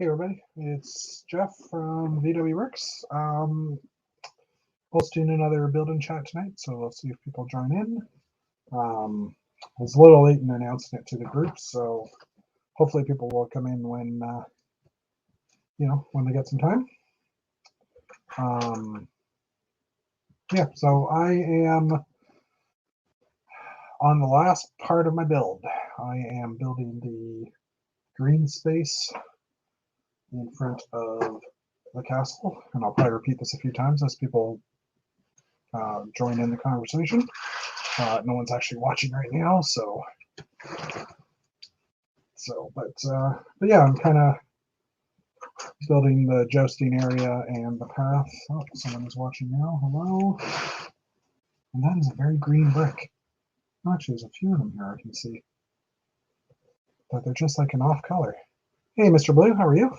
Hey everybody, it's Jeff from VW Works. Hosting another building chat tonight, so let's see if people join in. I was a little late in announcing it to the group, so hopefully people will come in when when they get some time. Yeah, so I am on the last part of my build. I am building the green space in front of the castle, and I'll probably repeat this a few times as people join in the conversation. No one's actually watching right now, but yeah, I'm kind of building the jousting area and the path. Oh, someone is watching now. Hello. And that is a very green brick. Actually, there's a few of them here I can see, but they're just like an off color. Hey, Mr. Blue, how are you?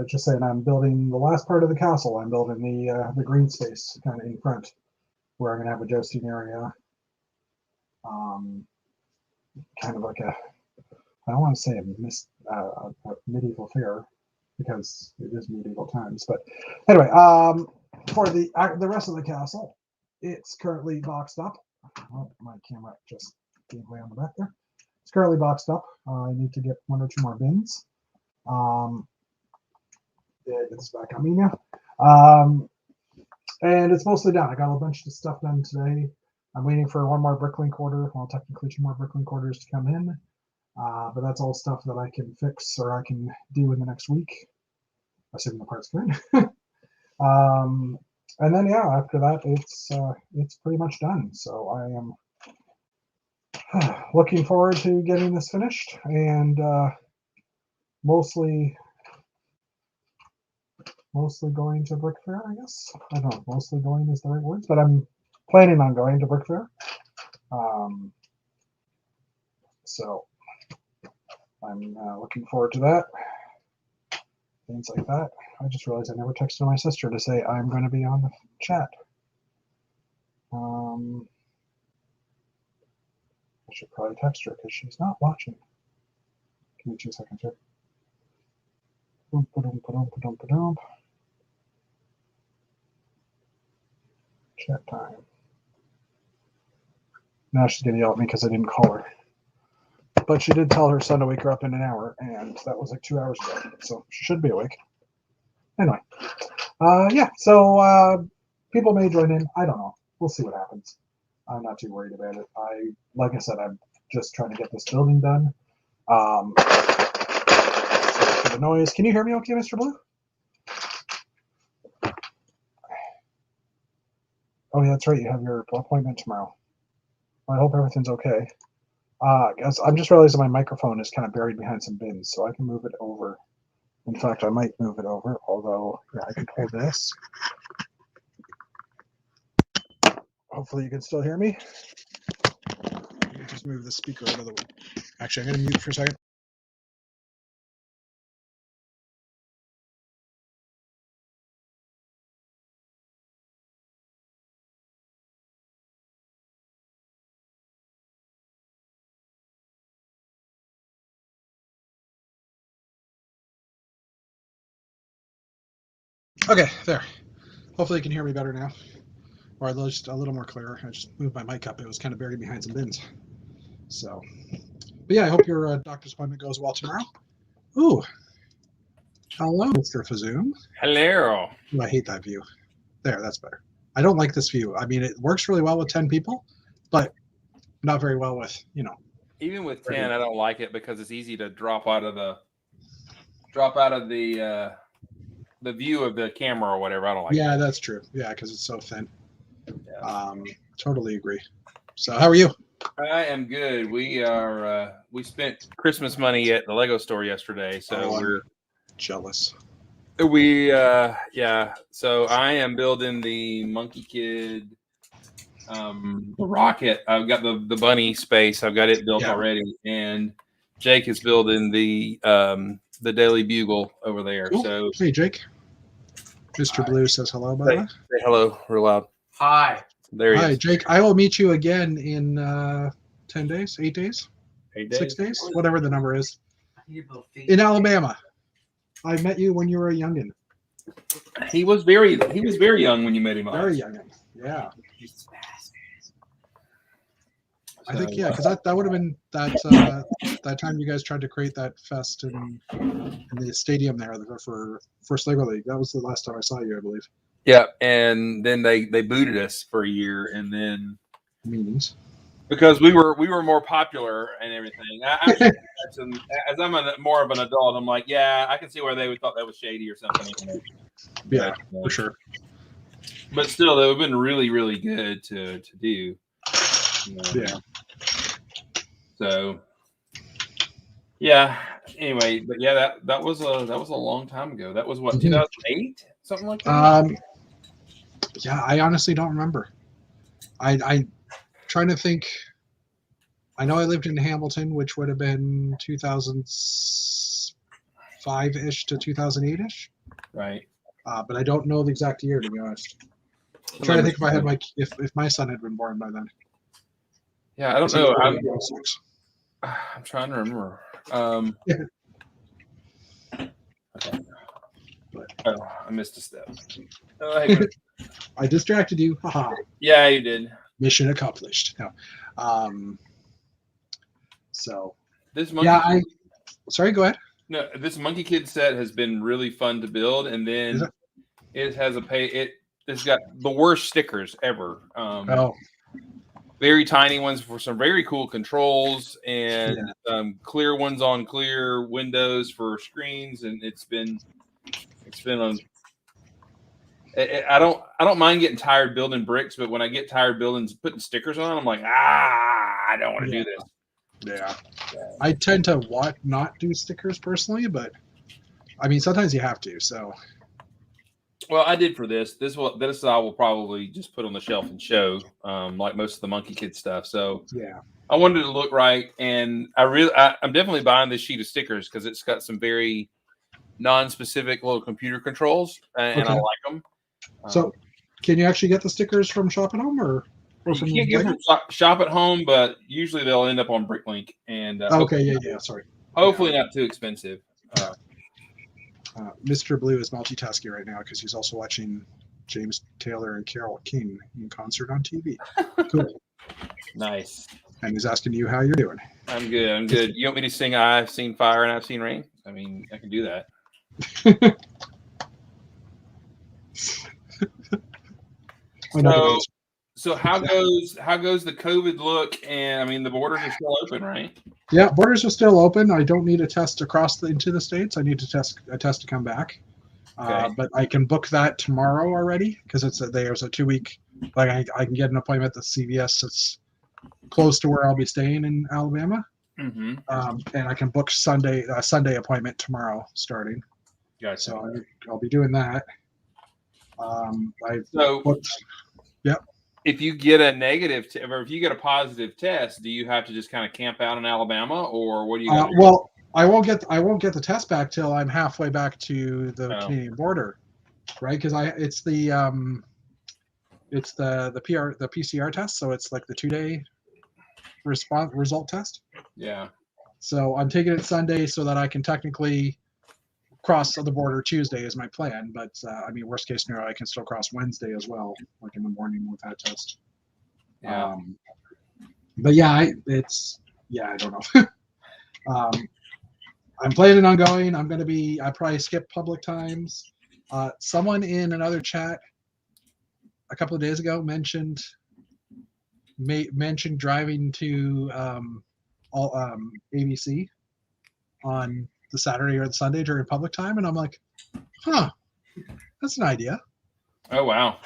Just saying, I'm building the last part of the castle. I'm building the green space kind of in front, where I'm gonna have a jousting area. Kind of like I don't want to say a medieval fair, because it is medieval times. But anyway, for the rest of the castle, it's currently boxed up. Oh, my camera just gave way on the back there. It's currently boxed up. I need to get one or two more bins. It's back on me now. And it's mostly done. I got a bunch of stuff done today. I'm waiting for one more bricklink order. Well, technically two more bricklink orders to come in. But that's all stuff that I can fix or I can do in the next week, assuming the part's good. And then yeah, after that it's pretty much done. So I am looking forward to getting this finished, and mostly going to Brick Fair, I guess. I don't know, mostly going is the right words, but I'm planning on going to Brick Fair. So I'm looking forward to that. Things like that. I just realized I never texted my sister to say I'm going to be on the chat. I should probably text her because she's not watching. Give me 2 seconds here. Chat time. Now she's going to yell at me because I didn't call her. But she did tell her son to wake her up in an hour, and that was like 2 hours ago, so she should be awake. Anyway, yeah, so people may join in. I don't know. We'll see what happens. I'm not too worried about it. Like I said, I'm just trying to get this building done. Sorry for the noise. Can you hear me okay, Mr. Blue? Oh, yeah, that's right. You have your appointment tomorrow. I hope everything's okay. Guys, I'm just realizing my microphone is kind of buried behind some bins, so I can move it over. In fact, I might move it over, although yeah, I can pull this. Hopefully you can still hear me. Let me just move the speaker out of the way. Actually, I'm going to mute for a second. Okay, there. Hopefully you can hear me better now, or at least a little more clear. I just moved my mic up. It was kind of buried behind some bins. So, but yeah, I hope your doctor's appointment goes well tomorrow. Ooh. Hello, Mr. Fazoom. Hello. Ooh, I hate that view. There, that's better. I don't like this view. I mean, it works really well with 10 people, but not very well with, Even with 10, I don't like it because it's easy to drop out of the view of the camera or whatever. I don't like it. Yeah, that's true. Yeah, because it's so thin. Yeah. Totally agree. So how are you? I am good. We spent Christmas money at the Lego store yesterday, so we're jealous. Yeah. So I am building the Monkey Kid, the rocket. I've got the bunny space. I've got it built already, and Jake is building the Daily Bugle over there. Cool. So hey, Jake. Mr. Blue says hello, by the way. Say hello real loud. Hi. There he is. Hi, Jake. I will meet you again in 10 days, 8 days. 8 6 days? days, whatever the number is. In Alabama. I met you when you were a youngin. He was very young when you met him. Very youngin. Yeah. I think because that would have been that time you guys tried to create that fest in the stadium there for First Lego League. That was the last time I saw you, I believe. Yeah, and then they booted us for a year, and then meetings because we were more popular and everything. I'm sure as I'm more of an adult, I'm like, yeah, I can see where they would thought that was shady or something. Yeah, for sure. But still, they would have been really, really good to do. Yeah. So, yeah. Anyway, but yeah, that was a long time ago. That was what 2008, something like that. Yeah, I honestly don't remember. I trying to think. I know I lived in Hamilton, which would have been 2005-ish to 2008-ish. Right. But I don't know the exact year, to be honest. I'm trying to think if I had if my son had been born by then. Yeah, I don't know. I'm trying to remember. Yeah. Okay. Oh, I missed a step. I distracted you. Haha. Yeah, you did. Mission accomplished. No. So. This monkey. Sorry, go ahead. No, this Monkey Kid set has been really fun to build, and then it has it's got the worst stickers ever. Very tiny ones for some very cool controls, and clear ones on clear windows for screens, and it's been on. I don't mind getting tired building bricks, but when I get tired putting stickers on, I'm like, I don't want to do this. Yeah. I tend to not do stickers personally, but I mean sometimes you have to. So. Well, I did for this. This I will probably just put on the shelf and show, like most of the Monkey Kid stuff. So yeah, I wanted it to look right, and I'm definitely buying this sheet of stickers because it's got some very non-specific little computer controls, and I like them. So, can you actually get the stickers from Shop at Home, or you can't get them from Shop at Home, but usually they'll end up on BrickLink. And sorry. Hopefully not too expensive. Mr. Blue is multitasking right now because he's also watching James Taylor and Carole King in concert on TV. Cool. Nice. And he's asking you how you're doing. I'm good. You want me to sing I've Seen Fire and I've Seen Rain? I mean, I can do that. So how goes the COVID look? And I mean, the borders are still open, right? Yeah, borders are still open. I don't need a test into the States. I need a test to come back. Okay. But I can book that tomorrow already because there's a 2-week. Like I can get an appointment at the CVS that's close to where I'll be staying in Alabama. Mm-hmm. And I can book Sunday appointment tomorrow starting. Gotcha. So I'll be doing that. Booked. Yep. If you get a negative, or if you get a positive test, do you have to just kind of camp out in Alabama, or what do you? Well, I won't get the test back till I'm halfway back to the Canadian border, right? Because it's the PCR test, so it's like the 2-day result test. Yeah. So I'm taking it Sunday so that I can technically cross the border Tuesday is my plan, but I mean, worst case scenario, I can still cross Wednesday as well, like in the morning with that test. Yeah. But yeah, I don't know. I'm planning on going. I probably skip public times. Someone in another chat a couple of days ago mentioned driving to ABC on the Saturday or the Sunday during public time, and I'm like, that's an idea. Oh wow!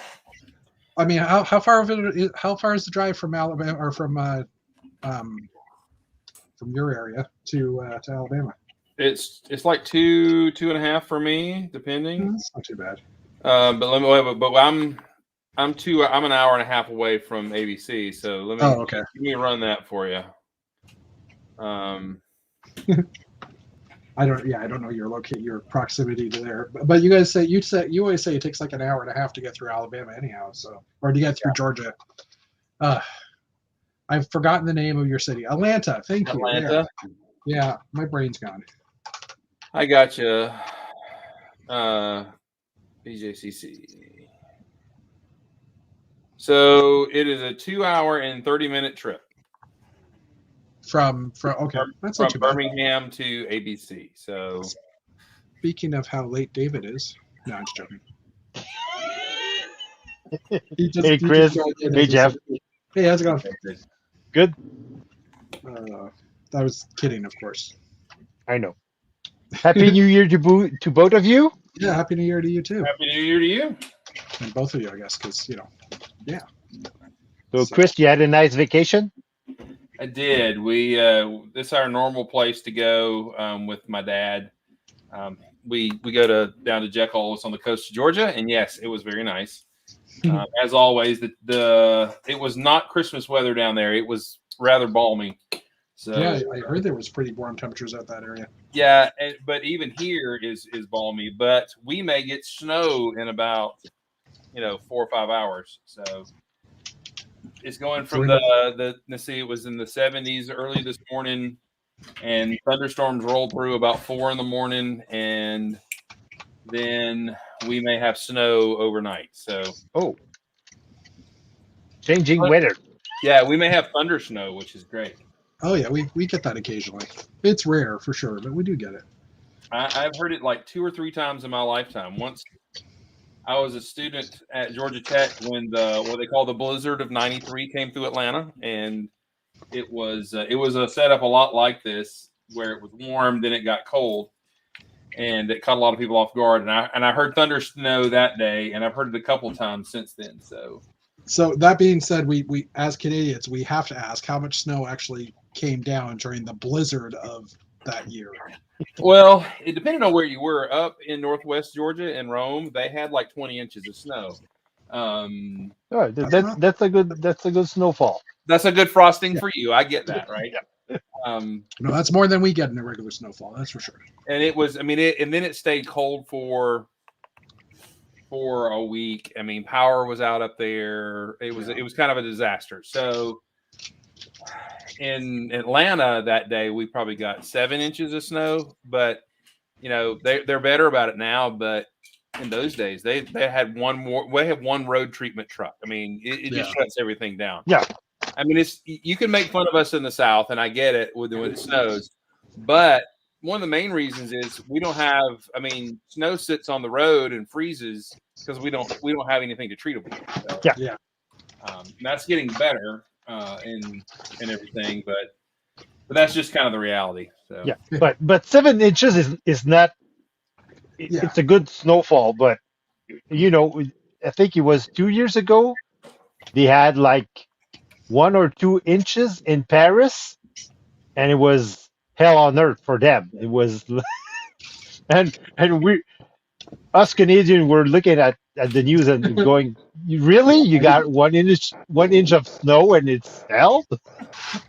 I mean, how far is the drive from Alabama or from your area to Alabama? It's like 2.5 for me, depending. That's not too bad. But I'm an hour and a half away from ABC, so let me run that for you. I don't know your proximity to there, but you guys you always say it takes like an hour and a half to get through Alabama anyhow, so or to get through Georgia. I've forgotten the name of your city. Atlanta. Thank you. Atlanta. There. Yeah, my brain's gone. I got you. BJCC. So it is a 2-hour and 30-minute trip From okay, that's not from too bad. Birmingham to ABC. So Speaking of how late David is, no, I'm just joking. Hey, Chris. Hey, Jeff. Hey, how's it going? Good. I was kidding, of course. I know. Happy New Year to both of you. Yeah, Happy New Year to you too, Happy New Year to you. and both of you, I guess, because yeah. So, Chris, you had a nice vacation? I did. We this is our normal place to go with my dad. We go down to Jekyll's on the coast of Georgia, and yes, it was very nice. As always, it was not Christmas weather down there. It was rather balmy. So Yeah, I heard there was pretty warm temperatures at that area. yeah, but even here is balmy. But we may get snow in about 4 or 5 hours. So it's going from let's see, it was in the 70s early this morning, and thunderstorms rolled through about 4 in the morning, and then we may have snow overnight. So Changing weather. yeah, we may have thunder snow, which is great. Oh yeah, we get that occasionally. It's rare for sure, but we do get it. I've heard it like 2 or 3 times in my lifetime. Once I was a student at Georgia Tech when what they call the blizzard of '93 came through Atlanta, and it was a setup a lot like this, where it was warm, then it got cold, and it caught a lot of people off guard. And I heard thunder snow that day, and I've heard it a couple times since then. So that being said, we as Canadians, we have to ask how much snow actually came down during the blizzard of that year. Well, it depended on where you were. Up in Northwest Georgia in Rome, they had like 20 inches of snow. That's a good snowfall. That's a good frosting for you. I get that, right? No, that's more than we get in a regular snowfall. That's for sure. And it was, and then it stayed cold for a week. I mean, power was out up there. It was kind of a disaster. So in Atlanta that day, we probably got 7 inches of snow, but they're better about it now. But in those days, they had one road treatment truck. I mean, it just shuts everything down. Yeah. I mean, you can make fun of us in the South, and I get it when it snows, but one of the main reasons is we don't have. I mean, snow sits on the road and freezes because we don't have anything to treat it with. So, yeah. That's getting better and everything, but that's just kind of the reality. So yeah, but 7 inches is not. It's a good snowfall, but I think it was 2 years ago they had like 1 or 2 inches in Paris, and it was hell on earth for them. It was, and us Canadians were looking at the news and going, "Really? You got 1 inch of snow and it's hell?"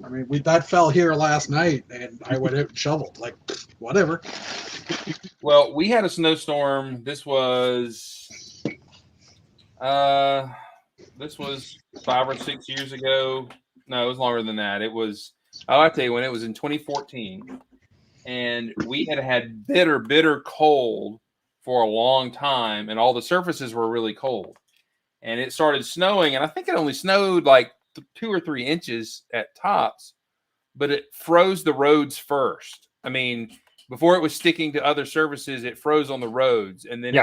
I mean, that fell here last night, and I went out and shoveled. Like, whatever. Well, we had a snowstorm. This was 5 or 6 years ago. No, it was longer than that. It was, I'll tell you when, it was in 2014. And we had bitter cold for a long time, and all the surfaces were really cold. And it started snowing, and I think it only snowed like 2 or 3 inches at tops, but it froze the roads first. I mean, before it was sticking to other surfaces, it froze on the roads, and then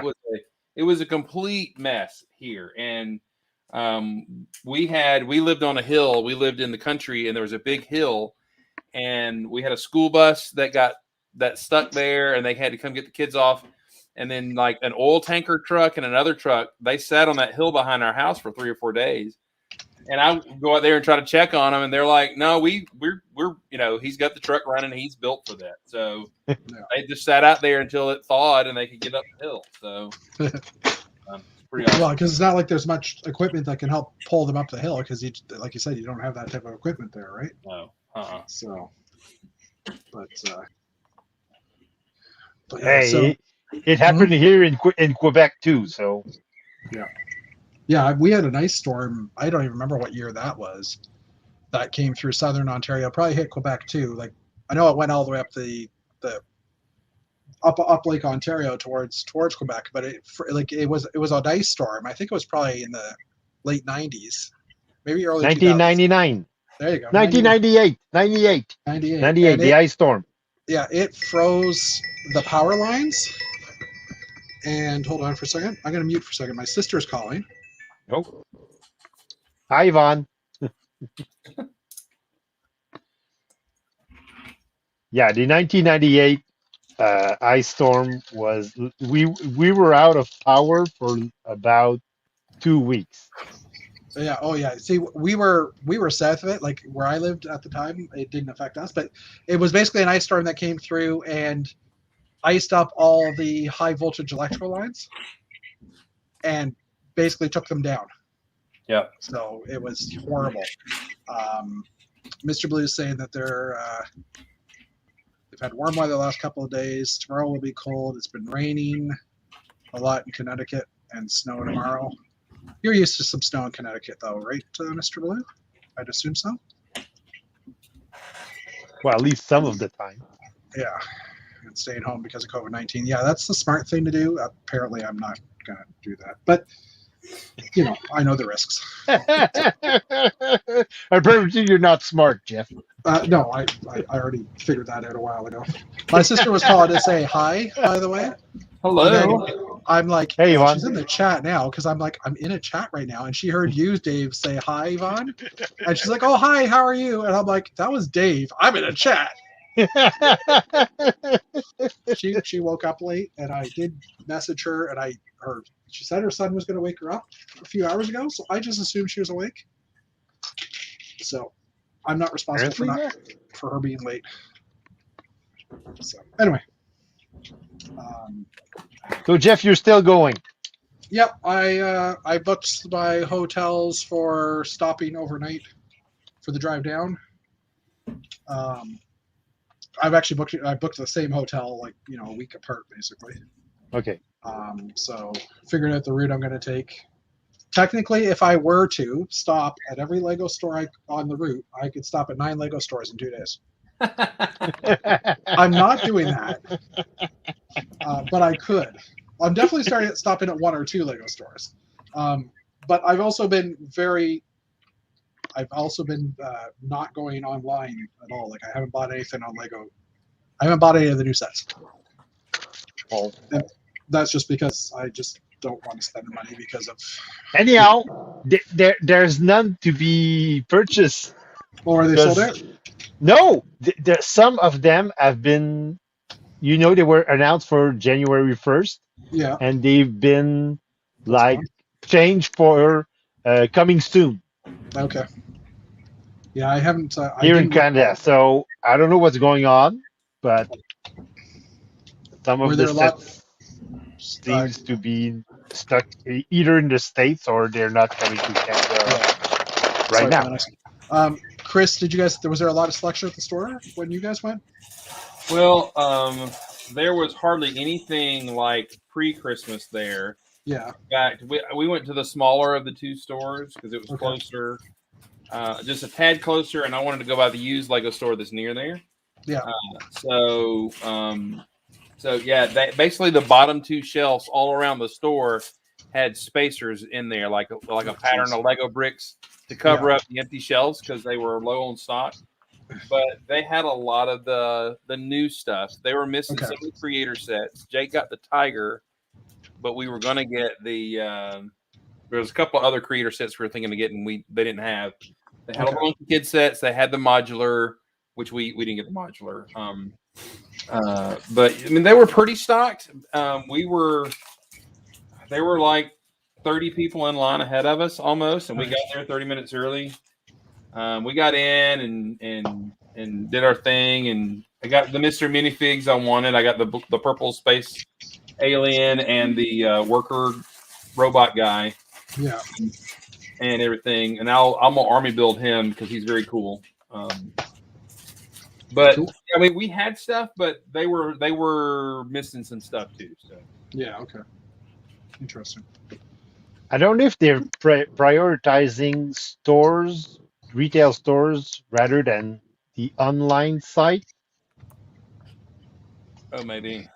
it was a complete mess here. And we lived on a hill. We lived in the country, and there was a big hill, and we had a school bus that stuck there, and they had to come get the kids off. And then like an oil tanker truck and another truck, they sat on that hill behind our house for 3 or 4 days. And I go out there and try to check on them, and they're like, "No, we're he's got the truck running. He's built for that." So they just sat out there until it thawed, and they could get up the hill. So it's pretty awesome. Well, because it's not like there's much equipment that can help pull them up the hill, because like you said, you don't have that type of equipment there, right? No. So, but hey, it happened here in Quebec too. So yeah, we had a nice storm. I don't even remember what year that was, that came through southern Ontario. Probably hit Quebec too. Like I know it went all the way up the up Lake Ontario towards Quebec, but it was an ice storm. I think it was probably in the late 90s, maybe early 1999. There you go. 1998. 98. 98. The ice storm. Yeah, it froze the power lines. And hold on for a second. I'm going to mute for a second. My sister's calling. Nope. Hi, Yvonne. Yeah, the 1998 ice storm was. We were out of power for about 2 weeks. Yeah. Oh, yeah. See, we were south of it, like where I lived at the time. It didn't affect us, but it was basically an ice storm that came through and iced up all the high voltage electrical lines, and basically took them down. Yeah. So it was horrible. Mr. Blue is saying that they've had warm weather the last couple of days. Tomorrow will be cold. It's been raining a lot in Connecticut and snow tomorrow. You're used to some snow in Connecticut, though, right, Mr. Blue? I'd assume so. Well, at least some of the time. Yeah, and staying home because of COVID-19. Yeah, that's the smart thing to do. Apparently, I'm not going to do that. But, I know the risks. I promise you, you're not smart, Jeff. No, I already figured that out a while ago. My sister was calling to say hi, by the way. Hello. I'm like, hey, Yvonne. She's in the chat now because I'm like, I'm in a chat right now. And she heard you, Dave, say hi, Yvonne. And she's like, oh, hi, how are you? And I'm like, that was Dave. I'm in a chat. She woke up late and I did message her and she said her son was going to wake her up a few hours ago. So I just assumed she was awake. So I'm not responsible for her being late. So anyway. So Jeff, you're still going. Yep, I booked my hotels for stopping overnight for the drive down. I've actually booked the same hotel a week apart basically. Okay. So figured out the route I'm going to take. Technically, if I were to stop at every Lego store on the route, I could stop at 9 Lego stores in 2 days. I'm not doing that, but I could. I'm definitely stopping at 1 or 2 Lego stores. But I've also been not going online at all. Like I haven't bought anything on Lego. I haven't bought any of the new sets. Well, that's just because I just don't want to spend the money because of. Anyhow, there's none to be purchased. Or are they sold out? No, some of them have been. They were announced for January 1st. Yeah. And they've been changed for coming soon. Okay. Yeah, I haven't. Here in Canada. So I don't know what's going on, but some of the sets seems to be stuck either in the States or they're not coming to Canada right now. Chris, was there a lot of selection at the store when you guys went? Well, there was hardly anything like pre-Christmas there. Yeah. In fact, we went to the smaller of the 2 stores because it was closer, just a tad closer, and I wanted to go by the used Lego store that's near there. Yeah. So yeah, basically the bottom 2 shelves all around the store had spacers in there, like a pattern of Lego bricks to cover up the empty shelves because they were low on stock. But they had a lot of the new stuff. They were missing some of the creator sets. Jake got the Tiger, but we were going to get the there was a couple of other creator sets we were thinking of getting. They didn't have. They had a bunch of kid sets. They had the modular, which we didn't get the modular. But I mean, they were pretty stocked. They were like 30 people in line ahead of us almost, and we got there 30 minutes early. We got in and did our thing, and I got the Mr. Minifigs I wanted. I got the purple space alien and the worker robot guy. Yeah. And everything. And I'm gonna army build him because he's very cool. But I mean, we had stuff, but they were missing some stuff too. So yeah, okay, interesting. I don't know if they're prioritizing stores retail stores rather than the online site? Oh, maybe.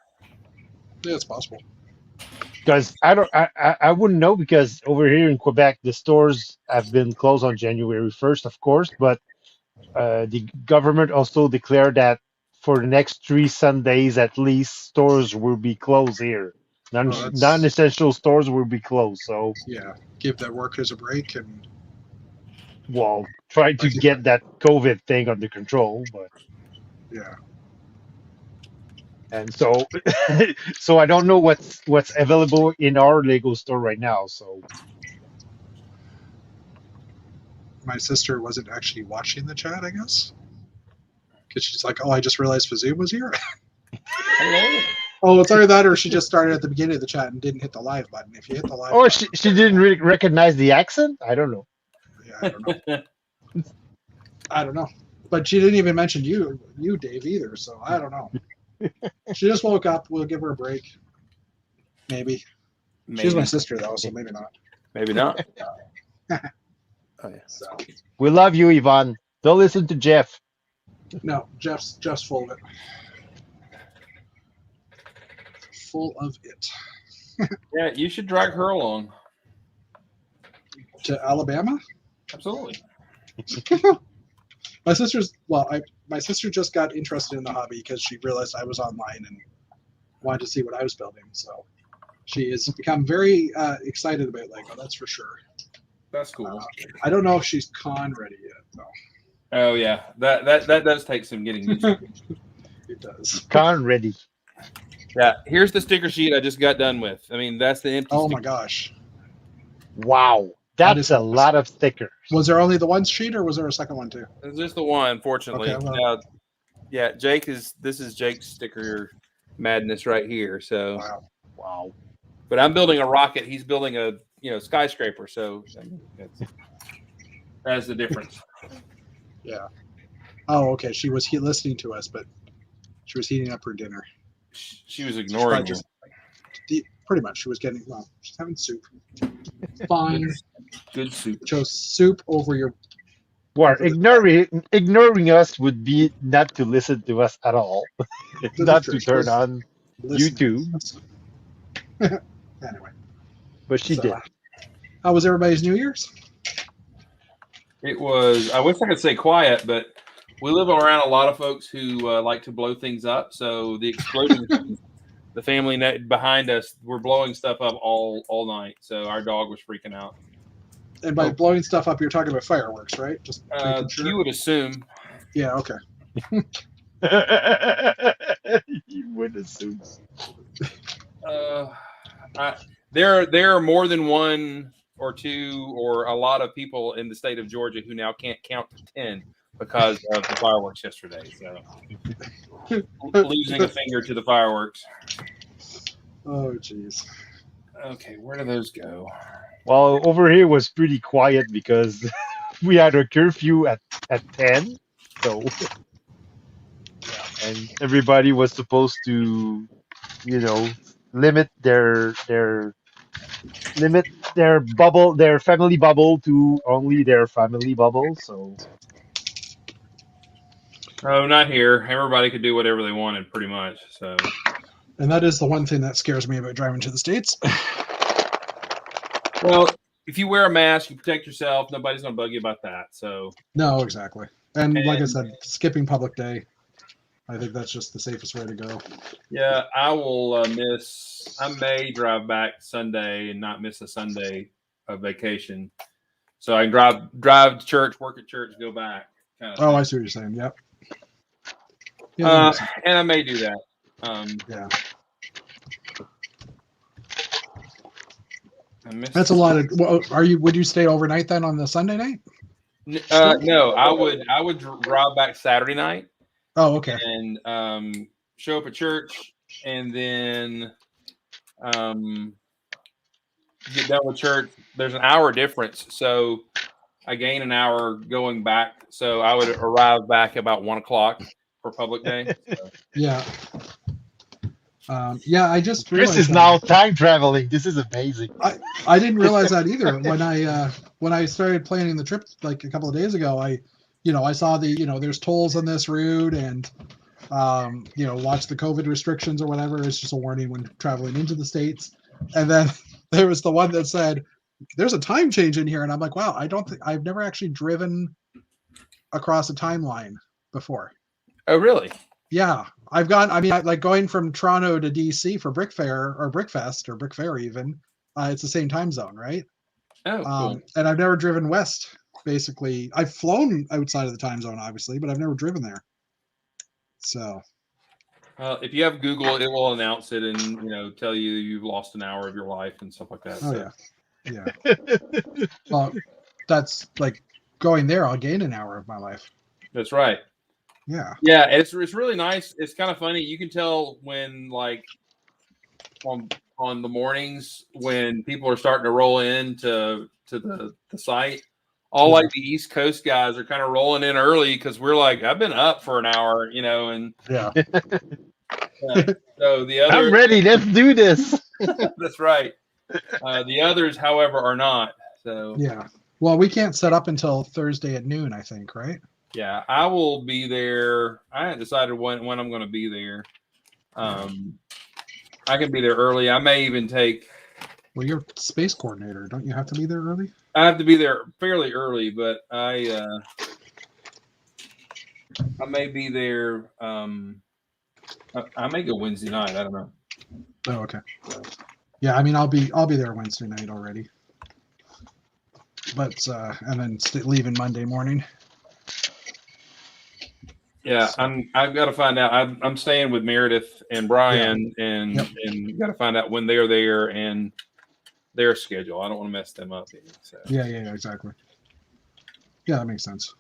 Yeah, it's possible. Because I wouldn't know, because over here in Quebec the stores have been closed on January 1st, of course, but the government also declared that for the next 3 Sundays at least stores will be closed here. Non-essential stores will be closed. So give their workers a break and try to get that COVID thing under control, but yeah. and so so I don't know what's available in our Lego store right now. So My sister wasn't actually watching the chat, I guess, because she's like, "Oh, I just realized Fazoom was here." Hello. Oh, it's either that or she just started at the beginning of the chat and didn't hit the live button. If you hit the live button, she didn't really recognize the accent. I don't know. yeah, I don't know. I don't know. But she didn't even mention you, Dave, either. So I don't know. She just woke up. We'll give her a break. Maybe. She's my sister, though, so maybe not. Maybe not. Oh, yeah. So We love you, Yvonne. Don't listen to Jeff. no, Jeff's full of it. Full of it. Yeah, you should drag her along. To Alabama? Absolutely. My sister just got interested in the hobby because she realized I was online and wanted to see what I was building. So she has become very excited about Lego. That's for sure. That's cool. I don't know if she's con ready yet, though. Oh yeah, that does take some getting used to. It does. Con ready. Yeah, here's the sticker sheet I just got done with. I mean, that's the empty. Oh my gosh! Wow, that's a lot of stickers. Was there only the one sheet, or was there a second one too? It's just the one, fortunately. Okay, well. Yeah, this is Jake's sticker madness right here. So wow. But I'm building a rocket. He's building a skyscraper. So that's the difference. Yeah. Oh, okay. She was listening to us, but she was heating up her dinner. She was ignoring you. Pretty much. She was she's having soup. Fine. Good soup. Chose soup over your. Well, ignoring us would be not to listen to us at all. Not to turn on YouTube. Anyway. But she did. How was everybody's New Year's? It was, I wish I could say quiet, but we live around a lot of folks who like to blow things up. So the explosion, the family behind us, were blowing stuff up all night. So our dog was freaking out. And by blowing stuff up, you're talking about fireworks, right? Just sure. You would assume. Yeah, okay. You would assume. There are more than one or two or a lot of people in the state of Georgia who now can't count to 10 because of the fireworks yesterday. So losing a finger to the fireworks. Oh, jeez. Okay, where do those go? Well, over here was pretty quiet because we had a curfew at 10. So, and everybody was supposed to, limit their bubble, their family bubble, to only their family bubble. So, oh, not here. Everybody could do whatever they wanted, pretty much. So, and that is the one thing that scares me about driving to the States. Well, if you wear a mask, you protect yourself. Nobody's gonna bug you about that. So no, exactly. And like I said, skipping public day, I think that's just the safest way to go. Yeah, I will miss. I may drive back Sunday and not miss a Sunday of vacation, so I can drive to church, work at church, go back. Oh, I see what you're saying. Yep. Yeah, and I may do that. Yeah. That's a lot of. Well, would you stay overnight then on the Sunday night? No, I would drive back Saturday night. Oh, okay. And show up at church, and then get done with church. There's an hour difference, so I gain an hour going back. So I would arrive back about 1:00 for public day. So. Yeah. Yeah, I just Chris realized is that. now time traveling. This is amazing. I didn't realize that either. When I started planning the trip like a couple of days ago, I saw there's tolls on this route and watch the COVID restrictions or whatever. It's just a warning when traveling into the States. And then there was the one that said there's a time change in here, and I'm like, wow, I've never actually driven across a timeline before. Oh, really? Yeah, like going from Toronto to DC for Brick Fair or Brickfest or Brick Fair even. It's the same time zone, right? Oh, cool. And I've never driven west. Basically, I've flown outside of the time zone, obviously, but I've never driven there. So, if you have Google, it will announce it and tell you you've lost an hour of your life and stuff like that. Oh so. Yeah. Well, that's like going there. I'll gain an hour of my life. That's right. Yeah. Yeah, it's really nice. It's kind of funny. You can tell when like on the mornings when people are starting to roll into the site. All like the East Coast guys are kind of rolling in early because we're like, I've been up for an hour, and yeah. So the other, I'm ready. Let's do this. That's right. The others, however, are not. So yeah. Well, we can't set up until Thursday at noon, I think, right? Yeah, I will be there. I haven't decided when I'm going to be there. I can be there early. I may even take. Well, you're space coordinator. Don't you have to be there early? I have to be there fairly early, but I may be there. I may go Wednesday night. I don't know. Oh, okay. Yeah, I mean, I'll be there Wednesday night already, but and then leaving Monday morning. Yeah, I've got to find out. I'm staying with Meredith and Brian, and got to find out when they're there and their schedule. I don't want to mess them up either, so. Yeah, exactly. Yeah, that makes sense.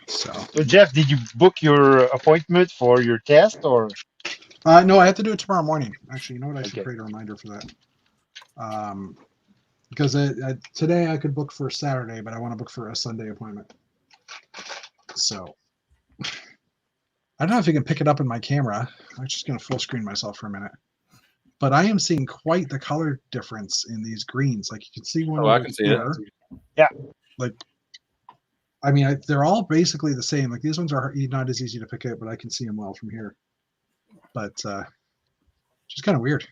So Jeff, did you book your appointment for your test or? No, I have to do it tomorrow morning. Actually, you know what? I should create a reminder for that. Because today I could book for Saturday, but I want to book for a Sunday appointment. So I don't know if you can pick it up in my camera. I'm just going to full screen myself for a minute. But I am seeing quite the color difference in these greens. Like you can see one. Oh, I can see it. Yeah. Like, I mean, they're all basically the same. Like these ones are not as easy to pick out, but I can see them well from here. But just kind of weird.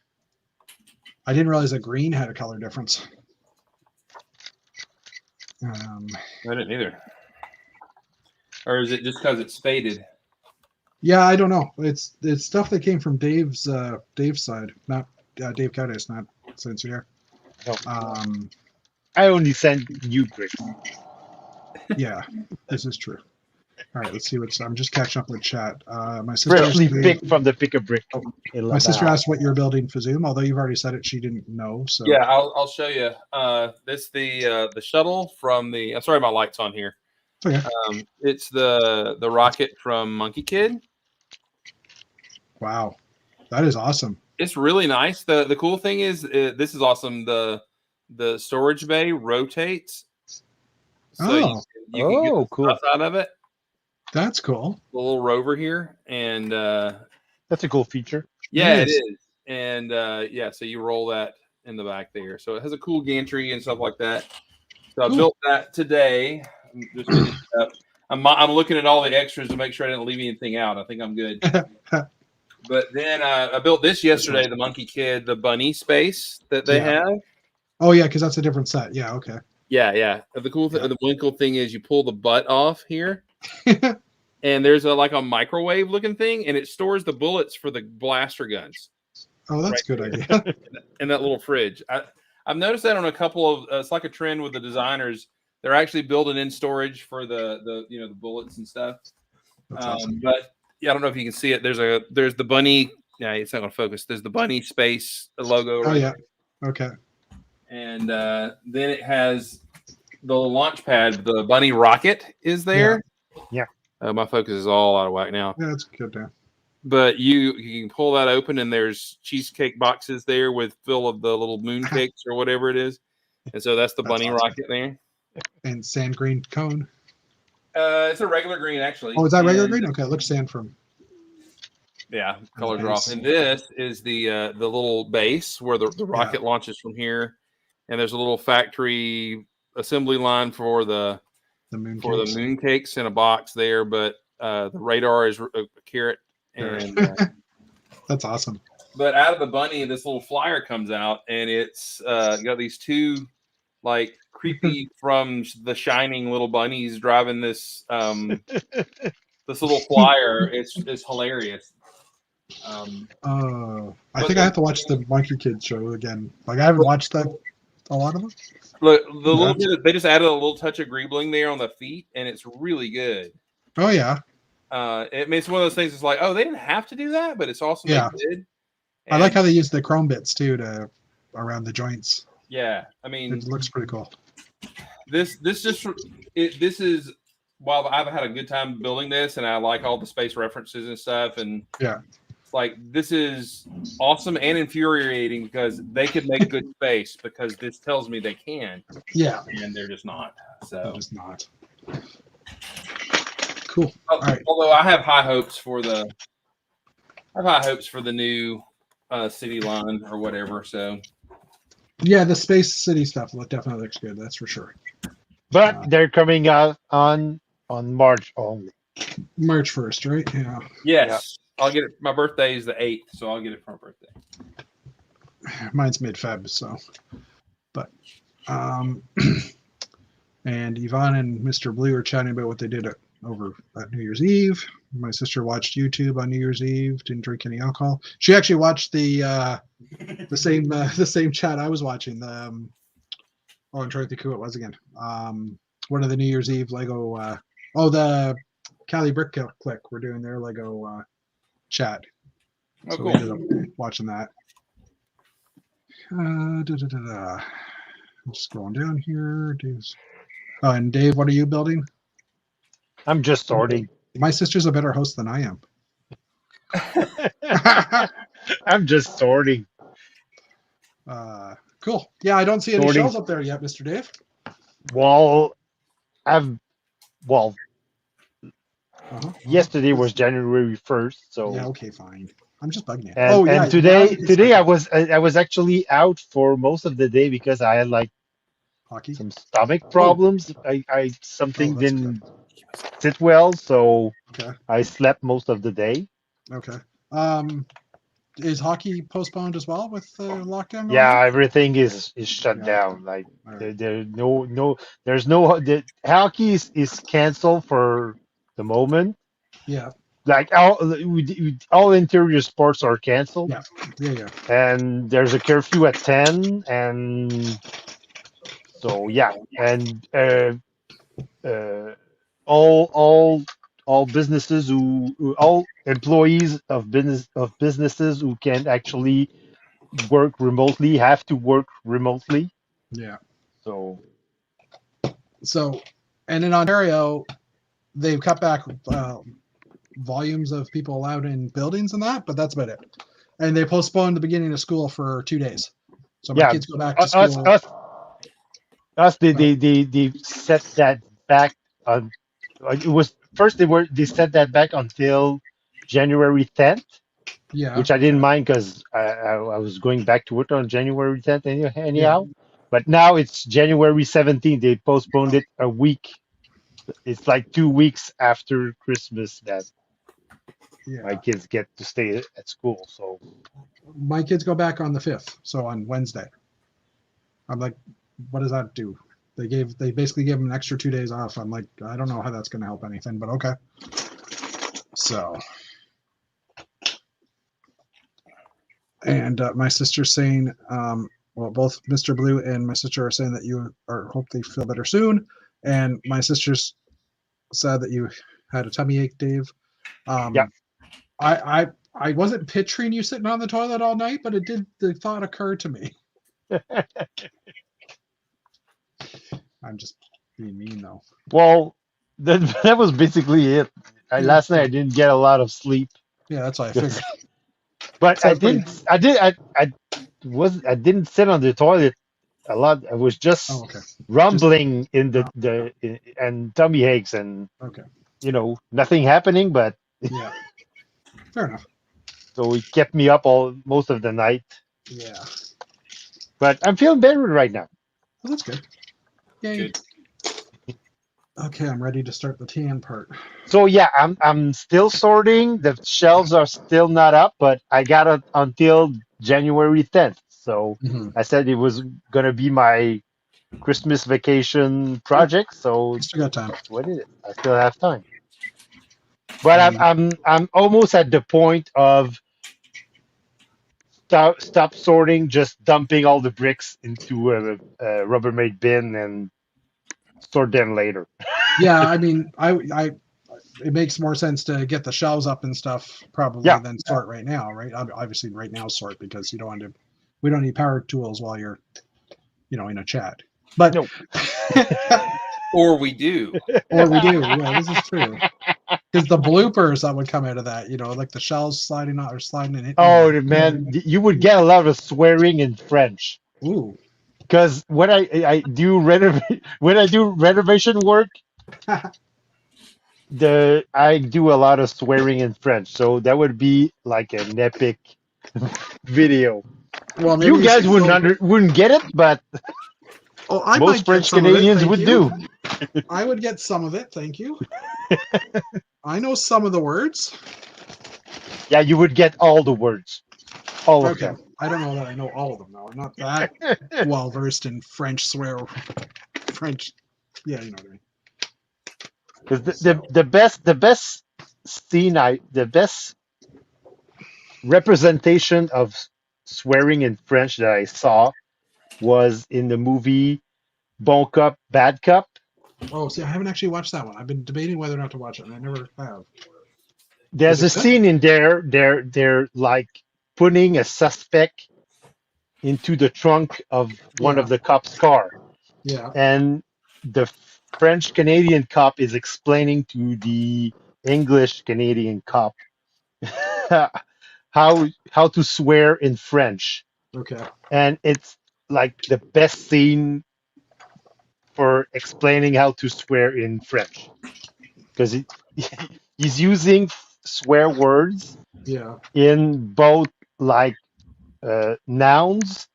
I didn't realize that green had a color difference. I didn't either. Or is it just because it's faded? Yeah, I don't know. It's stuff that came from Dave's side, not Dave Cowdace, not Sensor here. No. I only send you bricks. Yeah, this is true. All right, let's see I'm just catching up with chat. My sister Freshly picked from the pick a brick. My sister asked what you're building for Zoom, although you've already said it. She didn't know. So yeah, I'll show you. This the shuttle from the. I'm sorry, my light's on here. Okay. It's the rocket from Monkey Kid. Wow, that is awesome. It's really nice. The cool thing is this is awesome. The storage bay rotates. So you can get the cool. stuff out of it. That's cool. The little rover here, and that's a cool feature. Yeah, it is. And so you roll that in the back there. So it has a cool gantry and stuff like that. So I built that today. I'm just finishing up. I'm looking at all the extras to make sure I didn't leave anything out. I think I'm good. But then I built this yesterday, the Monkey Kid, the bunny space that they have. Oh, yeah, because that's a different set. Yeah, okay. Yeah. The one cool thing is you pull the butt off here. And there's like a microwave looking thing, and it stores the bullets for the blaster guns. Oh, that's a good idea. In that little fridge. I've noticed that on a couple of it's like a trend with the designers. They're actually building in storage for the bullets and stuff. Awesome. But yeah, I don't know if you can see it. There's the bunny. Yeah, it's not going to focus. There's the bunny space logo. Right yeah. Okay. And then it has the launch pad. The bunny rocket is there. Yeah. My focus is all out of whack now. Yeah, that's good now. But you can pull that open, and there's cheesecake boxes there with full of the little moon cakes or whatever it is. And so that's the bunny rocket there. And sand green cone. It's a regular green, actually. Oh, is that regular green? Okay, it looks sand from. Yeah, colors are off. Base. And this is the little base where the rocket launches from here. And there's a little factory assembly line for the mooncakes in a box there. But the radar is a carrot. And that's awesome. But out of the bunny, this little flyer comes out, and it's got these two like creepy from The Shining little bunnies driving this this little flyer. It's hilarious. I think I have to watch the Monkey Kids show again. Like I haven't watched that a lot of them. Look, little bit they just added a little touch of greebling there on the feet, and it's really good. Oh yeah. It's one of those things. It's like, oh, they didn't have to do that, but it's awesome. Yeah. They did. I like how they use the chrome bits too to around the joints. Yeah, I mean, it looks pretty cool. This is while I've had a good time building this, and I like all the space references and stuff, and like this is awesome and infuriating because they could make good space because this tells me they can. Yeah, and they're just not. So they're just not. Cool. Although I have high hopes for the new city line or whatever. So yeah, the Space City stuff definitely looks good. That's for sure. But they're coming out on March only. March 1st, right? Yeah. Yes, I'll get it. My birthday is the 8th, so I'll get it for my birthday. Mine's mid-Feb, so. But, and Yvonne and Mr. Blue are chatting about what they did over at New Year's Eve. My sister watched YouTube on New Year's Eve. Didn't drink any alcohol. She actually watched the same chat I was watching. I'm trying to think who it was again. One of the New Year's Eve Lego. The Cali Brick Click. We're doing their Lego chat. So cool. we ended up watching that. I'm just scrolling down here. And Dave, what are you building? I'm just sorting. My sister's a better host than I am. I'm just sorting. Cool. Yeah, I don't see any shells up there yet, Mr. Dave. Well, yesterday was January 1st, so yeah, okay, fine. I'm just bugging you. And today I was actually out for most of the day because I had like some stomach problems. I something didn't sit well, so I slept most of the day. Okay. Is hockey postponed as well with the lockdown? Yeah, everything is shut down. Like there's no hockey is canceled for the moment. Yeah. Like all interior sports are canceled. Yeah. And there's a curfew at 10, and so and all businesses all employees of businesses who can actually work remotely have to work remotely. Yeah. So and in Ontario, they've cut back volumes of people allowed in buildings and that, but that's about it. And they postponed the beginning of school for 2 days. So my kids go back to school. They set that back on. It was first they set that back until January 10th. Yeah. Which I didn't mind because I was going back to work on January 10th anyhow. But now it's January 17th. They postponed it a week. It's like 2 weeks after Christmas that my kids get to stay at school. So my kids go back on the 5th, so on Wednesday. I'm like, what does that do? They basically gave them an extra 2 days off. I'm like, I don't know how that's going to help anything, but okay. So, and my sister's saying, both Mr. Blue and my sister are saying that you hope they feel better soon. And my sister's sad that you had a tummy ache, Dave. I wasn't picturing you sitting on the toilet all night, but the thought occurred to me. I'm just being mean though. Well, that was basically it. Last night I didn't get a lot of sleep. Yeah, that's why I figured. But I didn't sit on the toilet a lot. I was just rumbling in and tummy aches and nothing happening. But yeah, fair enough. So it kept me up most of the night. Yeah. But I'm feeling better right now. Well, that's good. Yay. Good. Okay, I'm ready to start the tan part. So yeah, I'm still sorting. The shelves are still not up, but I got it until January 10th. So Mm-hmm. I said it was gonna be my Christmas vacation project. So Still got time. that's what it is. I still have time. But I'm almost at the point of stop sorting, just dumping all the bricks into a Rubbermaid bin and sort them later. Yeah, I mean, I it makes more sense to get the shelves up and stuff probably Yeah. than sort right now, right? Obviously, right now sort because you don't want to. We don't need power tools while you're, in a chat. But No. Or we do. or we do. Yeah, this is true. Because the bloopers that would come out of that, like the shells sliding out or sliding and hitting. Oh man, you would get a lot of swearing in French. Ooh. Because when I do renovation work, I do a lot of swearing in French. So that would be like an epic video. Well, maybe You guys wouldn't get it, but I might most get French some of it, Canadians thank would you. do. I would get some of it, thank you. I know some of the words. Yeah, you would get all the words. All of Okay. them. I don't know that I know all of them though. I'm not that well versed in French French. Yeah, you know what I mean. Because the best representation of swearing in French that I saw was in the movie Bon Cop, Bad Cop. Oh, see, I haven't actually watched that one. I've been debating whether or not to watch it, and I never have. There's a scene in there. They're like putting a suspect into the trunk of one of the cop's car, Yeah. and the French Canadian cop is explaining to the English Canadian cop how to swear in French, Okay. and it's like the best scene for explaining how to swear in French because he's using swear words Yeah. in both like nouns,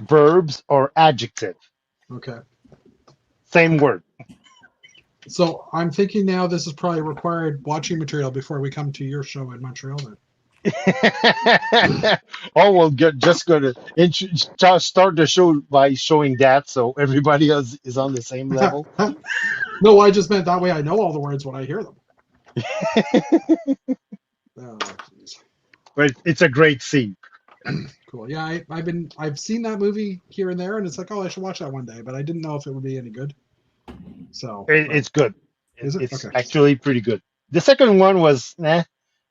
verbs, or adjective. Okay. Same word. So I'm thinking now this is probably required watching material before we come to your show in Montreal then. Oh, we'll just going to start the show by showing that so everybody else is on the same level. No, I just meant that way I know all the words when I hear them. Oh, But it's a great scene. cool. Yeah, I've seen that movie here and there, and it's like, oh, I should watch that one day, but I didn't know if it would be any good. So It's good. Is it? It's Okay. actually pretty good. The second one was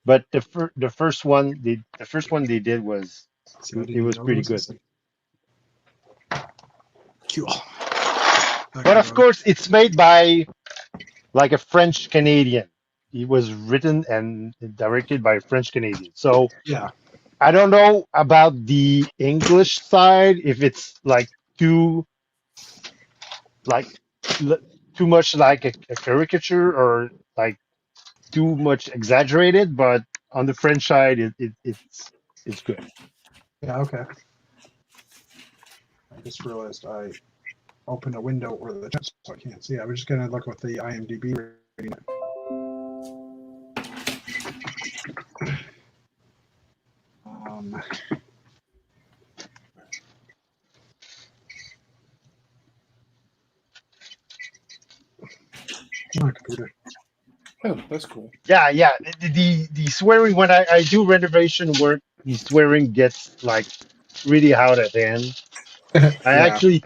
but the first one they did was it was pretty good. Cool. But of course, it's made by like a French Canadian. It was written and directed by a French Canadian. So Yeah. I don't know about the English side if it's like too much like a caricature or like too much exaggerated, but on the French side, it's good. Yeah, okay. I just realized I opened a window or the chat so I can't see. I was just gonna look with the IMDb rating. My computer. Oh, that's cool. Yeah. The swearing when I do renovation work, the swearing gets like really out of hand. I actually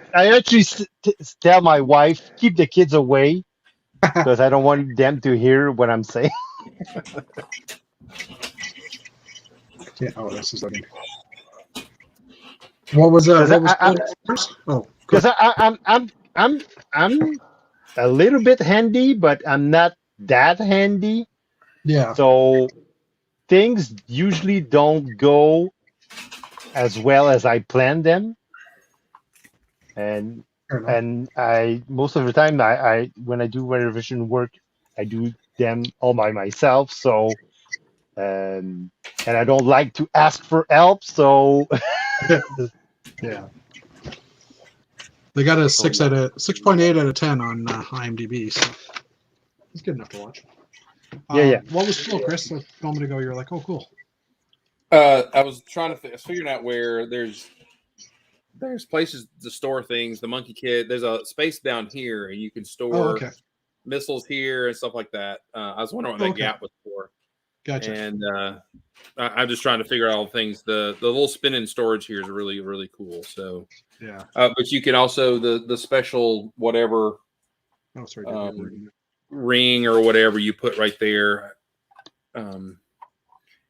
tell my wife keep the kids away because I don't want them to hear what I'm saying. Yeah. Oh, this is looking. What was first? Oh, Because I'm a little bit handy, but I'm not that handy. yeah. So things usually don't go as well as I planned them. And I most of the time I when I do renovation work, I do them all by myself. So and I don't like to ask for help. So Yeah. They got a 6.8 out of 10 on IMDb, so it's good enough to watch. yeah. What was cool, Chris? A moment ago, you were like, "Oh, cool." I was trying to I was figuring out where there's places to store things. The Monkey Kid, there's a space down here, and you can Oh, store okay. missiles here and stuff like that. I was wondering what that gap was for. Gotcha. And I'm just trying to figure out all the things. The little spinning storage here is really, really cool. So Yeah. but you can also the special whatever Oh, sorry. ring or whatever you put right there.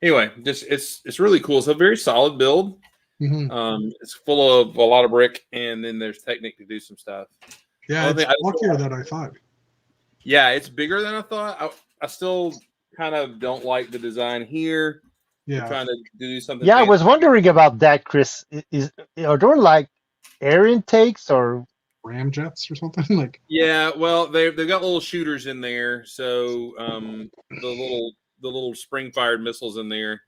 Anyway, just it's really cool. It's a very solid build. Mm-hmm. It's full of a lot of brick, and then there's Technic to do some stuff. Yeah, it's bulkier than I thought. Yeah, it's bigger than I thought. I still kind of don't like the design here. Yeah, we're trying to do something. Yeah, I was wondering about that, Chris. Are there like air intakes or ramjets or something like? Yeah, well, they've got little shooters in there, so the little spring fired missiles in there.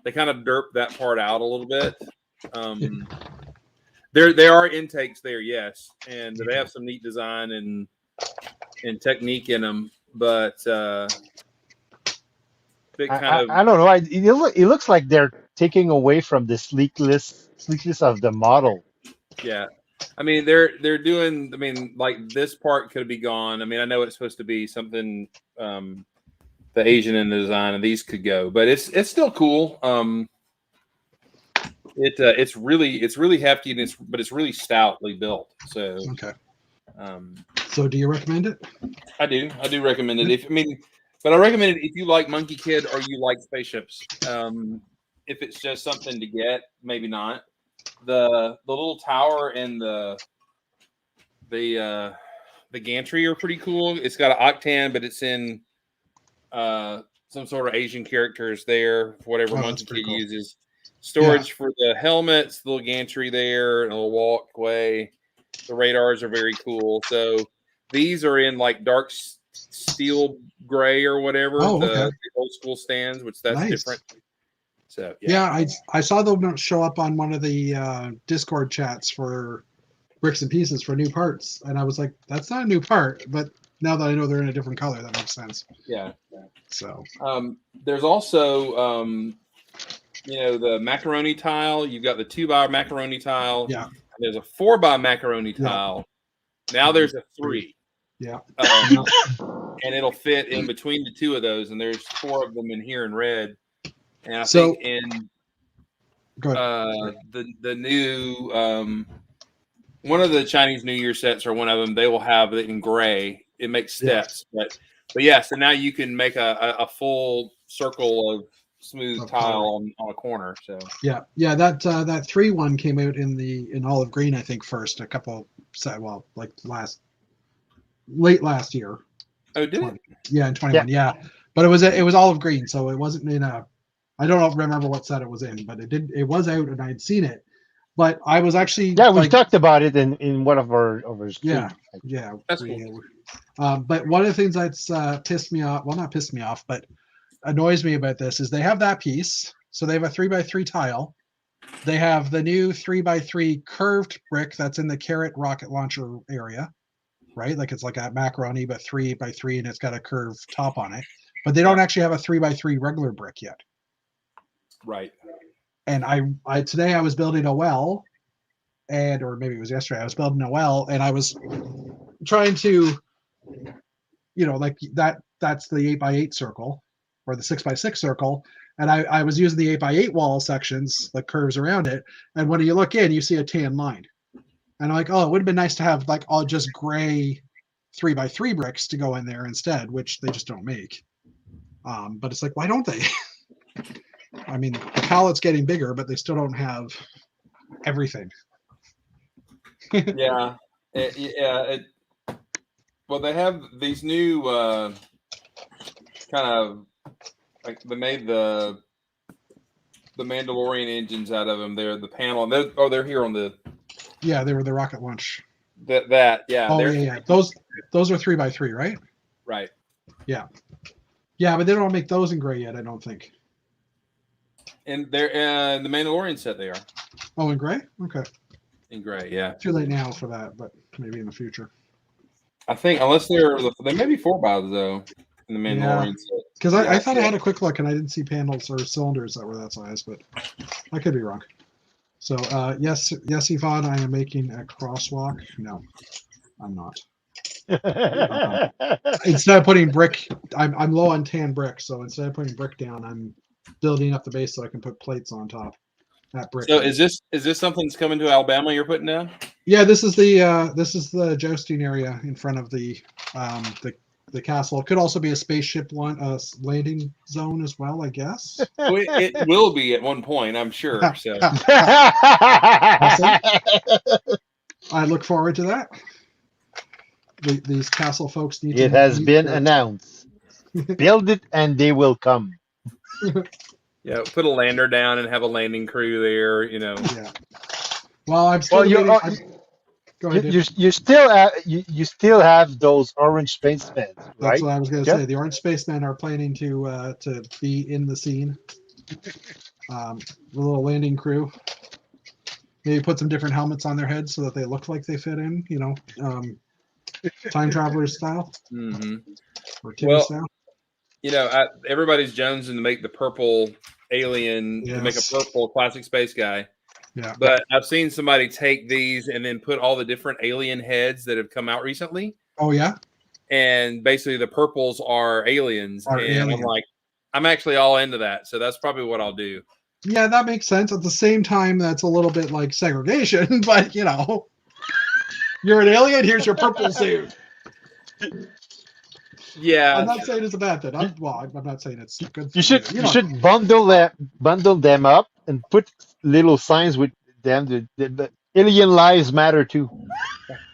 They kind of derp that part out a little bit. There are intakes there, yes, and they have some neat design and technique in them, but I don't know. It looks like they're taking away from the sleekness of the model. Yeah, I mean they're doing. I mean, like this part could be gone. I mean, I know it's supposed to be something the Asian in the design, and these could go, but it's still cool. It's really hefty, and it's really stoutly built. So okay. So do you recommend it? I do recommend it. But I recommend it if you like Monkey Kid or you like spaceships. If it's just something to get, maybe not. The little tower and the gantry are pretty cool. It's got an octan, but it's in some sort of Asian characters there, whatever Monkey Kid uses. Storage for the helmets, the little gantry there, and a little walkway. The radars are very cool. So these are in like dark steel gray or whatever. The old school stands, which that's different. So I saw them show up on one of the Discord chats for Bricks and Pieces for new parts, and I was like, that's not a new part, but now that I know they're in a different color, that makes sense. Yeah. So there's also the macaroni tile. You've got the 2x macaroni tile. Yeah. There's a 4x macaroni tile. Now there's a 3. Yeah. And it'll fit in between the two of those, and there's 4 of them in here in red. And I think in the new one of the Chinese New Year sets or one of them, they will have it in gray. It makes steps, but yeah. So now you can make a full circle of smooth tile on a corner. So that 3-1 came out in olive green, I think, first a couple like late last year. Oh, did it? Yeah, in 21. Yeah. But it was olive green, so it wasn't in I don't remember what set it was in, but it was out and I had seen it. But I was actually we talked about it in one of our yeah. That's cool. But one of the things that's pissed me off, well, not pissed me off, but annoys me about this is they have that piece. So they have a 3x3 tile. They have the new 3x3 curved brick that's in the carrot rocket launcher area, right? Like it's like a macaroni, but 3x3, and it's got a curved top on it. But they don't actually have a 3x3 regular brick yet. Right. And I today I was building a well, or maybe it was yesterday, I was building a well, and I was trying to, like that's the 8x8 circle or the 6x6 circle. And I was using the 8x8 wall sections, like curves around it. And when you look in, you see a tan line. And I'm like, oh, it would have been nice to have like all just gray 3x3 bricks to go in there instead, which they just don't make. But it's like, why don't they? I mean, the palette's getting bigger, but they still don't have everything. Yeah. Well, they have these new kind of like they made the Mandalorian engines out of them. They're the panel. They're here on the. Yeah, they were the rocket launch. Yeah. Oh yeah. Those are 3x3, right? Right. Yeah. Yeah, but they don't make those in gray yet, I don't think. And they're the Mandalorian set. They are Oh, in gray? Okay. in gray. Yeah, Too late now for that, but maybe in the future. I think unless they may be 4x though in the Mandalorian set. Because I thought I had a quick look and I didn't see panels or cylinders that were that size, but I could be wrong. So yes, Yvonne, I am making a crosswalk. No, I'm not. Instead of putting brick, I'm low on tan brick, so instead of putting brick down, I'm building up the base so I can put plates on top. That brick. So is this something that's coming to Alabama? You're putting down? Yeah, this is the jousting area in front of the castle. It could also be a spaceship landing zone as well, I guess. It will be at one point, I'm sure. So I look forward to that. These castle folks need. It has been announced. Build it, and they will come. Yeah, put a lander down and have a landing crew there. Yeah. Well, I'm still. Go ahead. You still have those orange spacemen, right? That's what I was going to say. The orange spacemen are planning to be in the scene. The little landing crew. Maybe put some different helmets on their heads so that they look like they fit in. Time travelers style. Mm-hmm. Or Timmy style. Everybody's jonesing to make the purple alien, to make a purple classic space guy. Yeah. But I've seen somebody take these and then put all the different alien heads that have come out recently. Oh, yeah? And basically the purples are aliens. I'm like, I'm actually all into that. So that's probably what I'll do. Yeah, that makes sense. At the same time, that's a little bit like segregation, but you're an alien, here's your purple suit. Yeah, I'm not saying it's a bad thing. I'm not saying it's good. You should bundle them up and put little signs with them. The alien lives matter too.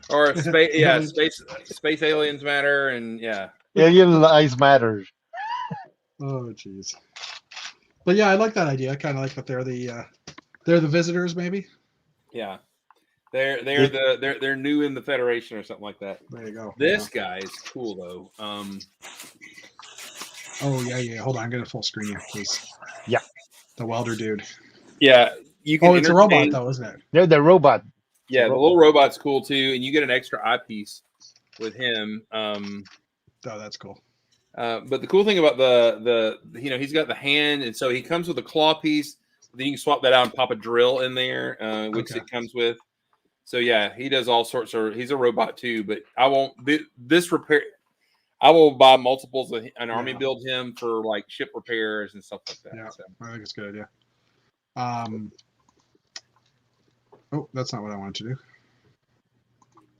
Or space aliens matter, and alien lives matter. Oh, jeez. But yeah, I like that idea. I kind of like that they're the visitors, maybe. Yeah. They're new in the Federation or something like that. There you go. This guy is cool though. Oh yeah. Hold on, I'm gonna full screen you, please. Yeah. The welder dude. Yeah, you can. Oh, it's a robot though, isn't it? No, the robot. Yeah, the little robot's cool too, and you get an extra eyepiece with him. Oh, that's cool. But the cool thing about the he's got the hand, and so he comes with a claw piece. Then you can swap that out and pop a drill in there, which it comes with. So yeah, he does all sorts of. He's a robot too, but I won't this repair. I will buy multiples of an army build him for like ship repairs and stuff like that. Yeah, so. I think it's a good idea. Oh, that's not what I wanted to do.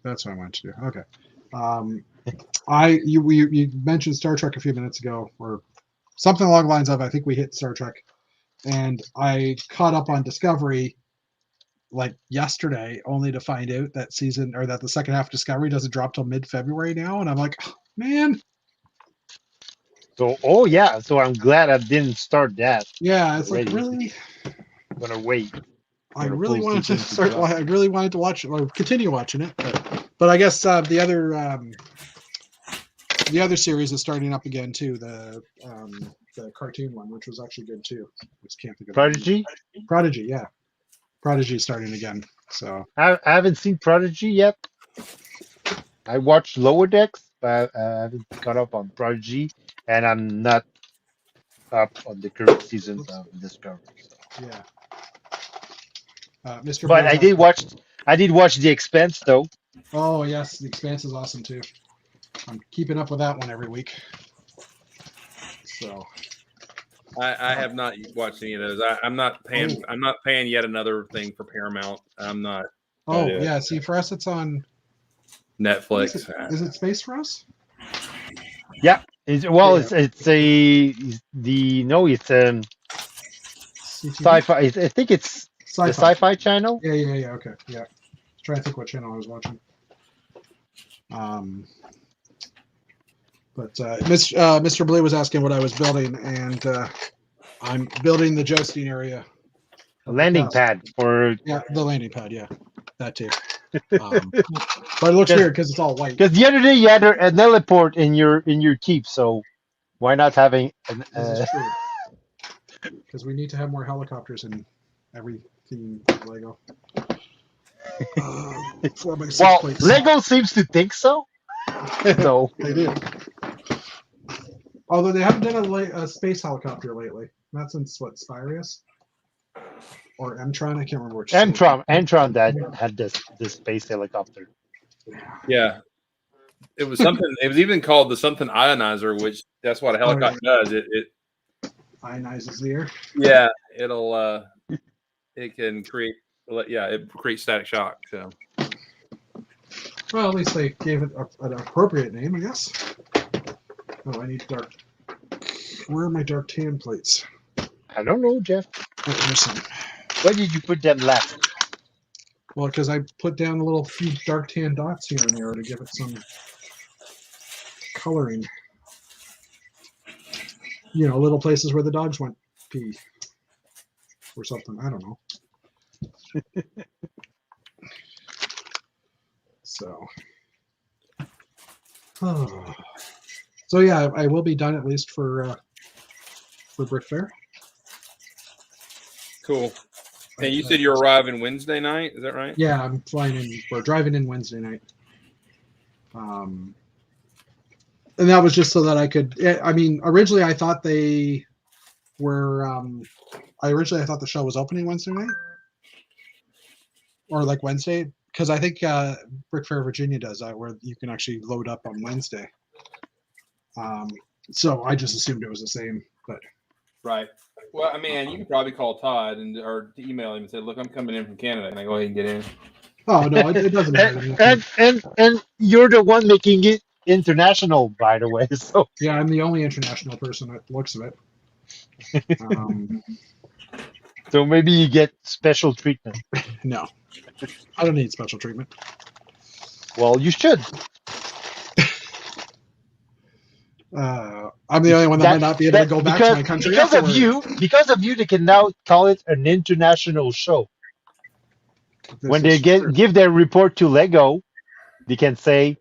That's what I wanted to do. Okay. You mentioned Star Trek a few minutes ago, or something along the lines of I think we hit Star Trek, and I caught up on Discovery like yesterday, only to find out that the second half of Discovery doesn't drop till mid-February now, and I'm like, oh, man. So I'm glad I didn't start that. Yeah, it's already. Like really. I'm gonna wait. I really wanted to start. I really wanted to watch it or continue watching it, but I guess the other series is starting up again too. The cartoon one, which was actually good too. Which can't think of Prodigy. Prodigy, yeah. Prodigy is starting again. So I haven't seen Prodigy yet. I watched Lower Decks, but I haven't caught up on Prodigy, and I'm not up on the current seasons of Discovery. So. Yeah. Mr. But I did watch The Expanse though. Oh yes, The Expanse is awesome too. I'm keeping up with that one every week. So I have not watched any of those. I'm not paying. I'm not paying yet another thing for Paramount. I'm not. Oh yeah, see for us it's on Netflix. Is it space for us? Yeah. It's a sci-fi. I think it's Sci-fi. The Sci-Fi Channel. Yeah. Okay, yeah. Trying to think what channel I was watching. But Mr. Blue was asking what I was building, and I'm building the jousting area. A landing pad for. Yeah, the landing pad. Yeah, that too. But it looks weird because it's all white. Because the other day you had a teleport in your keep, so why not having an? This is true. because we need to have more helicopters in every theme of Lego. For my 6 Well, plates. Lego seems to think so. So They do. Although they haven't done a space helicopter lately. Not since what, Spirius? Or Mtron? I can't remember which. Antron that had this space helicopter. Yeah. It was something. It was even called the something ionizer, which that's what a helicopter does. It ionizes the air. Yeah, it'll. It can create. Yeah, it creates static shock. So. Well, at least they gave it an appropriate name, I guess. Oh, I need dark. Where are my dark tan plates? I don't know, Jeff. Oh, there's some. Why did you put them last? Well, because I put down a little few dark tan dots here and there to give it some coloring. You know, little places where the dogs went pee or something. I don't know. So, so yeah, I will be done at least for Brick Fair. Cool. And you said you're arriving Wednesday night, is that right? Yeah, I'm flying in. We're driving in Wednesday night. And that was just so that I could. I mean, originally I thought they were. I thought the show was opening Wednesday night, or like Wednesday, because I think Brick Fair Virginia does that, where you can actually load up on Wednesday. So I just assumed it was the same, but. Right. Well, I mean, you could probably call Todd or email him and say, "Look, I'm coming in from Canada. Can I go ahead and get in?" Oh no, it doesn't matter. and you're the one making it international, by the way. So yeah, I'm the only international person that looks of it. So maybe you get special treatment. No, I don't need special treatment. Well, you should. I'm the only one that might not be able to go back to my country because afterwards. of you, they can now call it an international show. When they give their report to Lego, they can say,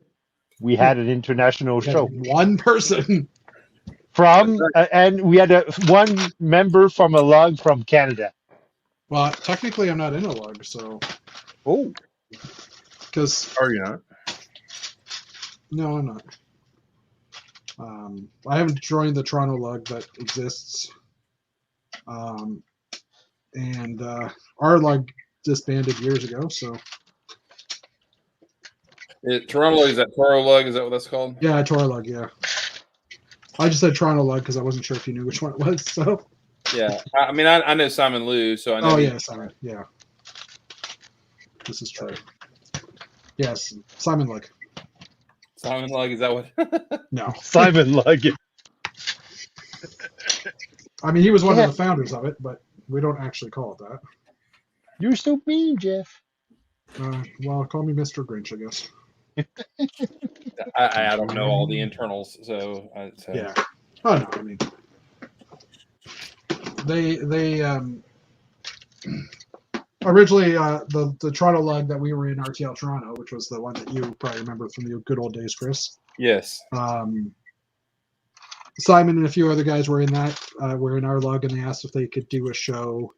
"We had an international show." One person and we had one member from a lug from Canada. Well, technically, I'm not in a lug, so. Oh. Because. Are you not? No, I'm not. I haven't joined the Toronto lug that exists. And our lug disbanded years ago, so. Toronto is that Toro lug? Is that what that's called? Yeah, Toro lug. Yeah. I just said Toronto lug because I wasn't sure if you knew which one it was. So. Yeah, I mean, I know Simon Liu, so I know. Oh yeah, Simon. Yeah. This is true. Yes, Simon Lug. Simon Lug, is that what? No. Simon Lug. I mean, he was one of the founders of it, but we don't actually call it that. You're so mean, Jeff. Well, call me Mr. Grinch, I guess. I don't know all the internals, so. Yeah. Oh no, I mean, they originally the Toronto lug that we were in, RTL Toronto, which was the one that you probably remember from the good old days, Chris. Yes. Simon and a few other guys were in that. Were in our lug, and they asked if they could do a show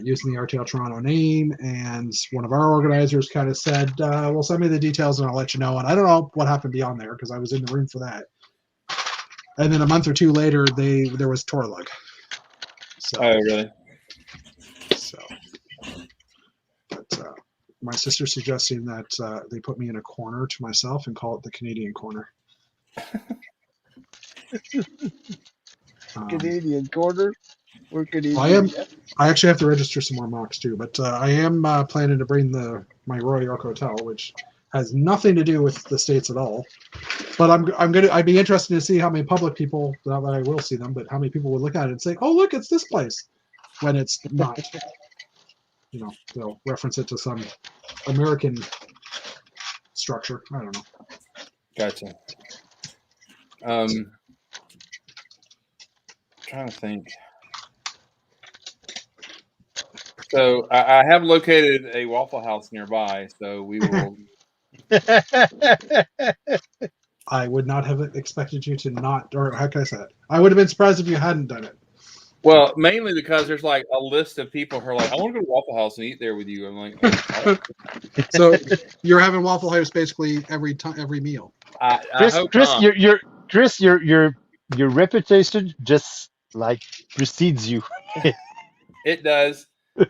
using the RTL Toronto name. And one of our organizers kind of said, "Well, send me the details, and I'll let you know." And I don't know what happened beyond there because I was in the room for that. And then a month or two later, there was Torlug. So, oh, really? So, but my sister's suggesting that they put me in a corner to myself and call it the Canadian corner. Canadian corner? Or Canadian? I actually have to register some more mocks too, but I am planning to bring my Royal York Hotel, which has nothing to do with the States at all. But I'd be interested to see how many public people, not that I will see them, but how many people would look at it and say, "Oh, look, it's this place," when it's not. You know, they'll reference it to some American structure. I don't know. Gotcha. Trying to think. So I have located a Waffle House nearby, so we will. I would not have expected you to not, or how can I say it? I would have been surprised if you hadn't done it. Well, mainly because there's like a list of people who are like, I want to go to Waffle House and eat there with you. I'm like, oh, So you're having Waffle House basically every meal. I Chris, hope Chris, not. your reputation just like precedes you. It does. Or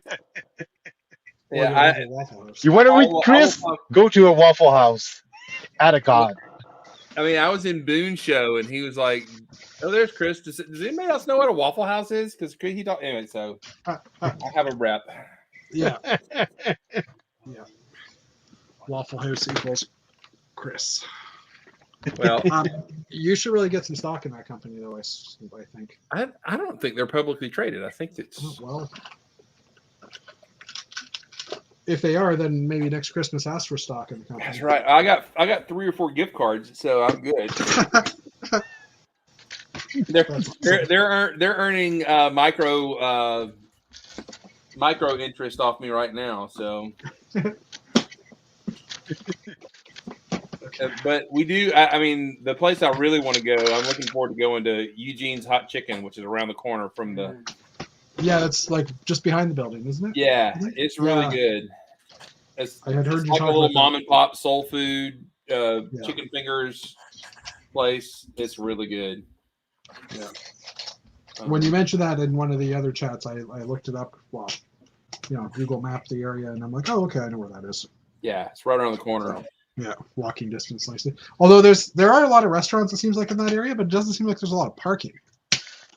Yeah, you'll have a Waffle House. You want to meet I Chris? will- Go to a Waffle House at a con. I mean, I was in Boone's show and he was like, "Oh, there's Chris. Does anybody else know what a Waffle House is?" Because he talked anyway. So I have a rep. Yeah. Yeah. Waffle House equals Chris. Well, You should really get some stock in that company, though. I think. I don't think they're publicly traded. I think it's Well, if they are, then maybe next Christmas ask for stock in the company. that's right. I got 3 or 4 gift cards, so I'm good. They're earning micro interest off me right now. So, but we do. I mean, the place I really want to go. I'm looking forward to going to Eugene's Hot Chicken, which is around the corner from the. Yeah, that's like just behind the building, isn't it? Yeah, it's really good. I had heard you like a talk little about mom that. and pop soul food chicken fingers place. It's really good. Yeah. When you mentioned that in one of the other chats, I looked it up. Well, Google mapped the area, and I'm like, oh, okay, I know where that is. Yeah, it's right around the corner. So, yeah, walking distance, nicely. Although there are a lot of restaurants, it seems like, in that area, but it doesn't seem like there's a lot of parking.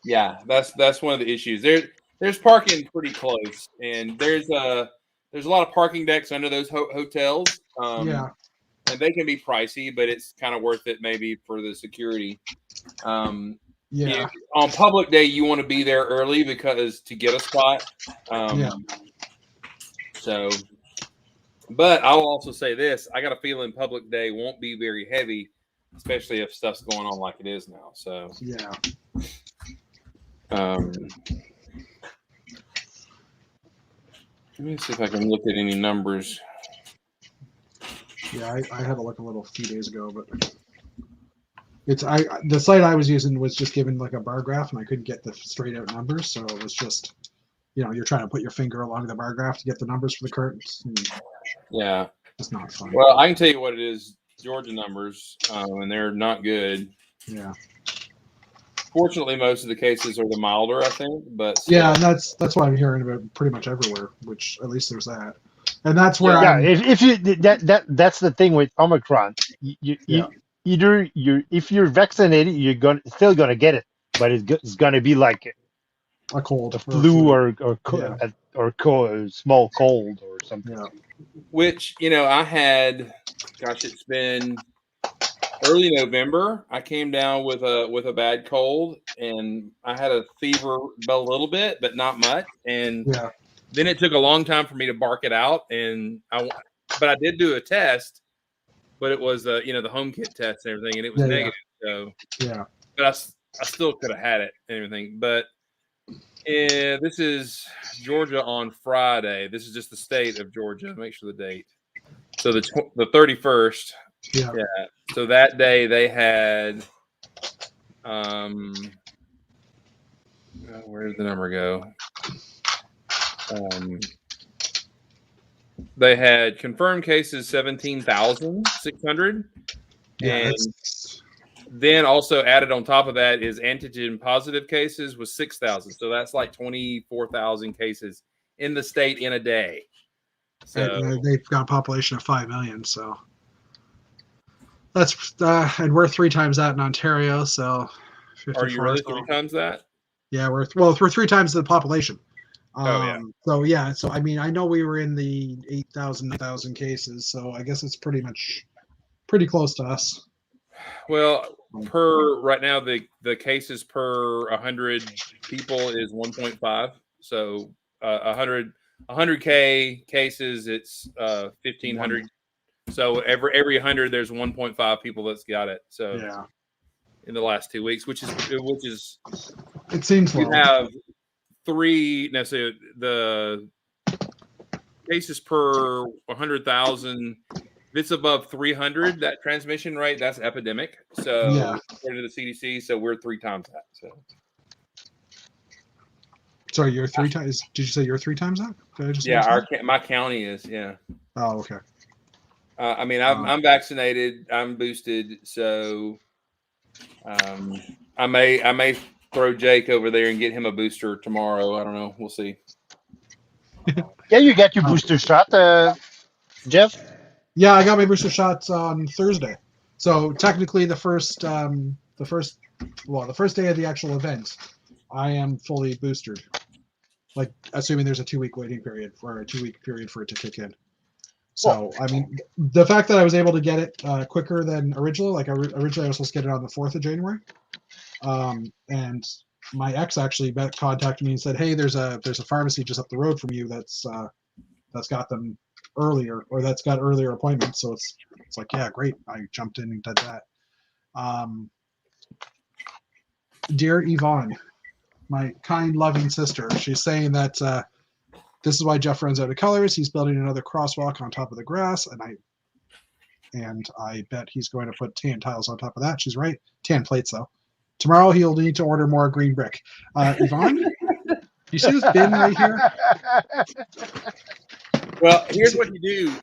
Yeah, that's one of the issues. There's parking pretty close, and there's a lot of parking decks under those hotels. Yeah. And they can be pricey, but it's kind of worth it maybe for the security. Yeah. On public day, you want to be there early because to get a spot. So, but I will also say this: I got a feeling public day won't be very heavy, especially if stuff's going on like it is now. So, yeah. Let me see if I can look at any numbers. Yeah, I had a look a few days ago, but the site I was using was just given like a bar graph, and I couldn't get the straight out numbers, so it was just, you're trying to put your finger along the bar graph to get the numbers for the curtains. Yeah, it's not fun. Well, I can tell you what it is: Georgia numbers, and they're not good. Yeah. Fortunately, most of the cases are the milder, I think. But yeah, and that's what I'm hearing about pretty much everywhere. Which at least there's that, and that's where if you that's the thing with Omicron. If you're vaccinated, you're still gonna get it, but it's gonna be like a cold, a flu, or small cold or something. Yeah. Which I had. Gosh, it's been early November. I came down with a bad cold, and I had a fever a little bit, but not much. And then it took a long time for me to bark it out. And but I did do a test, but it was the home kit test and everything, and it was negative. So but I still could have had it and everything. But this is Georgia on Friday. This is just the state of Georgia. Make sure the date. So the 31st. Yeah. So that day they had, where did the number go? They had confirmed cases 17,600, and then also added on top of that is antigen positive cases was 6,000. So that's like 24,000 cases in the state in a day. So and they've got a population of 5 million. So. That's and we're 3 times that in Ontario. So, are you really 3 times that? Yeah, we're 3 times the population. So I mean, I know we were in the 8,000, 9,000 cases. So I guess it's pretty close to us. Well, per right now, the cases per 100 people is 1.5. So 100K cases, it's 1,500. So every 100, there's 1.5 people that's got it. So in the last 2 weeks, which is it seems you have 3. No, so the cases per 100,000. If it's above 300, that transmission rate, that's epidemic. So according to the CDC, so we're 3 times that. So Sorry, you're 3 times. Did you say you're 3 times up? Did I just Yeah, my county is. Yeah. Oh, okay. I mean, I'm vaccinated. I'm boosted, so I may throw Jake over there and get him a booster tomorrow. I don't know. We'll see. Yeah, you got your booster shot, Jeff. Yeah, I got my booster shots on Thursday. So technically, the first day of the actual event, I am fully boosted. Like, assuming there's a 2-week waiting period or a 2-week period for it to kick in. So, I mean, the fact that I was able to get it quicker than originally, like originally I was supposed to get it on the 4th of January, and my ex actually contacted me and said, "Hey, there's a pharmacy just up the road from you that's got them earlier, or that's got earlier appointments." So it's like, yeah, great. I jumped in and did that. Dear Yvonne, my kind, loving sister, she's saying that this is why Jeff runs out of colors. He's building another crosswalk on top of the grass, and I bet he's going to put tan tiles on top of that. She's right. Tan plates, though. Tomorrow he'll need to order more green brick. Yvonne, you see this bin right here? Well, here's what you do.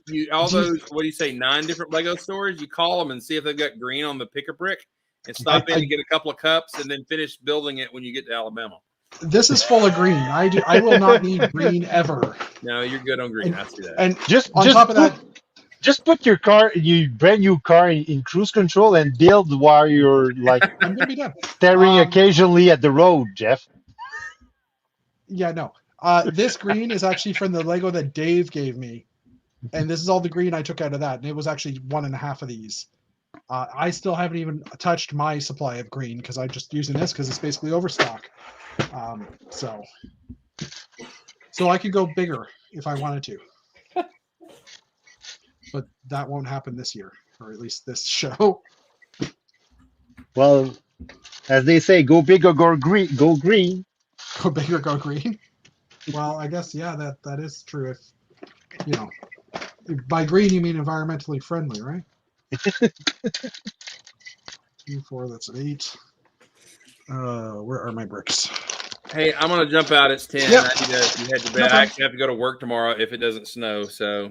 You all those, what do you say, 9 different Lego stores? You call them and see if they've got green on the pick-a-brick, and stop in and get a couple of cups, and then finish building it when you get to Alabama. This is full of green. I will not need green ever. No, you're good on green. I see that. And just on top of that, just put your brand new car in cruise control and build while you're like I'm gonna be done. staring occasionally at the road, Jeff. Yeah, no. This green is actually from the Lego that Dave gave me, and this is all the green I took out of that, and it was actually 1.5 of these. I still haven't even touched my supply of green because I'm just using this because it's basically overstock. So I could go bigger if I wanted to. But that won't happen this year, or at least this show. Well, as they say, go big or go green. Go green. Go big or go green. Well, I guess that is true. If by green you mean environmentally friendly, right? 2, 4, that's an 8. Where are my bricks? Hey, I'm gonna jump out. It's 10. Yep. I need to head to bed. I actually have to go to work tomorrow if it doesn't snow. So.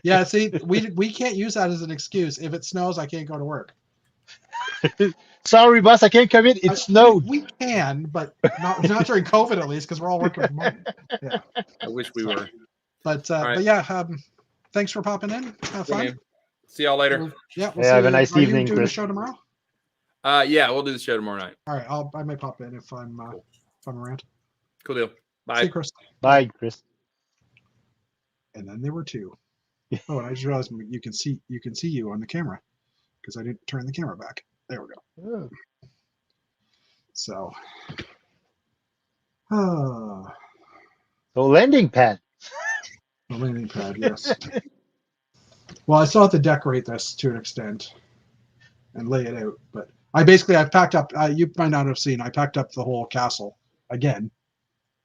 Yeah, see, we can't use that as an excuse. If it snows, I can't go to work. Sorry, boss, I can't come in. It snowed. We can, but not during COVID at least, because we're all working from home. Yeah. I wish we were. But right. but yeah, thanks for popping in. Have fun. Yeah, see y'all later. We'll see have a nice Are evening, you doing Chris. the show tomorrow? Yeah, we'll do the show tomorrow night. All right, I might pop in if I'm around. Cool deal. Bye. See you, Chris. Bye, Chris. And then there were 2. Oh, and I just realized you can see you on the camera because I didn't turn the camera back. There we go. Oh. So, So landing pad. the landing pad, yes. Well, I still have to decorate this to an extent and lay it out, but I've packed up. You might not have seen. I packed up the whole castle again.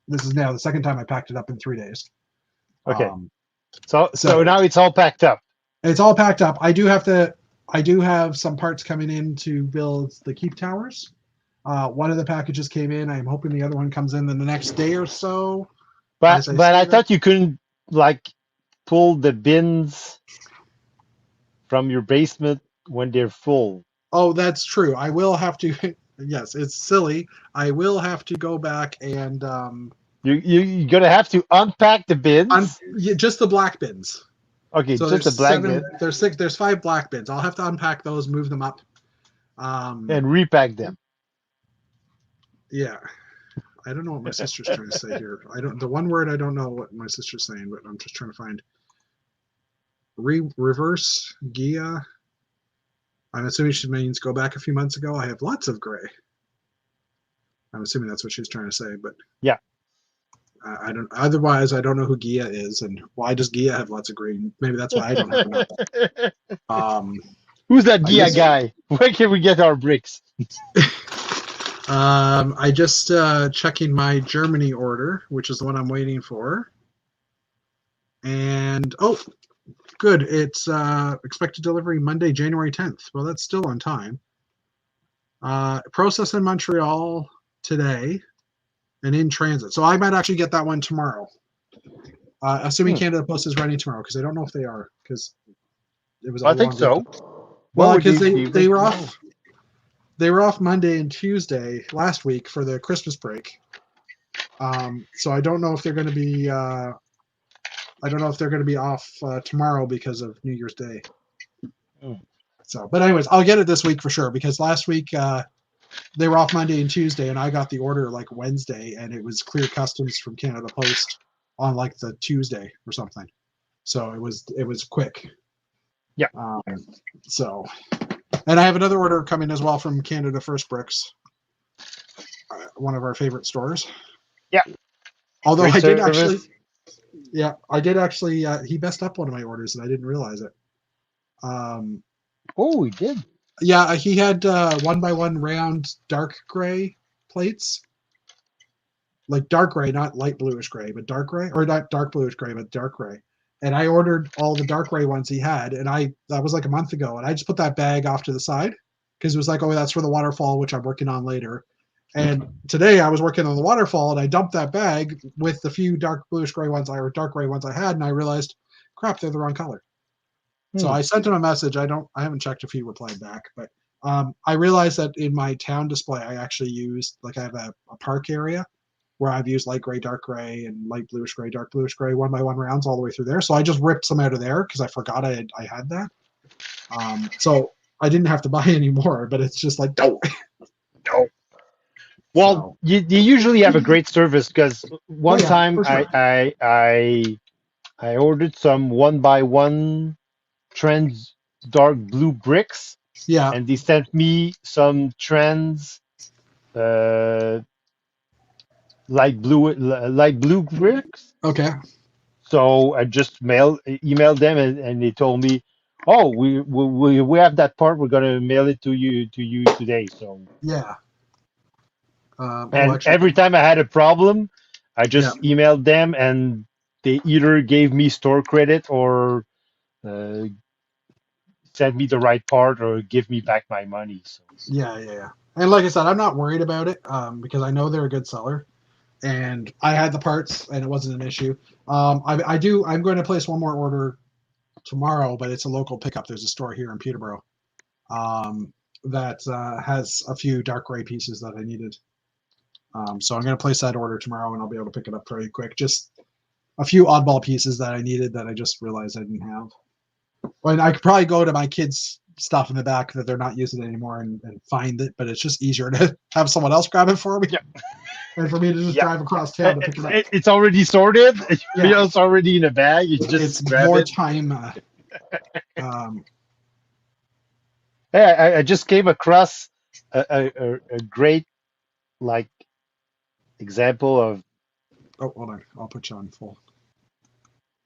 This is now the second time I packed it up in 3 days. Okay. So now it's all packed up. It's all packed up. I do have some parts coming in to build the keep towers. One of the packages came in. I'm hoping the other one comes in the next day or so. But I thought you couldn't like pull the bins from your basement when they're full. Oh, that's true. I will have to. Yes, it's silly. I will have to go back and you're gonna have to unpack the bins. Just the black bins. Okay, so just the black bin. There's 5 black bins. I'll have to unpack those, move them up, and repack them. Yeah, I don't know what my sister's trying to say here. The one word I don't know what my sister's saying, but I'm just trying to find. Reverse Gia. I'm assuming she means go back a few months ago. I have lots of gray. I'm assuming that's what she's trying to say, but yeah. I don't. Otherwise, I don't know who Gia is, and why does Gia have lots of green? Maybe that's why I don't have enough. Who's that Gia guy? Where can we get our bricks? I just checking my Germany order, which is the one I'm waiting for, and good. It's expected delivery Monday, January 10th. Well, that's still on time. Process in Montreal today. and in transit. So I might actually get that one tomorrow. Assuming Canada Post is running tomorrow, because I don't know if they are, because it was a I think long so. week. Well, because they were went off. They were off Monday and Tuesday last week for the Christmas break. So I don't know if they're going to be. I don't know if they're going to be off tomorrow because of New Year's Day. So, but anyways, I'll get it this week for sure, because last week they were off Monday and Tuesday, and I got the order like Wednesday, and it was clear customs from Canada Post on like the Tuesday or something. So it was quick. Yeah. So, and I have another order coming as well from Canada First Bricks, one of our favorite stores. Yeah. Although Great I did service. actually, he messed up one of my orders and I didn't realize it. Oh, he did. Yeah, he had 1x1 round dark gray plates. Like dark gray, not light bluish gray, but dark gray, or not dark bluish gray, but dark gray. And I ordered all the dark gray ones he had, and that was like a month ago, and I just put that bag off to the side because it was like, oh, that's for the waterfall, which I'm working on later. And today I was working on the waterfall, and I dumped that bag with the few dark bluish gray ones or dark gray ones I had, and I realized, crap, they're the wrong color. So I sent him a message. I haven't checked if he replied back, but I realized that in my town display, I actually used, like, I have a park area where I've used light gray, dark gray, and light bluish gray, dark bluish gray, 1x1 rounds all the way through there. So I just ripped some out of there because I forgot I had that. So I didn't have to buy any more, but it's just like, no. Well, you usually have a great service, because one time for sure. I ordered some 1x1 trends dark blue bricks. Yeah. And they sent me some trends light blue bricks. Okay. So I just emailed them, and they told me, oh, we have that part. We're gonna mail it to you today. So yeah. And every time I had a problem, I just emailed them, and they either gave me store credit or send me the right part or give me back my money. So Yeah. And like I said, I'm not worried about it because I know they're a good seller, and I had the parts, and it wasn't an issue. I'm going to place one more order tomorrow, but it's a local pickup. There's a store here in Peterborough that has a few dark gray pieces that I needed. So I'm going to place that order tomorrow, and I'll be able to pick it up pretty quick. Just a few oddball pieces that I needed that I just realized I didn't have. And I could probably go to my kids' stuff in the back that they're not using anymore and find it, but it's just easier to have someone else grab it for me. Yeah. And for me to just drive across town to pick it up. It's already sorted. It's already in a bag. You just grab more it. Time. Hey, I just came across a great example of. Oh, hold on. I'll put you on full.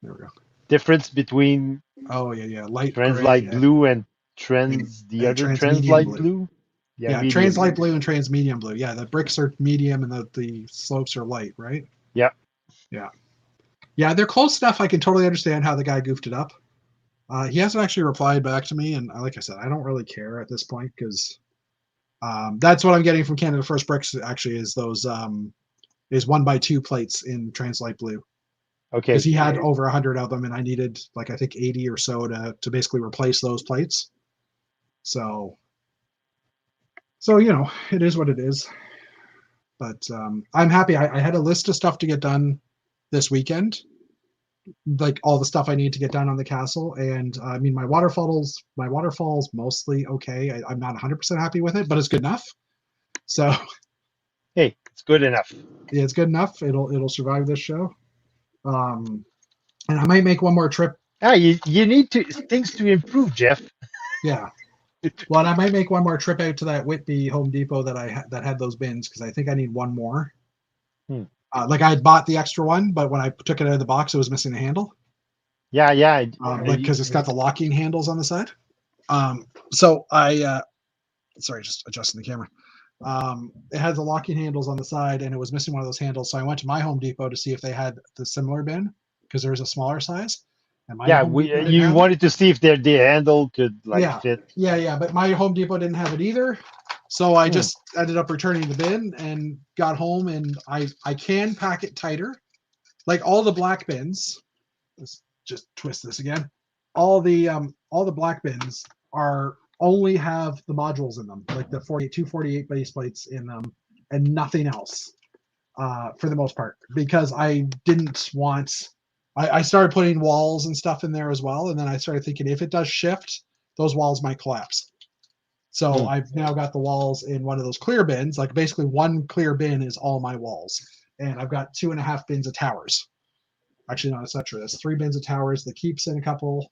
There we go. Difference between. Oh yeah. Light trans gray, light blue and trans the other trans light blue. Yeah, trans light blue and trans medium blue. Yeah, the bricks are medium and the slopes are light, right? Yeah. Yeah, they're close enough. I can totally understand how the guy goofed it up. He hasn't actually replied back to me, and like I said, I don't really care at this point because that's what I'm getting from Canada First Bricks. Actually, is those is 1x2 plates in trans light blue. Okay. Because he had over 100 of them, and I needed I think 80 or so to basically replace those plates. So it is what it is. But I'm happy. I had a list of stuff to get done this weekend, like all the stuff I need to get done on the castle. And I mean, my waterfall's mostly okay. I'm not 100% happy with it, but it's good enough. So hey, it's good enough. Yeah, it's good enough. It'll survive this show. And I might make one more trip. You need things to improve, Jeff. Yeah. Well, I might make one more trip out to that Whitby Home Depot that had those bins because I think I need one more. I had bought the extra one, but when I took it out of the box, it was missing a handle. Yeah. Because it's got the locking handles on the side. So I, sorry, just adjusting the camera. It had the locking handles on the side, and it was missing one of those handles. So I went to my Home Depot to see if they had the similar bin because there's a smaller size. You wanted to see if the handle could fit. Yeah, but my Home Depot didn't have it either. So I just ended up returning the bin and got home, and I can pack it tighter. Like all the black bins, let's just twist this again. All the black bins are only have the modules in them, like the 248 base plates in them, and nothing else. For the most part, because I didn't want. I started putting walls and stuff in there as well, and then I started thinking if it does shift, those walls might collapse. So I've now got the walls in one of those clear bins. Like basically one clear bin is all my walls, and I've got 2.5 bins of towers. Actually, not etc. There's 3 bins of towers. The keeps in a couple.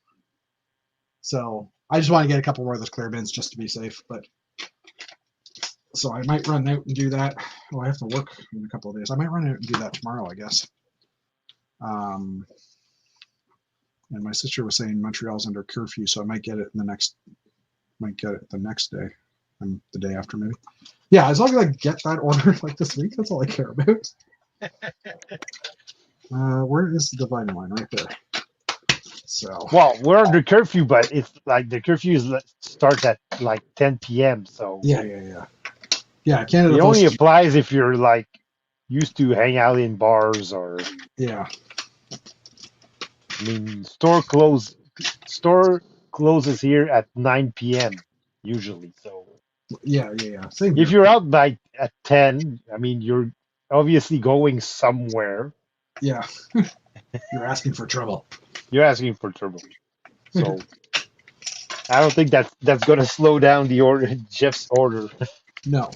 So I just want to get a couple more of those clear bins just to be safe. But so I might run out and do that. Oh, I have to work in a couple of days. I might run out and do that tomorrow, I guess. And my sister was saying Montreal's under curfew, so I might get it in the next. Might get it the next day, and the day after maybe. Yeah, as long as I get that order like this week, that's all I care about. Where is the dividing line? Right there. So. Well, we're under curfew, but it's like the curfew starts at like 10 p.m. So. Yeah. Canada. It only applies if you're like used to hang out in bars or. Yeah. I mean, store closes here at 9 p.m. usually. So. Yeah. Same if you're out by at 10, I mean, you're obviously going somewhere. Yeah. You're asking for trouble. You're asking for trouble. So I don't think that's going to slow down the order, Jeff's order. No.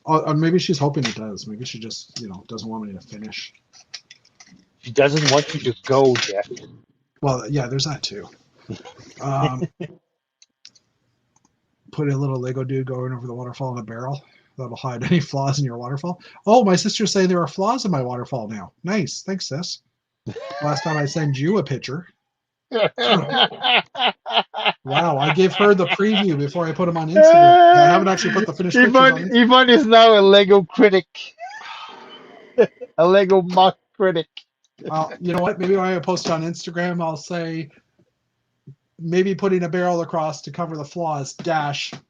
Or maybe she's hoping it does. Maybe she just, doesn't want me to finish. She doesn't want you to go, Jeff. Well, yeah, there's that too. Put a little Lego dude going over the waterfall in a barrel. That'll hide any flaws in your waterfall. Oh, my sister's saying there are flaws in my waterfall now. Nice. Thanks, sis. Last time I sent you a picture. Wow, I gave her the preview before I put them on Instagram. I haven't actually put the finished pictures on Instagram. Ivan is now a Lego critic. A Lego mock critic. You know what? Maybe when I post it on Instagram, I'll say maybe putting a barrel across to cover the flaws -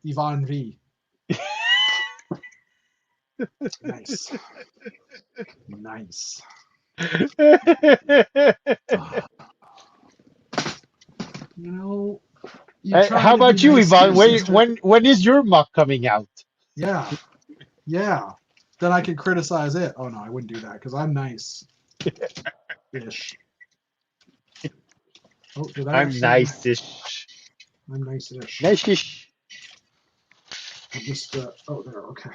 Yvonne V. Nice. How about you, Yvonne? When is your mock coming out? Yeah. Then I can criticize it. Oh no, I wouldn't do that because I'm nice. Ish. Oh, I'm nice-ish. I'm nice-ish. Nice-ish. I'm just there. Okay.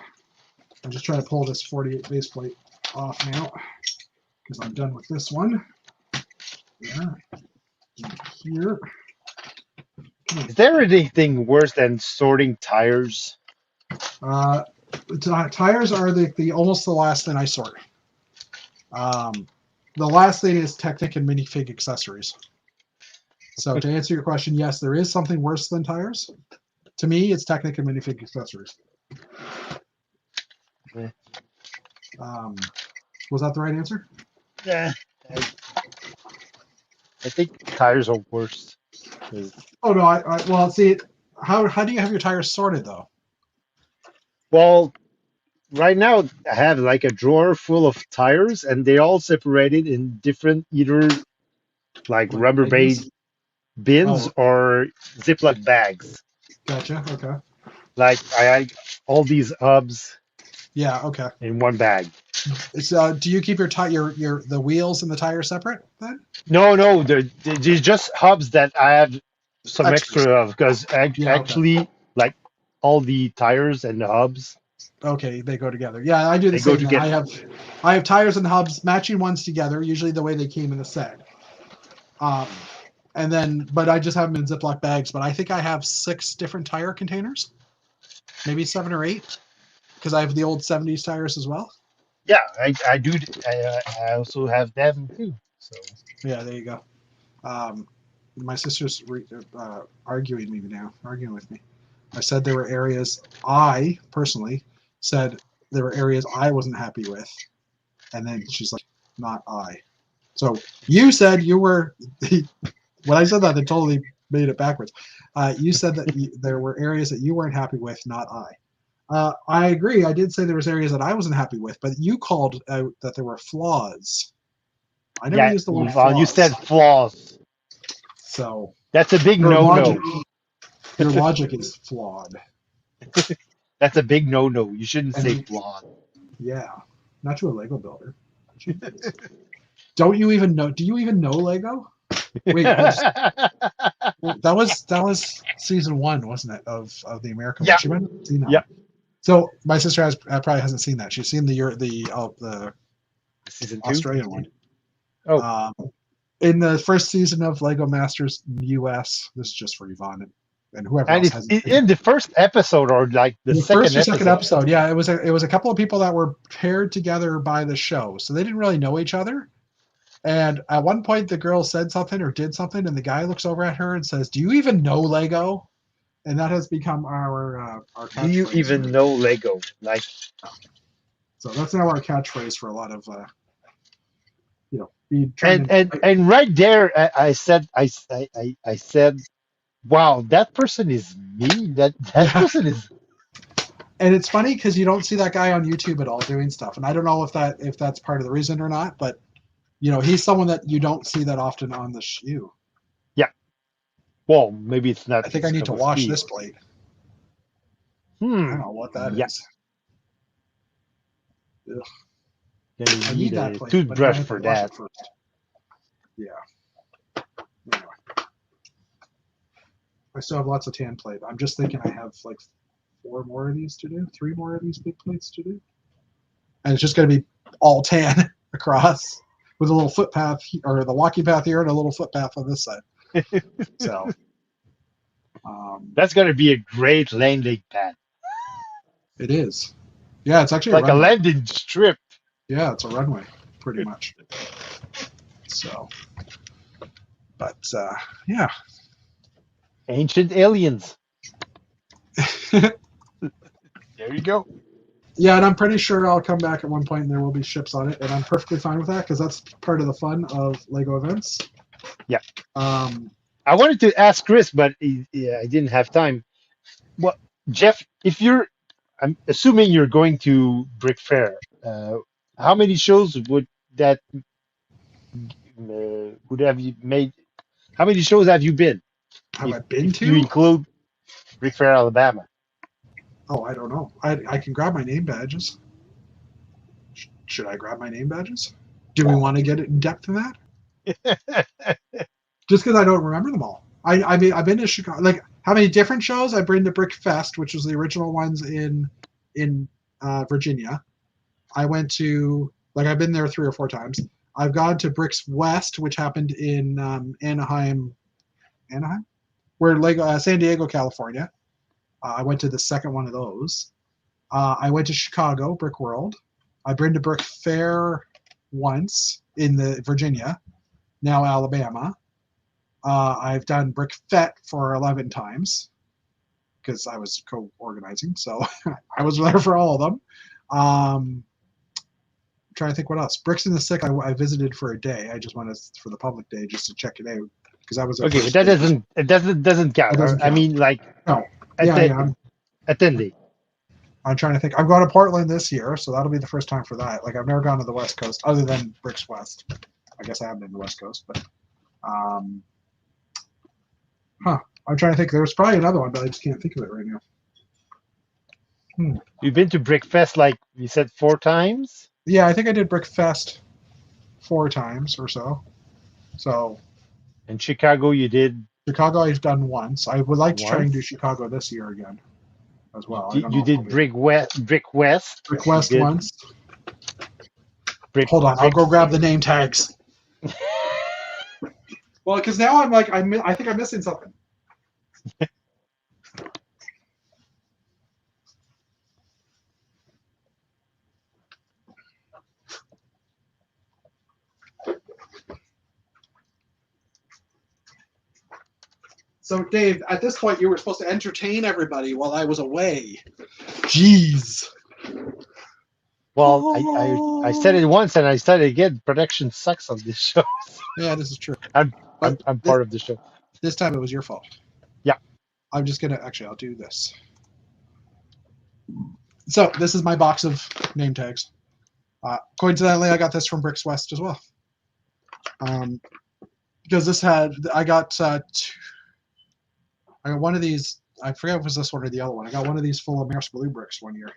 I'm just trying to pull this 48 base plate off now because I'm done with this one. Yeah. Here. Is there anything worse than sorting tires? Tires are the almost the last thing I sort. The last thing is Technic and minifig accessories. So to answer your question, yes, there is something worse than tires. To me, it's Technic and minifig accessories. Was that the right answer? Yeah. I think tires are worse. Oh no! Well, see, how do you have your tires sorted though? Well, right now I have like a drawer full of tires, and they're all separated in different either like Rubbermaid bins or Ziploc bags. Gotcha. Okay. Like I all these hubs. Yeah. Okay. In one bag. So, do you keep your the wheels and the tires separate then? No, they're just hubs that I have some extra of because actually, like all the tires and the hubs. Okay, they go together. Yeah, I do the same. I have tires and hubs matching ones together, usually the way they came in the set. And then, but I just have them in Ziploc bags. But I think I have 6 different tire containers, maybe 7 or 8, because I have the old 70s tires as well. Yeah, I do. I also have them too. So yeah, there you go. My sister's arguing with me. I said there were areas I personally said there were areas I wasn't happy with, and then she's like, "Not I." So you said you were. When I said that, they totally made it backwards. You said that there were areas that you weren't happy with, not I. I agree. I did say there was areas that I wasn't happy with, but you called out that there were flaws. I never used the word well, flaws. you said flaws. So That's a big your no-no. your logic is flawed. That's a big no-no. You shouldn't And say you- flawed. Yeah, not to a Lego builder. Jeez. Don't you even know? Do you even know Lego? Wait, that was season 1, wasn't it, of the American Yeah. one? She might have seen that. Yeah. One. So my sister probably hasn't seen that. She's seen the Season 2? Australian one. Oh. In the first season of Lego Masters US, this is just for Yvonne and whoever And else it's in the first episode or like the first or second second episode. episode. Yeah, it was a couple of people that were paired together by the show, so they didn't really know each other. And at one point, the girl said something or did something, and the guy looks over at her and says, "Do you even know Lego?" And that has become our Do you catchphrase. even know Lego? Like, So that's now our catchphrase for a lot of be trying and right there, I said, wow, that person is me. That Yeah. person is. And it's funny because you don't see that guy on YouTube at all doing stuff, and I don't know if that's part of the reason or not, but he's someone that you don't see that often on the shoe. Yeah. Well, maybe it's not. I think I need to wash this plate. I don't know what that is. Ugh. Then you I need a that plate, toothbrush for that. Yeah. Anyway. I still have lots of tan plate. I'm just thinking I have like 4 more of these to do, 3 more of these big plates to do. And it's just going to be all tan across with a little footpath or the walking path here and a little footpath on this side. So that's going to be a great landing pad. It is. Yeah, it's actually like a landing strip. Yeah, it's a runway, pretty much. So, but yeah. Ancient aliens. There you go. Yeah, and I'm pretty sure I'll come back at one point and there will be ships on it, and I'm perfectly fine with that because that's part of the fun of LEGO events. Yeah. I wanted to ask Chris, but I didn't have time. Well, Jeff, I'm assuming you're going to Brick Fair. How many shows would have you made? How many shows have you been? Have I been to? You include Brick Fair, Alabama. Oh, I don't know. I can grab my name badges. Should I grab my name badges? Do we want to get in depth in that? Just because I don't remember them all. I mean, I've been to Chicago. Like, how many different shows? I've been to Brick Fest, which was the original ones in Virginia. I went to, I've been there 3 or 4 times. I've gone to Bricks West, which happened in Anaheim, where San Diego, California. I went to the second one of those. I went to Chicago, Brick World. I've been to Brick Fair once in Virginia, now Alabama. I've done Brick Fete for 11 times because I was co-organizing, so I was there for all of them. I'm trying to think what else. Bricks in the Sick, I visited for a day. I just wanted for the public day just to check it out because I was okay, but that doesn't count. I mean, like no, attendee. I'm trying to think. I'm going to Portland this year, so that'll be the first time for that. Like, I've never gone to the West Coast other than Bricks West. I guess I haven't been to the West Coast, but I'm trying to think. There's probably another one, but I just can't think of it right now. You've been to Brick Fest, like you said, 4 times? Yeah, I think I did Brick Fest 4 times or so. So. In Chicago, you did? Chicago, I've done once. I would like to try and do Chicago this year again, as well. You did Brick West. Brick West once. Hold on, I'll go grab the name tags. Well, because now I'm like, I think I'm missing something. So, Dave, at this point, you were supposed to entertain everybody while I was away. Jeez. Well, I said it once and I said it again. Production sucks on this show. Yeah, this is true. I'm part of the show. This time it was your fault. Yeah. I'm just gonna I'll do this. So this is my box of name tags. Coincidentally, I got this from Bricks West as well. Because this had, I got one of these. I forget if it was this one or the other one. I got one of these full of Maersk Blue bricks one year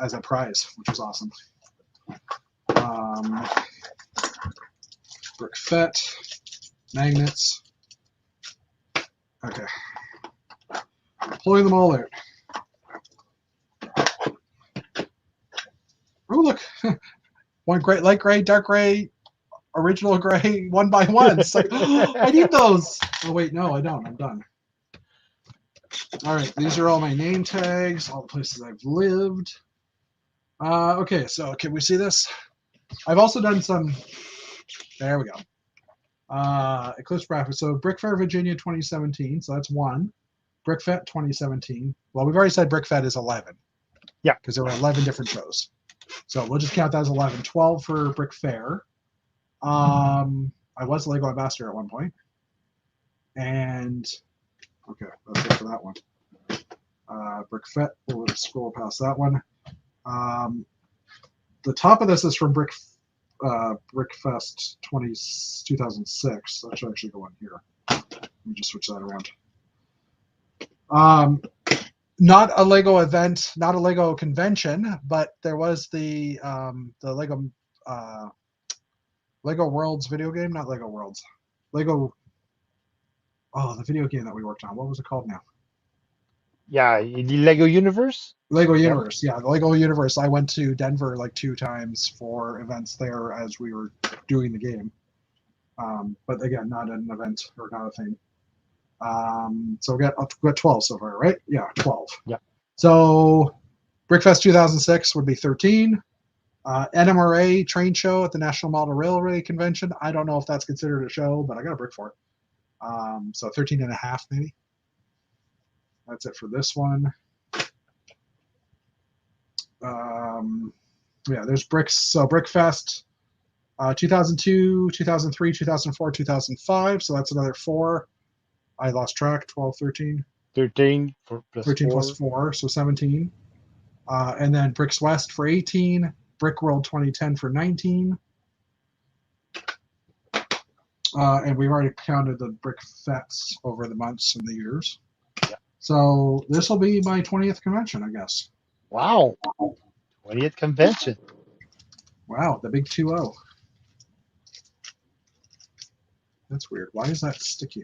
as a prize, which was awesome. Brick Fett, magnets. Okay. Pulling them all out. Oh, look. One gray, light gray, dark gray, original gray, 1 by 1. It's like, oh, I need those. Oh, wait, no, I don't. I'm done. All right, these are all my name tags, all the places I've lived. Okay, so can we see this? I've also done some, there we go. Eclipse Bracket. So Brick Fair Virginia 2017, so that's 1. Brick Fest 2017. Well, we've already said Brick Fest is 11. Yeah. Because there were 11 different shows. So we'll just count that as 11. 12 for Brick Fair. I was a Lego ambassador at one point. And, okay, that's it for that one. Brick Fest, we'll just scroll past that one. The top of this is from Brick Fest 2006. That should actually go on here. Let me just switch that around. Not a Lego event, not a Lego convention, but there was the Lego Worlds video game, not Lego Worlds, the video game that we worked on. What was it called now? Yeah, the Lego Universe. Lego Universe, yeah, the Lego Universe. I went to Denver like 2 times for events there as we were doing the game. But again, not an event or not a thing. So we got 12 so far, right? Yeah, 12. Yeah. So Brickfest 2006 would be 13. NMRA train show at the National Model Railway Convention. I don't know if that's considered a show, but I got a brick for it. So 13 and a half maybe. That's it for this one. Yeah, there's bricks. So Brickfest 2002, 2003, 2004, 2005. So that's another 4. I lost track. 12, 13. 13 plus 13 4. plus 4, so 17. And then Bricks West for 18. Brick World 2010 for 19. And we've already counted the Brick Fests over the months and the years. Yeah. So this will be my 20th convention, I guess. Wow. 20th convention. Wow, the big 2-0. That's weird. Why is that sticking?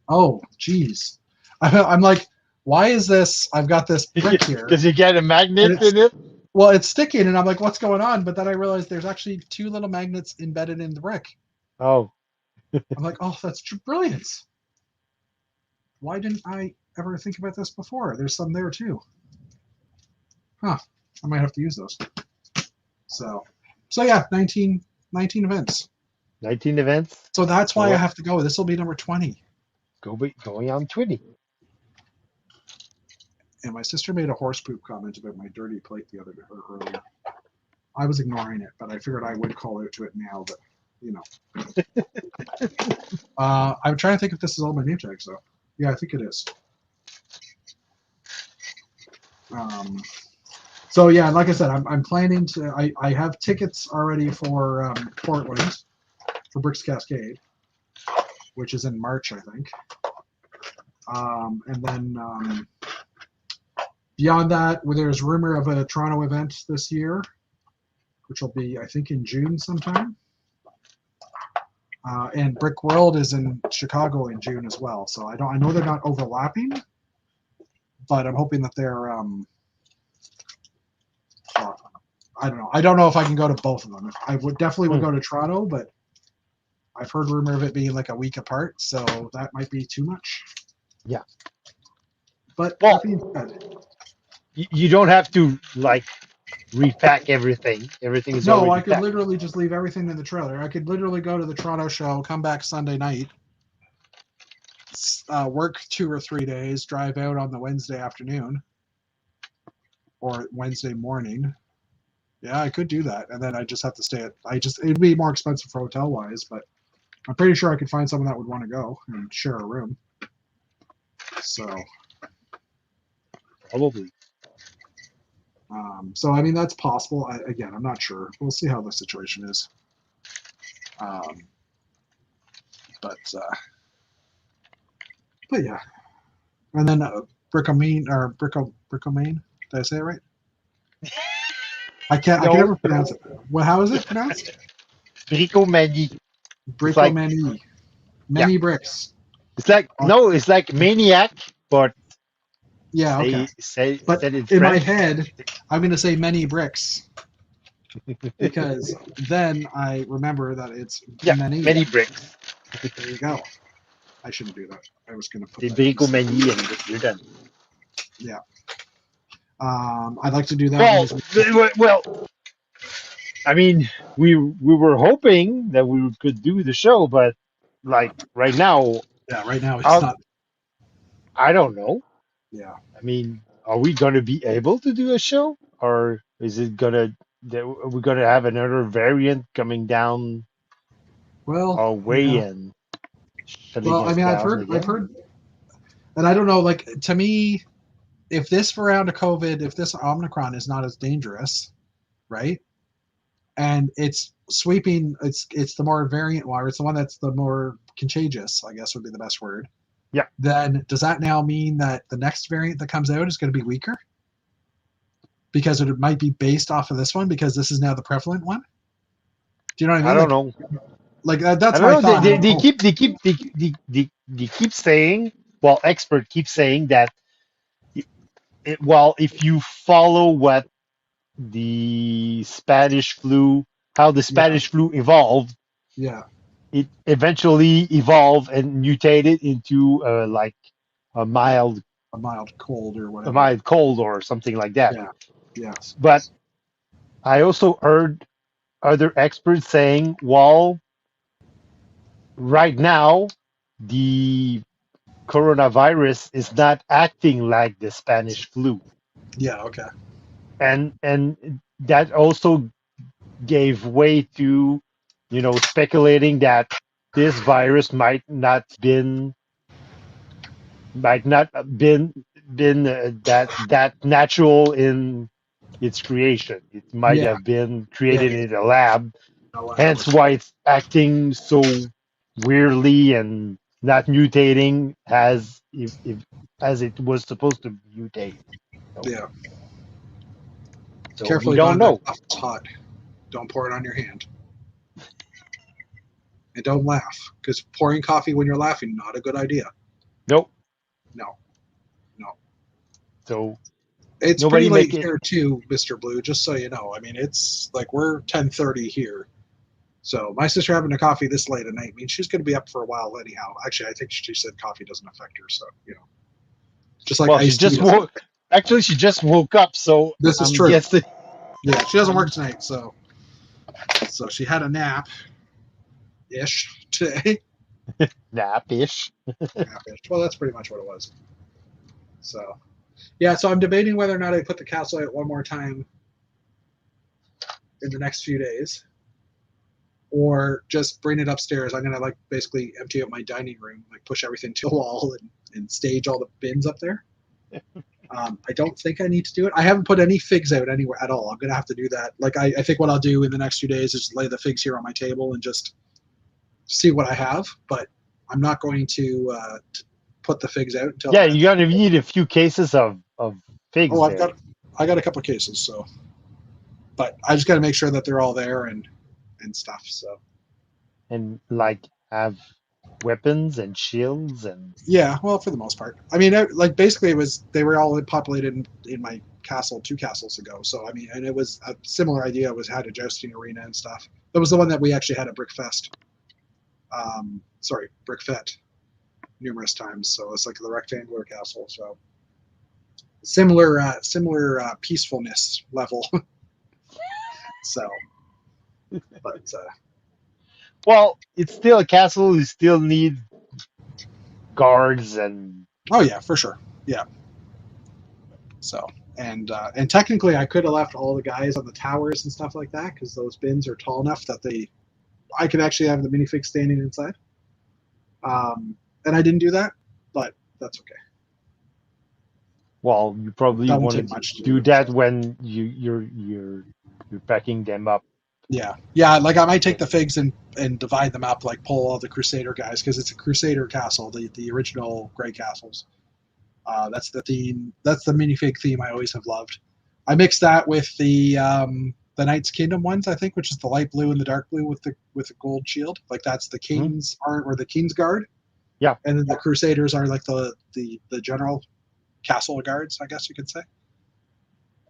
Oh, geez. I'm like, why is this? I've got this brick here. Because you get a magnet in it? Well, it's sticking, and I'm like, what's going on? But then I realized there's actually 2 little magnets embedded in the brick. Oh. I'm like, oh, that's brilliant. Why didn't I ever think about this before? There's some there, too. Huh. I might have to use those. So yeah, 19 events. 19 events. So that's why I have to go. This will be number 20. Going on 20. And my sister made a horse poop comment about my dirty plate the other day earlier. I was ignoring it, but I figured I would call out to it now. But you know, I'm trying to think if this is all my name tags though. Yeah, I think it is. So yeah, like I said, I'm planning to. I have tickets already for Portland for Bricks Cascade, which is in March, I think. And then beyond that, there's rumor of a Toronto event this year, which will be, I think, in June sometime. And Brick World is in Chicago in June as well. So I know they're not overlapping, but I'm hoping that they're. I don't know. I don't know if I can go to both of them. I would definitely go to Toronto, but I've heard rumor of it being like a week apart, so that might be too much. Yeah. But well, that being said, you don't have to like repack everything. Everything is no. already I could packed. literally just leave everything in the trailer. I could literally go to the Toronto show, come back Sunday night, work 2 or 3 days, drive out on the Wednesday afternoon or Wednesday morning. Yeah, I could do that, and then I just have to stay at. It'd be more expensive for hotel wise, but I'm pretty sure I could find someone that would want to go and share a room. So, Probably. So I mean that's possible. Again, I'm not sure. We'll see how the situation is. But yeah. And then Brickomane. Did I say it right? I can never pronounce it. Well, how is it pronounced? Bricomanie. Brickomanie. Many bricks. It's like maniac, but yeah, okay. But in French. My head, I'm going to say many bricks because then I remember that it's many bricks. There you go. I shouldn't do that. I was going to put the that. Bricomanie and you're done. Yeah. I'd like to do that. Well, I mean, we were hoping that we could do the show, but like right now. Yeah, right now it's not. I don't know. Yeah. I mean, are we going to be able to do a show, or is it are we going to have another variant coming down our way and shutting us I mean, down I've heard, and I don't know. Like to me, if this round of COVID, if this Omicron is not as dangerous, right? And it's sweeping. It's the more variant one. It's the one that's the more contagious. I guess would be the best word. Yeah. Then does that now mean that the next variant that comes out is going to be weaker? Because it might be based off of this one because this is now the prevalent one. Do you know what I mean? I don't know. Like that's my thought. They keep saying. Well, expert keeps saying that. If you follow what the Spanish flu, how the Spanish flu evolved, it eventually evolved and mutated into like a mild cold or whatever. A mild cold or something like that. Yeah. But I also heard other experts saying, well, right now the coronavirus is not acting like the Spanish flu. Yeah. Okay. And that also gave way to, speculating that this virus might not been that natural in its creation. It might have been created in a lab, hence why it's acting so weirdly and not mutating as it was supposed to mutate. Yeah. So carefully, we don't know. It's hot. Don't pour it on your hand. And don't laugh, because pouring coffee when you're laughing, not a good idea. Nope. No. So it's pretty late here too, Mr. Blue, just so you know. I mean, it's like we're 10:30 here. So my sister having a coffee this late at night means she's going to be up for a while anyhow. Actually, I think she said coffee doesn't affect her. So, just like she just woke. Actually, she just woke up. So this is true. Yeah, she doesn't work tonight. So she had a nap-ish today. Nap-ish. Well, that's pretty much what it was. So, yeah, so I'm debating whether or not I put the castle out one more time in the next few days or just bring it upstairs. I'm going to basically empty out my dining room, push everything to the wall and stage all the bins up there. I don't think I need to do it. I haven't put any figs out anywhere at all. I'm going to have to do that. I think what I'll do in the next few days is lay the figs here on my table and just see what I have, but I'm not going to put the figs out until. Yeah, you need a few cases of figs. Oh, I got a couple of cases, so. But I just got to make sure that they're all there and stuff. So. And have weapons and shields and. Yeah, well, for the most part. I mean, basically, they were all populated in my castle 2 castles ago. So I mean, and it was a similar idea. Had a jousting arena and stuff. That was the one that we actually had at Brickfest. Brickfest. Numerous times, so it's like the rectangular castle. So similar peacefulness level. So, but well, it's still a castle. You still need guards and. Oh yeah, for sure. Yeah. So and technically, I could have left all the guys on the towers and stuff like that because those bins are tall enough that I could actually have the minifigs standing inside. And I didn't do that, but that's okay. Well, you probably That won't want take to much to do do. that when you're packing them up. Yeah. Like I might take the figs and divide them up, like pull all the Crusader guys, because it's a Crusader castle, the original Grey Castles. That's the theme. That's the minifig theme I always have loved. I mixed that with the Knights Kingdom ones, I think, which is the light blue and the dark blue with the gold shield. Like that's the King's or the King's Guard. Yeah. And then the Crusaders are like the general castle guards, I guess you could say.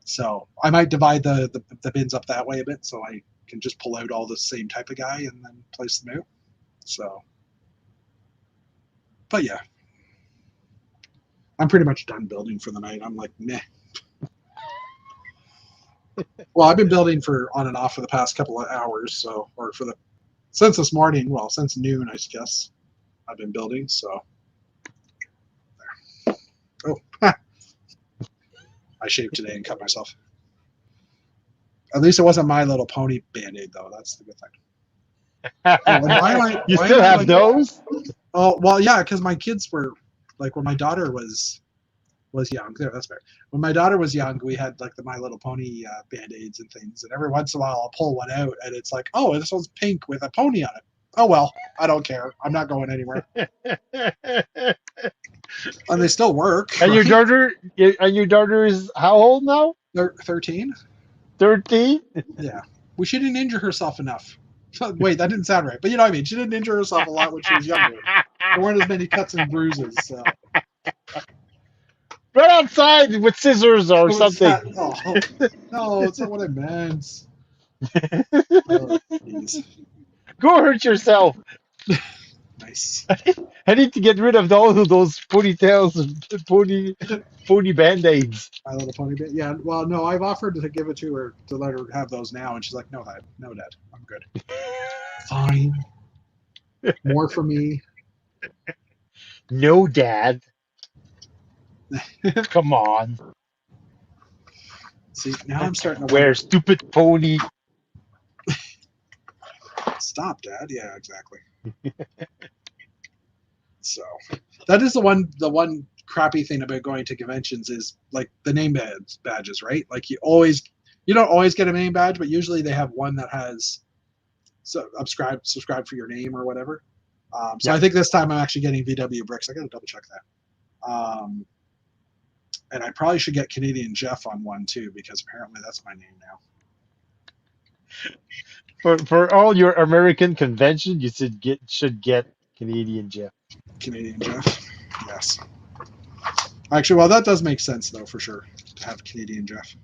So I might divide the bins up that way a bit, so I can just pull out all the same type of guy and then place them out. So, but yeah, I'm pretty much done building for the night. I'm like, meh. Well, I've been building for on and off for the past couple of hours, so since this morning. Well, since noon, I guess I've been building. So, there. Oh, I shaved today and cut myself. At least it wasn't My Little Pony Band-Aid, though. That's the good thing. You still have those? Oh, well, yeah, because my kids were, like, when my daughter was young. There, that's better. When my daughter was young, we had, like, the My Little Pony Band-Aids and things, and every once in a while I'll pull one out, and it's like, oh, this one's pink with a pony on it. Oh, well, I don't care. I'm not going anywhere. And they still work. And right? your daughter is how old now? They're 13. 13? Yeah. Well, she didn't injure herself enough. Wait, that didn't sound right. But you know what I mean. She didn't injure herself a lot when she was younger. There weren't as many cuts and bruises. So. Run outside with scissors or something. Oh, no, it's not what I meant. Oh, go hurt yourself. Nice. I need to get rid of all of those ponytails and pony band-aids. My Little Pony bit. Yeah, well, no, I've offered to give it to her to let her have those now, and she's like, no, Dad, I'm good. Fine. More for me. No, Dad. Come on. See, now I'm starting to wear stupid pony. Stop, Dad. Yeah, exactly. So that is the one crappy thing about going to conventions is like the name badges, right? Like you don't always get a name badge, but usually they have one that has subscribe for your name or whatever. So I think this time I'm actually getting VW bricks. I got to double check that. And I probably should get Canadian Jeff on one too, because apparently that's my name now. For all your American convention, you should get Canadian Jeff. Canadian Jeff, yes. Actually, well, that does make sense though, for sure, to have Canadian Jeff.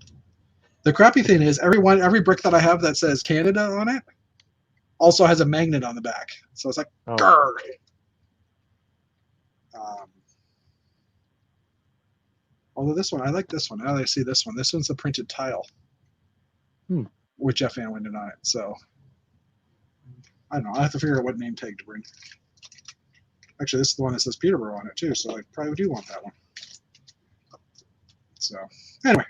The crappy thing is every brick that I have that says Canada on it also has a magnet on the back, so it's like, grrr. Although this one, I like this one. Now that I see this one. This one's the printed tile with Jeff Van Winden on it. So I don't know. I have to figure out what name tag to bring. Actually, this is the one that says Peterborough on it too, so I probably do want that one. So anyway.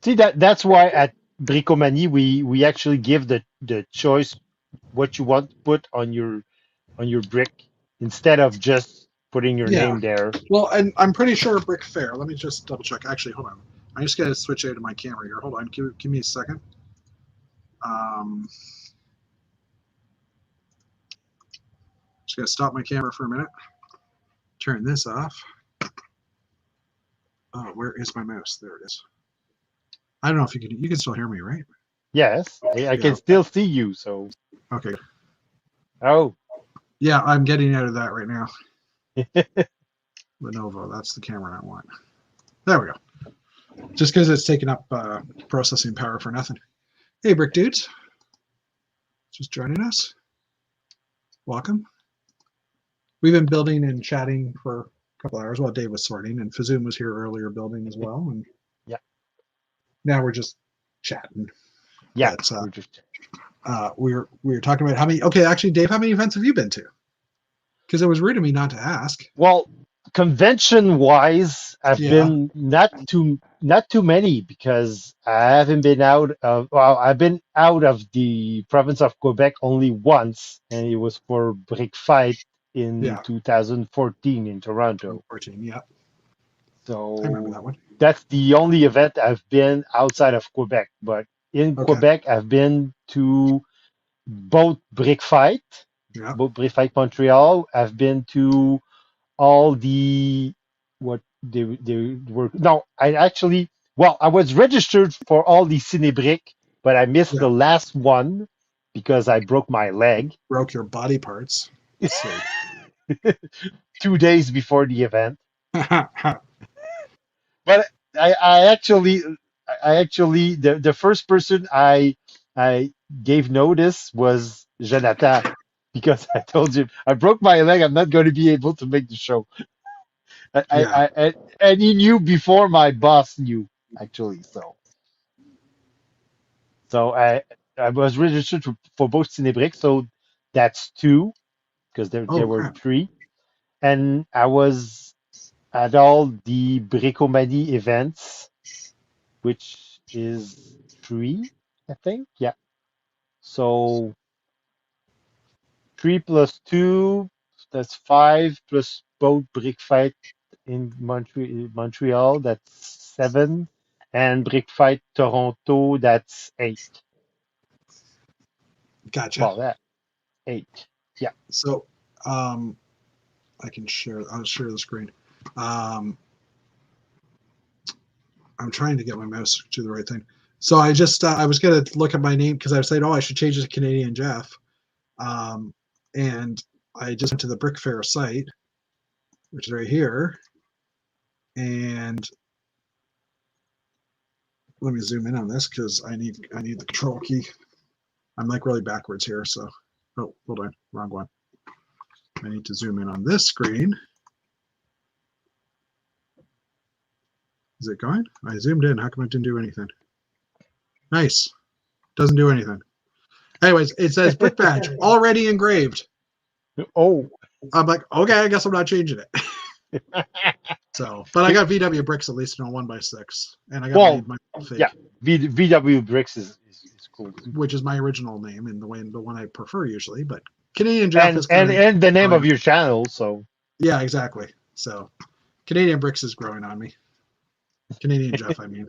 See that's why at Bricomanie we actually give the choice what you want to put on your brick instead of just putting your name there. Well, and I'm pretty sure Brick Fair. Let me just double check. Actually, hold on. I just gotta switch out of my camera here. Hold on. Give me a second. Just gotta stop my camera for a minute. Turn this off. Oh, where is my mouse? There it is. I don't know if you can still hear me, right? Yes, I can still see you. So okay. Oh. Yeah, I'm getting out of that right now. Lenovo, that's the camera I want. There we go. Just because it's taking up processing power for nothing. Hey, Brick Dudes. Just joining us. Welcome. We've been building and chatting for a couple hours while Dave was sorting, and Fazoom was here earlier building as well. And now we're just chatting. Yeah, we were talking about how many. Okay, actually, Dave, how many events have you been to? Because it was rude of me not to ask. Well, convention-wise, I've been not too many because I haven't been out of. Well, I've been out of the province of Quebec only once, and it was for Brick Fight in 2014 in Toronto. 14, yeah. So I remember that one. that's the only event I've been outside of Quebec. But in Okay. Quebec, I've been to both Brick Fight, Yeah. both Brick Fight Montreal. I've been to all the what they were. No, I actually, well, I was registered for all the Cinebrick, but I missed Yeah. the last one because I broke my leg Broke your body parts. So. 2 days before the event. Yeah. But I actually the first person I gave notice was Jonathan because I told him I broke my leg. I'm not going to be able to make the show. And he knew before my boss knew actually. So I was registered for both Cinebrick. So that's two because there Oh were crap. three, and I was at all the Bricomanie events, which is three, I think. Yeah. So 3 plus 2, that's five, plus both Brick Fight in Montreal, that's seven, and Brick Fight Toronto, that's eight. Gotcha. Well, that eight. Yeah. So I'll share the screen. I'm trying to get my mouse to do the right thing. So I just I was gonna look at my name because I was saying, oh, I should change it to Canadian Jeff. And I just went to the Brick Fair site, which is right here. And let me zoom in on this because I need the control key. I'm like really backwards here, so oh, hold on, wrong one. I need to zoom in on this screen. Is it going? I zoomed in. How come it didn't do anything? Nice. Doesn't do anything. Anyways, it says Brick Badge already engraved. Oh. I'm like, okay, I guess I'm not changing it. So, but I got VW bricks at least in a 1x6, and I got my fake. Yeah, VW bricks is cool, which is my original name and the one I prefer usually. But Canadian Jeff is and the name of your channel. So yeah, exactly. So Canadian Bricks is growing on me. Canadian Jeff, I mean.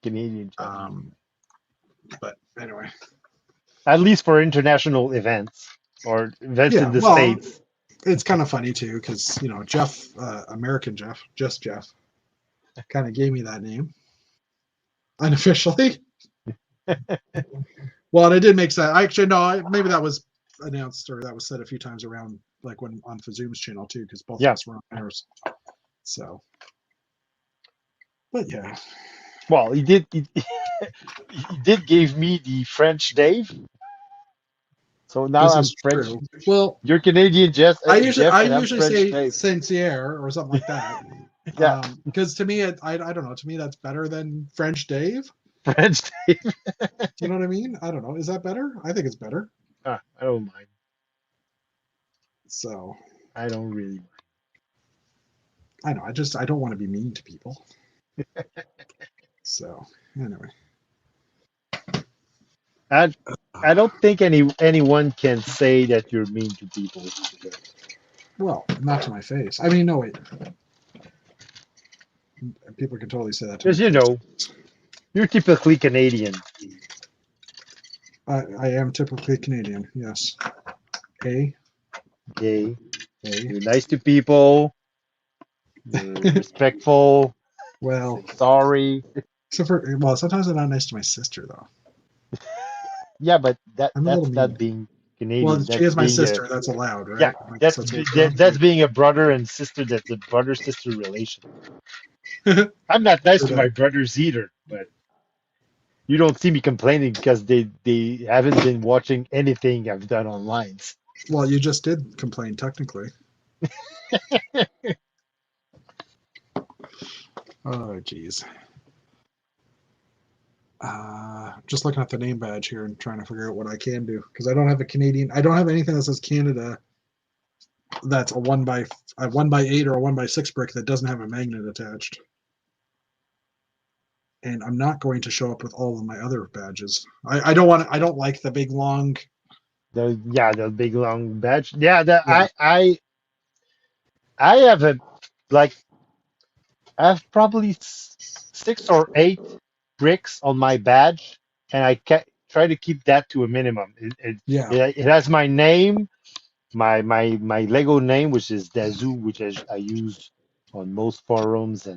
Canadian Jeff. But anyway, at least for international events or events in the States. It's kind of funny too because Jeff, American Jeff, just Jeff, kind of gave me that name unofficially. Well, and it did make sense. Actually, no, maybe that was announced or that was said a few times around, like when on Fazoom's channel too, because both of us were on theirs. So, but yeah. Well, he did give me the French Dave. So now I'm French. True. Well, you're Canadian, Jeff. I usually say Dave. Saint-Cyr or something like that. Yeah. Because to me, I don't know. To me, that's better than French Dave. French Dave. Do you know what I mean? I don't know. Is that better? I think it's better. I don't mind. So. I don't really mind. I know. I don't want to be mean to people. So anyway. I don't think anyone can say that you're mean to people. Well, not to my face. I mean, no, wait. People can totally say that to me. Because you're typically Canadian. I am typically Canadian, yes. Gay. You're nice to people. You're respectful. Well, sorry. Sometimes I'm not nice to my sister, though. Yeah, but that's not being Canadian. Well, she is my sister. That's allowed, right? Yeah, that's being a brother and sister. That's a brother-sister relation. I'm not nice to my brothers either, but you don't see me complaining because they haven't been watching anything I've done online. Well, you just did complain, technically. Oh, geez. Just looking at the name badge here and trying to figure out what I can do because I don't have I don't have anything that says Canada that's a 1x8 or a 1x6 brick that doesn't have a magnet attached. And I'm not going to show up with all of my other badges. I don't like the big long. The big long badge. Yeah, I have a I have probably 6 or 8 bricks on my badge, and I try to keep that to a minimum. Yeah. It has my name, my Lego name, which is Dazoo, which I use on most forums,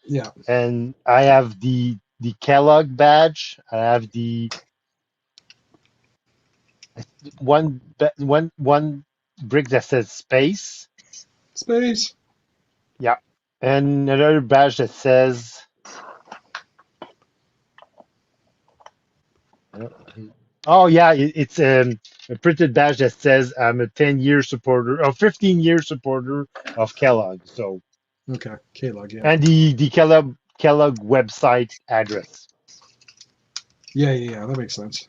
Yeah. and I have the Kellogg badge. I have the one brick that says space. Space. Yeah, and another badge that says. Oh yeah, it's a printed badge that says I'm a 10-year supporter or 15-year supporter of Kellogg. So Okay. K-Log, yeah. and the Kellogg website address. Yeah. That makes sense.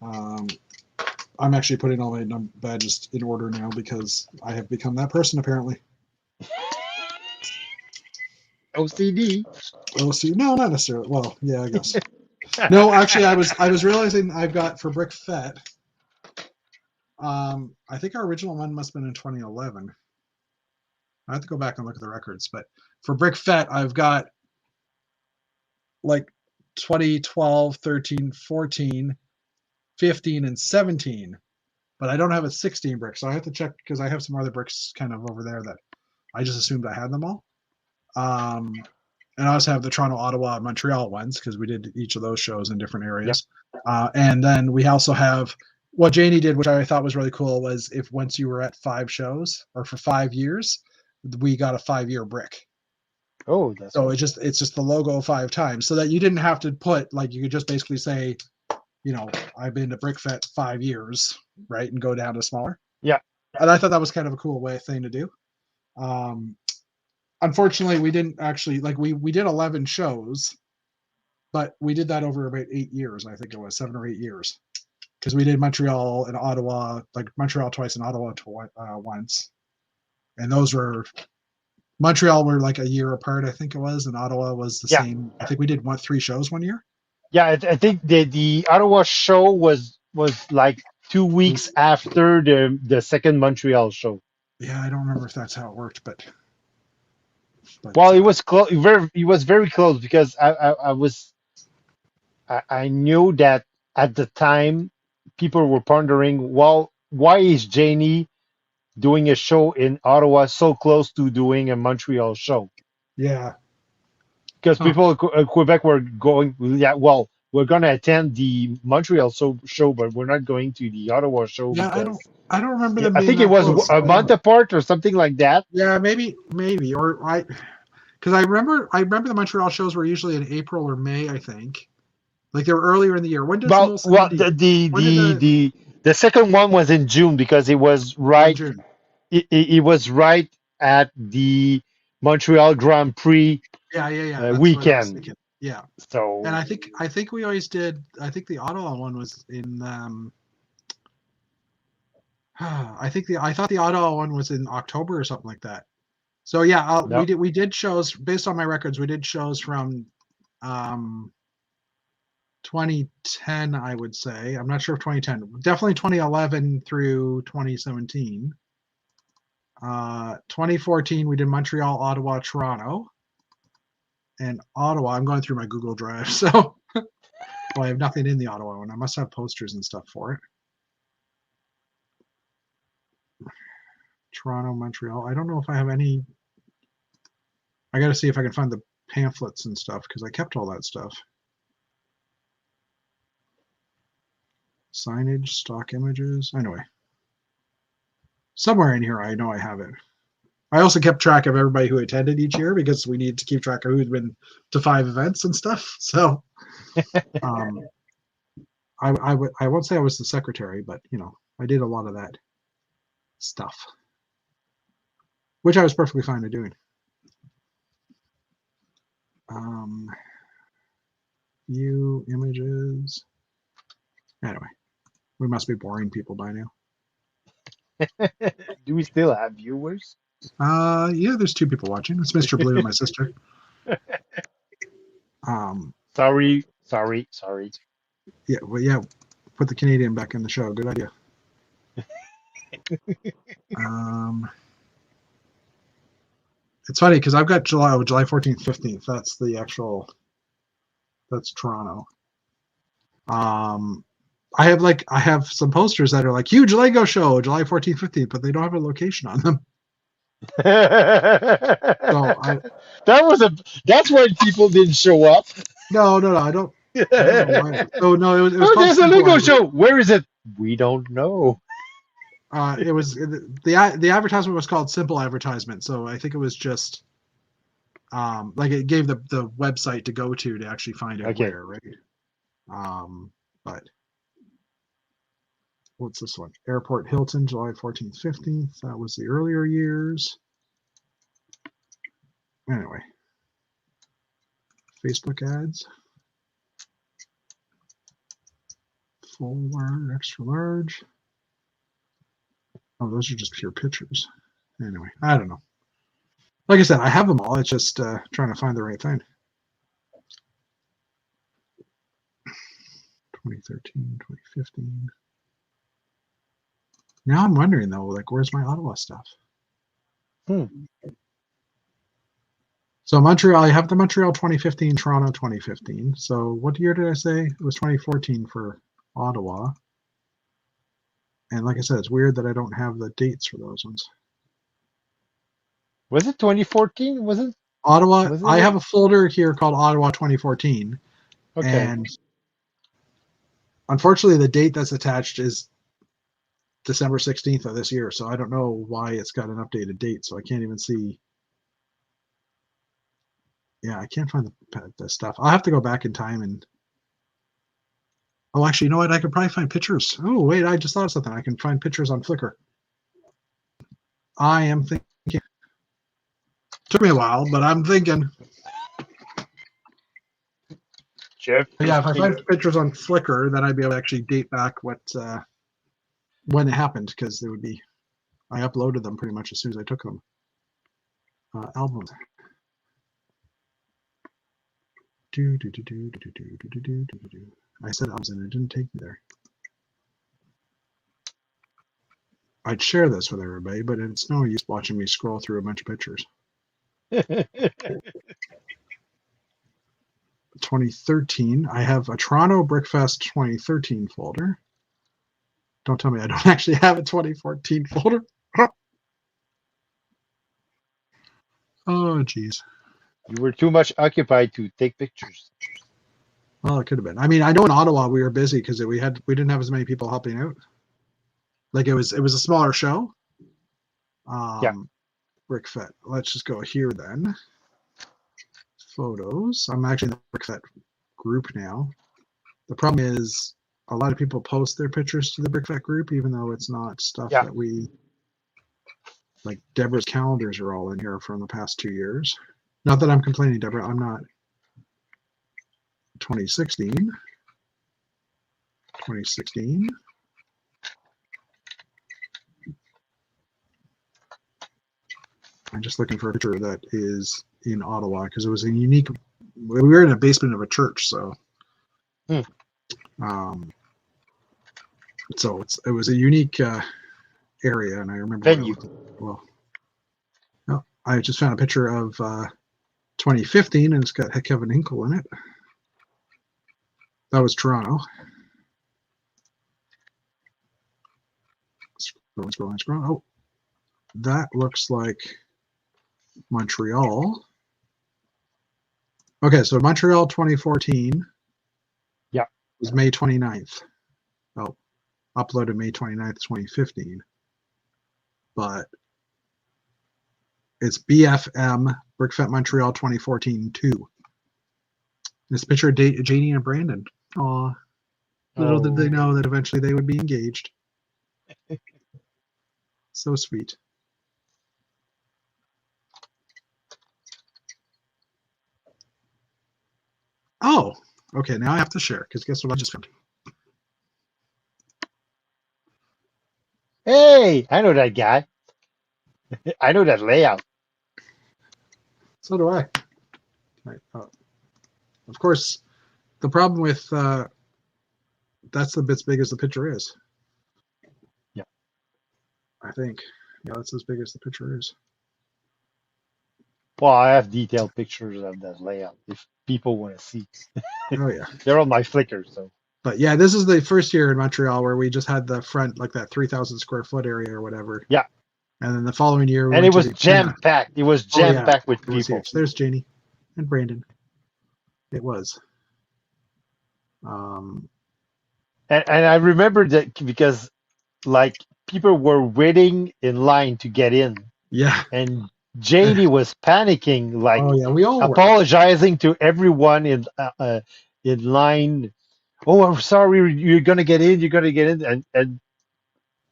I'm actually putting all my badges in order now because I have become that person apparently. OCD. Oh, see, no, not necessarily. Well, yeah, I guess. No, actually, I was realizing I've got for Brick Fett. I think our original one must have been in 2011. I have to go back and look at the records, but for Brick Fett, I've got like 2012, 13, 14, 15, and 17. But I don't have a 16 brick, so I have to check because I have some other bricks kind of over there that I just assumed I had them all. And I also have the Toronto, Ottawa, Montreal ones because we did each of those shows in different areas. Yep. And then we also have what Janie did, which I thought was really cool, was if once you were at 5 shows or for 5 years, we got a 5-year brick. Oh, that's so cool. it's just the logo 5 times, so that you didn't have to put like you could just basically say, I've been to BrickFet 5 years, right, and go down to smaller. Yeah. And I thought that was kind of a cool thing to do. Unfortunately, we didn't actually we did 11 shows, but we did that over about 8 years. I think it was 7 or 8 years, because we did Montreal and Ottawa, like Montreal twice and Ottawa once, and those were Montreal were like a year apart, I think it was, and Ottawa was the same. I think we did 3 shows one year. Yeah, I think the Ottawa show was like 2 weeks after the second Montreal show. Yeah, I don't remember if that's how it worked, but well, it was close. It was very close because I knew that at the time people were pondering, well, why is Janie doing a show in Ottawa so close to doing a Montreal show? Yeah. Because people in Quebec were going, yeah, well, we're going to attend the Montreal show, but we're not going to the Ottawa show. Yeah, because I don't remember them. I think it was close. A month apart or something like that. Yeah, maybe, or because I remember the Montreal shows were usually in April or May, I think. Like they were earlier in the year. When does the second one was in June because it was right. It was right at the Montreal Grand Prix. Weekend. Yeah. So. And I think we always did. I think the Ottawa one was in. I thought the Ottawa one was in October or something like that. So yeah, we did shows based on my records. We did shows from 2010, I would say. I'm not sure if 2010. Definitely 2011 through 2017. 2014 we did Montreal, Ottawa, Toronto. And Ottawa, I'm going through my Google Drive, so I have nothing in the Ottawa one. I must have posters and stuff for it. Toronto, Montreal. I don't know if I have any. I got to see if I can find the pamphlets and stuff because I kept all that stuff. Signage, stock images. Anyway, somewhere in here, I know I have it. I also kept track of everybody who attended each year because we need to keep track of who's been to 5 events and stuff. So, I won't say I was the secretary, but I did a lot of that stuff, which I was perfectly fine to doing. View images. Anyway, we must be boring people by now. Do we still have viewers? Yeah, there's 2 people watching. It's Mr. Blue and my sister. Sorry. Yeah, well, yeah. Put the Canadian back in the show. Good idea. It's funny because I've got July 14th, 15th. That's the actual. That's Toronto. I have some posters that are like huge Lego show, July 14th, 15th, but they don't have a location on them. That's when people didn't show up. No, I don't know why. Oh no, it was Oh, called there's a Simple Lego show. Where is it? We don't know. It was the advertisement was called Simple Advertisement, so I think it was just like it gave the website to go to actually find out where, right? But what's this one? Airport Hilton, July 14th, 15th. That was the earlier years. Anyway, Facebook ads. Full large, extra large. Oh, those are just pure pictures. Anyway, I don't know. Like I said, I have them all. It's just trying to find the right thing. 2013, 2015. Now I'm wondering though, like, where's my Ottawa stuff? So Montreal, I have the Montreal 2015, Toronto 2015. So what year did I say? It was 2014 for Ottawa. And like I said, it's weird that I don't have the dates for those ones. Was it 2014? Was it Ottawa? I have a folder here called Ottawa 2014. Okay. And unfortunately, the date that's attached is December 16th of this year. So I don't know why it's got an updated date. So I can't even see. Yeah, I can't find the stuff. I'll have to go back in time and. Oh, actually, you know what? I could probably find pictures. Oh, wait, I just thought of something. I can find pictures on Flickr. I am thinking. Took me a while, but I'm thinking. Jeff. Yeah, if I find pictures on Flickr, then I'd be able to actually date back what when it happened, because they would be. I uploaded them pretty much as soon as I took them. Albums. I said albums and it didn't take me there. I'd share this with everybody, but it's no use watching me scroll through a bunch of pictures. 2013, I have a Toronto Brickfest 2013 folder. Don't tell me I don't actually have a 2014 folder. Oh, geez. You were too much occupied to take pictures. Well, it could have been. I mean, I know in Ottawa we were busy because we didn't have as many people helping out. Like it was a smaller show. Yeah. Brickfest. Let's just go here then. Photos. I'm actually in the Brickfest group now. The problem is a lot of people post their pictures to the Brickfest group, even though it's not stuff that we. Like Deborah's calendars are all in here from the past 2 years. Not that I'm complaining, Deborah. I'm not. 2016. 2016. I'm just looking for a picture that is in Ottawa because it was a unique. We were in a basement of a church, so. So it was a unique area, and I remember. Venue. Well, no, I just found a picture of 2015, and it's got Kevin Hinkle in it. That was Toronto. Scrolling. Oh, that looks like Montreal. Okay, so Montreal 2014. Yeah. Was May 29th. Oh, uploaded May 29th, 2015. But it's BFM Brickfest Montreal 2014 2. This picture of Janie and Brandon. Aw. Little did they know that eventually they would be engaged. So sweet. Oh, okay. Now I have to share because guess what I just found? Hey, I know that guy. I know that layout. So do I. Of course, the problem with that's as big as the picture is. Yeah. I think. Yeah, that's as big as the picture is. Well, I have detailed pictures of that layout if people want to see. Oh yeah. They're on my Flickr, so. But yeah, this is the first year in Montreal where we just had the front, like that 3,000 square foot area or whatever. Yeah. And then the following year we And went it to was the jam packed. It was Oh jam yeah, packed with it was people. huge. There's Janie and Brandon. It was. And I remember that because like people were waiting in line to get in, Yeah. and Janie was panicking, like Oh yeah, we all were. apologizing to everyone in line. Oh, I'm sorry, you're gonna get in, you're gonna get in, and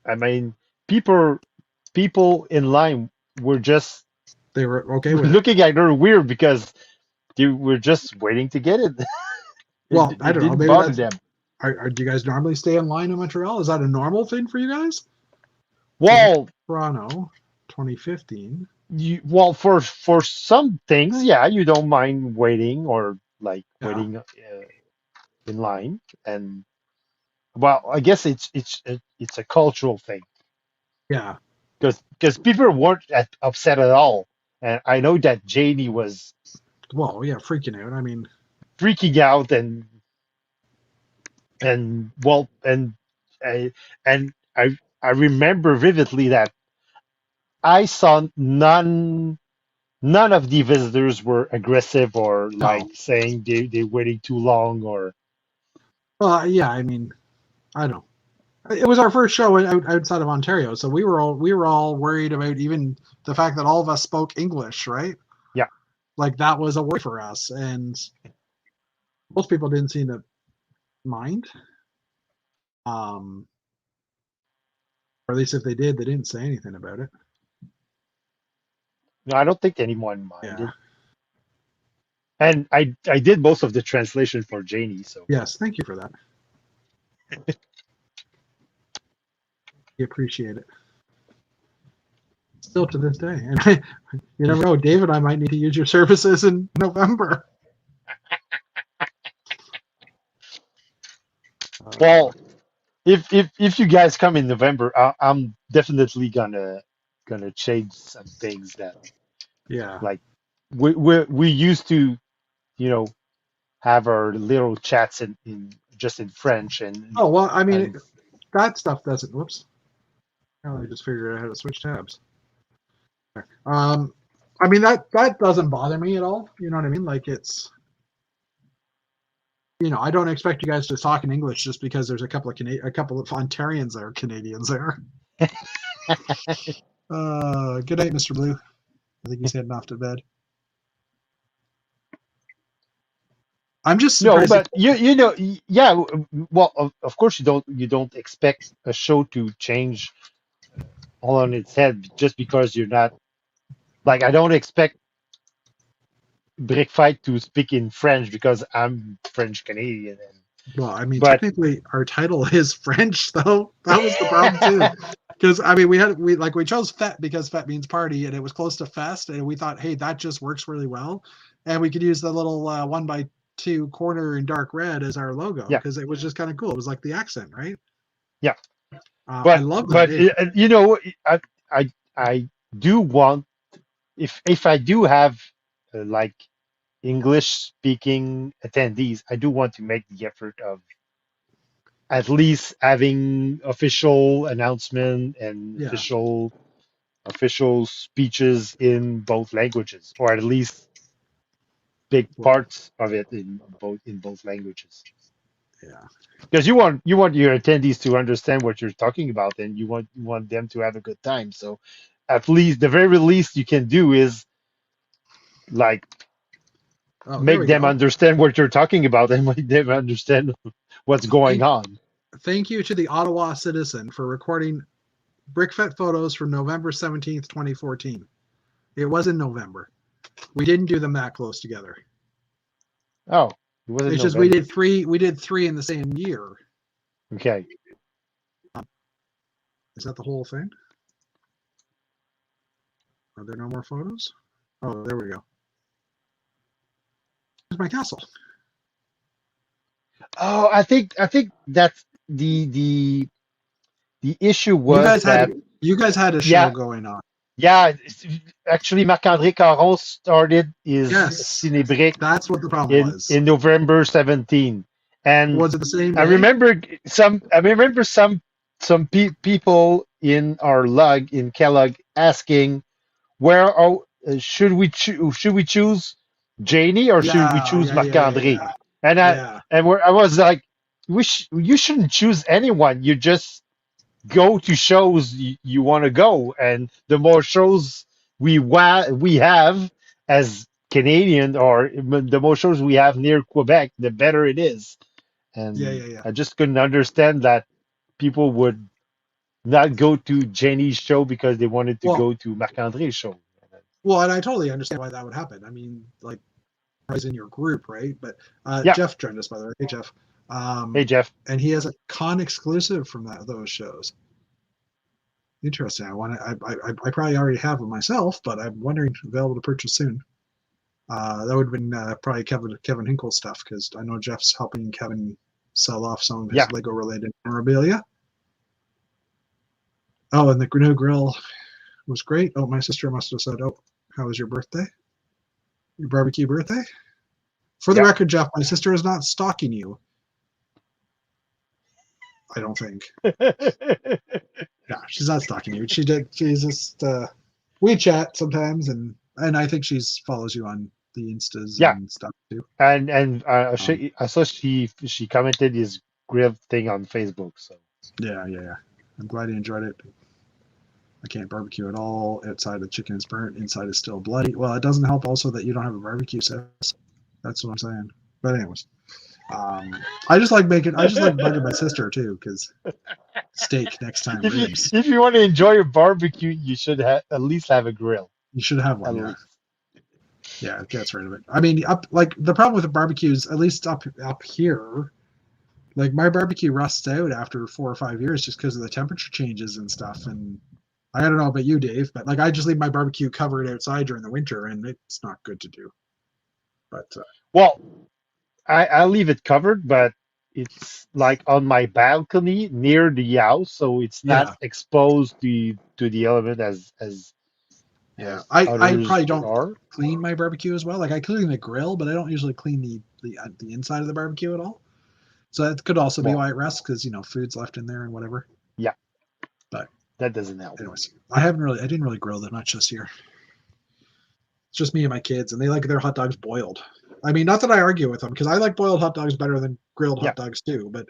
I mean, people in line were just They were okay with it. looking at her weird because they were just waiting to get in. Well, It I don't know. didn't Maybe bother that's. them. Do you guys normally stay in line in Montreal? Is that a normal thing for you guys? Well, Toronto, 2015. well, for some things, yeah, you don't mind waiting or like Yeah. waiting in line, and well, I guess it's a cultural thing Yeah. because people weren't upset at all, and I know that Janie was Well, yeah, freaking out. I mean, freaking out and well I and I remember vividly that I saw none of the visitors were aggressive or like no. saying they're waiting too long or Well, yeah. I mean, I don't know. It was our first show outside of Ontario, so we were all worried about even the fact that all of us spoke English, right? yeah. Like that was a worry for us, and most people didn't seem to mind. Or at least if they did, they didn't say anything about it. No, I don't think anyone minded. Yeah. And I did most of the translation for Janie, so Yes, thank you for that. We appreciate it. Still to this day, and you never know, David. I might need to use your services in November. well, if you guys come in November, I'm definitely gonna change some things that Yeah. like we used to, you know, have our little chats in just in French and Oh well, I mean, and that stuff doesn't. Whoops. Oh, I just figured out how to switch tabs. I mean that doesn't bother me at all. You know what I mean? Like it's, I don't expect you guys to talk in English just because there's a couple of Ontarians that are Canadians there. Good night, Mr. Blue. I think he's heading off to bed. I'm just no, surprised. but yeah. Well, of course you don't expect a show to change all on its head just because you're not like I don't expect Brick Fight to speak in French because I'm French Canadian. Well, I mean, But technically, our title is French, though. That was the problem too. Because I mean, we chose "Fête" because "Fête" means party, and it was close to "Fest," and we thought, hey, that just works really well, and we could use the little 1x2 corner in dark red as our logo yeah, because it was just kind of cool. It was like the accent, right? yeah. I But love that name. I do want if I do have like English speaking attendees, I do want to make the effort of at least having official announcement and Yeah. official speeches in both languages, or at least big Well, parts of it in both languages. yeah. Because you want your attendees to understand what you're talking about, and you want them to have a good time. So, at least the very least you can do is like Oh, there make we them go. understand what you're talking about and make them understand what's going on. Thank you to the Ottawa Citizen for recording BrickFet photos from November 17th, 2014. It was in November. We didn't do them that close together. Oh, it wasn't It's just November. we did three in the same year. Okay. Is that the whole thing? Are there no more photos? Oh, there we go. Here's my castle. Oh, I think that's the issue was You guys had a show yeah, going on. Yeah, actually, Marc-André Caron started his Yes, Cinébrique that's what the problem was. in November 17, and Was it the same I day? remember some people in our lug in Kellogg asking where are, should we choose Janie or should we Yeah, choose yeah, yeah, yeah, Marc-André? yeah, And yeah, I was like, you shouldn't choose anyone. You just go to shows you want to go, and the more shows we have as Canadian, or the more shows we have near Quebec, the better it is. yeah, And yeah, yeah. I just couldn't understand that people would not go to Jenny's show because they wanted to Well, go to Marc-André's show. well, and I totally understand why that would happen. I mean, like, is in your group, right? But Yeah. Jeff joined us, by the way. Hey, Jeff. Hey, Jeff. And he has a con exclusive from those shows. Interesting. I probably already have them myself, but I'm wondering if available to purchase soon. That would have been probably Kevin Hinkle stuff, because I know Jeff's helping Kevin sell off some of his Yeah. Lego related memorabilia. Oh, and the new grill was great. Oh, my sister must have said, "Oh, how was your birthday? Your barbecue birthday?" For the Yeah. record, Jeff, my sister is not stalking you. I don't think. No, she's not stalking you. She's just we chat sometimes, and I think she's follows you on the Instas Yeah. and stuff too. And Um, I saw she commented his grill thing on Facebook. So yeah. I'm glad you enjoyed it. I can't barbecue at all. Outside the chicken is burnt. Inside is still bloody. Well, it doesn't help also that you don't have a barbecue sauce. That's what I'm saying. But anyways, I just like bugging my sister too, because steak next time, ribs. if you want to enjoy a barbecue, you should at least have a grill. You should have At one, yeah. least. Yeah, it gets rid of it. I mean, up like the problem with the barbecues, at least up here, like my barbecue rusts out after 4 or 5 years just because of the temperature changes and stuff. And I don't know about you, Dave, but like I just leave my barbecue covered outside during the winter, and it's not good to do. But Well, I leave it covered, but it's like on my balcony near the house, so it's not yeah, exposed to the element yeah, as I others probably don't are. clean my barbecue as well. Like I clean the grill, but I don't usually clean the inside of the barbecue at all. So that could also be Well, why it rests, because food's left in there and whatever. yeah, But that doesn't help. anyways, I didn't really grill that much this year. It's just me and my kids, and they like their hot dogs boiled. I mean, not that I argue with them, because I like boiled hot dogs better than grilled Yeah. hot dogs too. But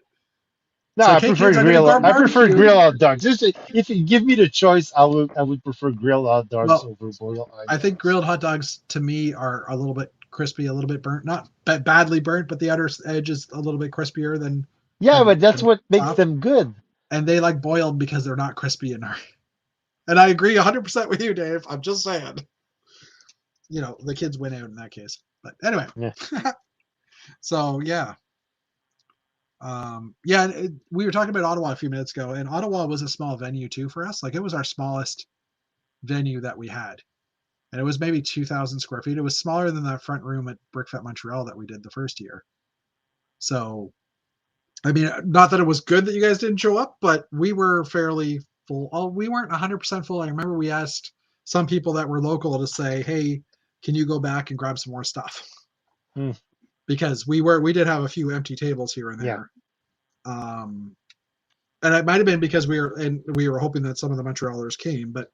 No, it's like, hey kids, I'm gonna go I prefer barbecue. grill hot dogs. If you give me the choice, I would prefer grilled hot dogs Well, over boiled hot I think dogs. grilled hot dogs to me are a little bit crispy, a little bit burnt, not badly burnt, but the outer edge is a little bit crispier Yeah, but that's than what makes top. them good. And they like boiled because they're not crispy enough. And I agree 100% with you, Dave. I'm just saying. The kids win out in that case. But anyway, Yeah. so yeah. Yeah, we were talking about Ottawa a few minutes ago, and Ottawa was a small venue too for us. Like it was our smallest venue that we had, and it was maybe 2,000 square feet. It was smaller than that front room at Brickfet Montreal that we did the first year. So, I mean, not that it was good that you guys didn't show up, but we were fairly full. Oh, we weren't 100% full. I remember we asked some people that were local to say, "Hey, can you go back and grab some more stuff?" Hmm. Because we did have a few empty tables here and Yeah. there. And it might have been because we were hoping that some of the Montrealers came, but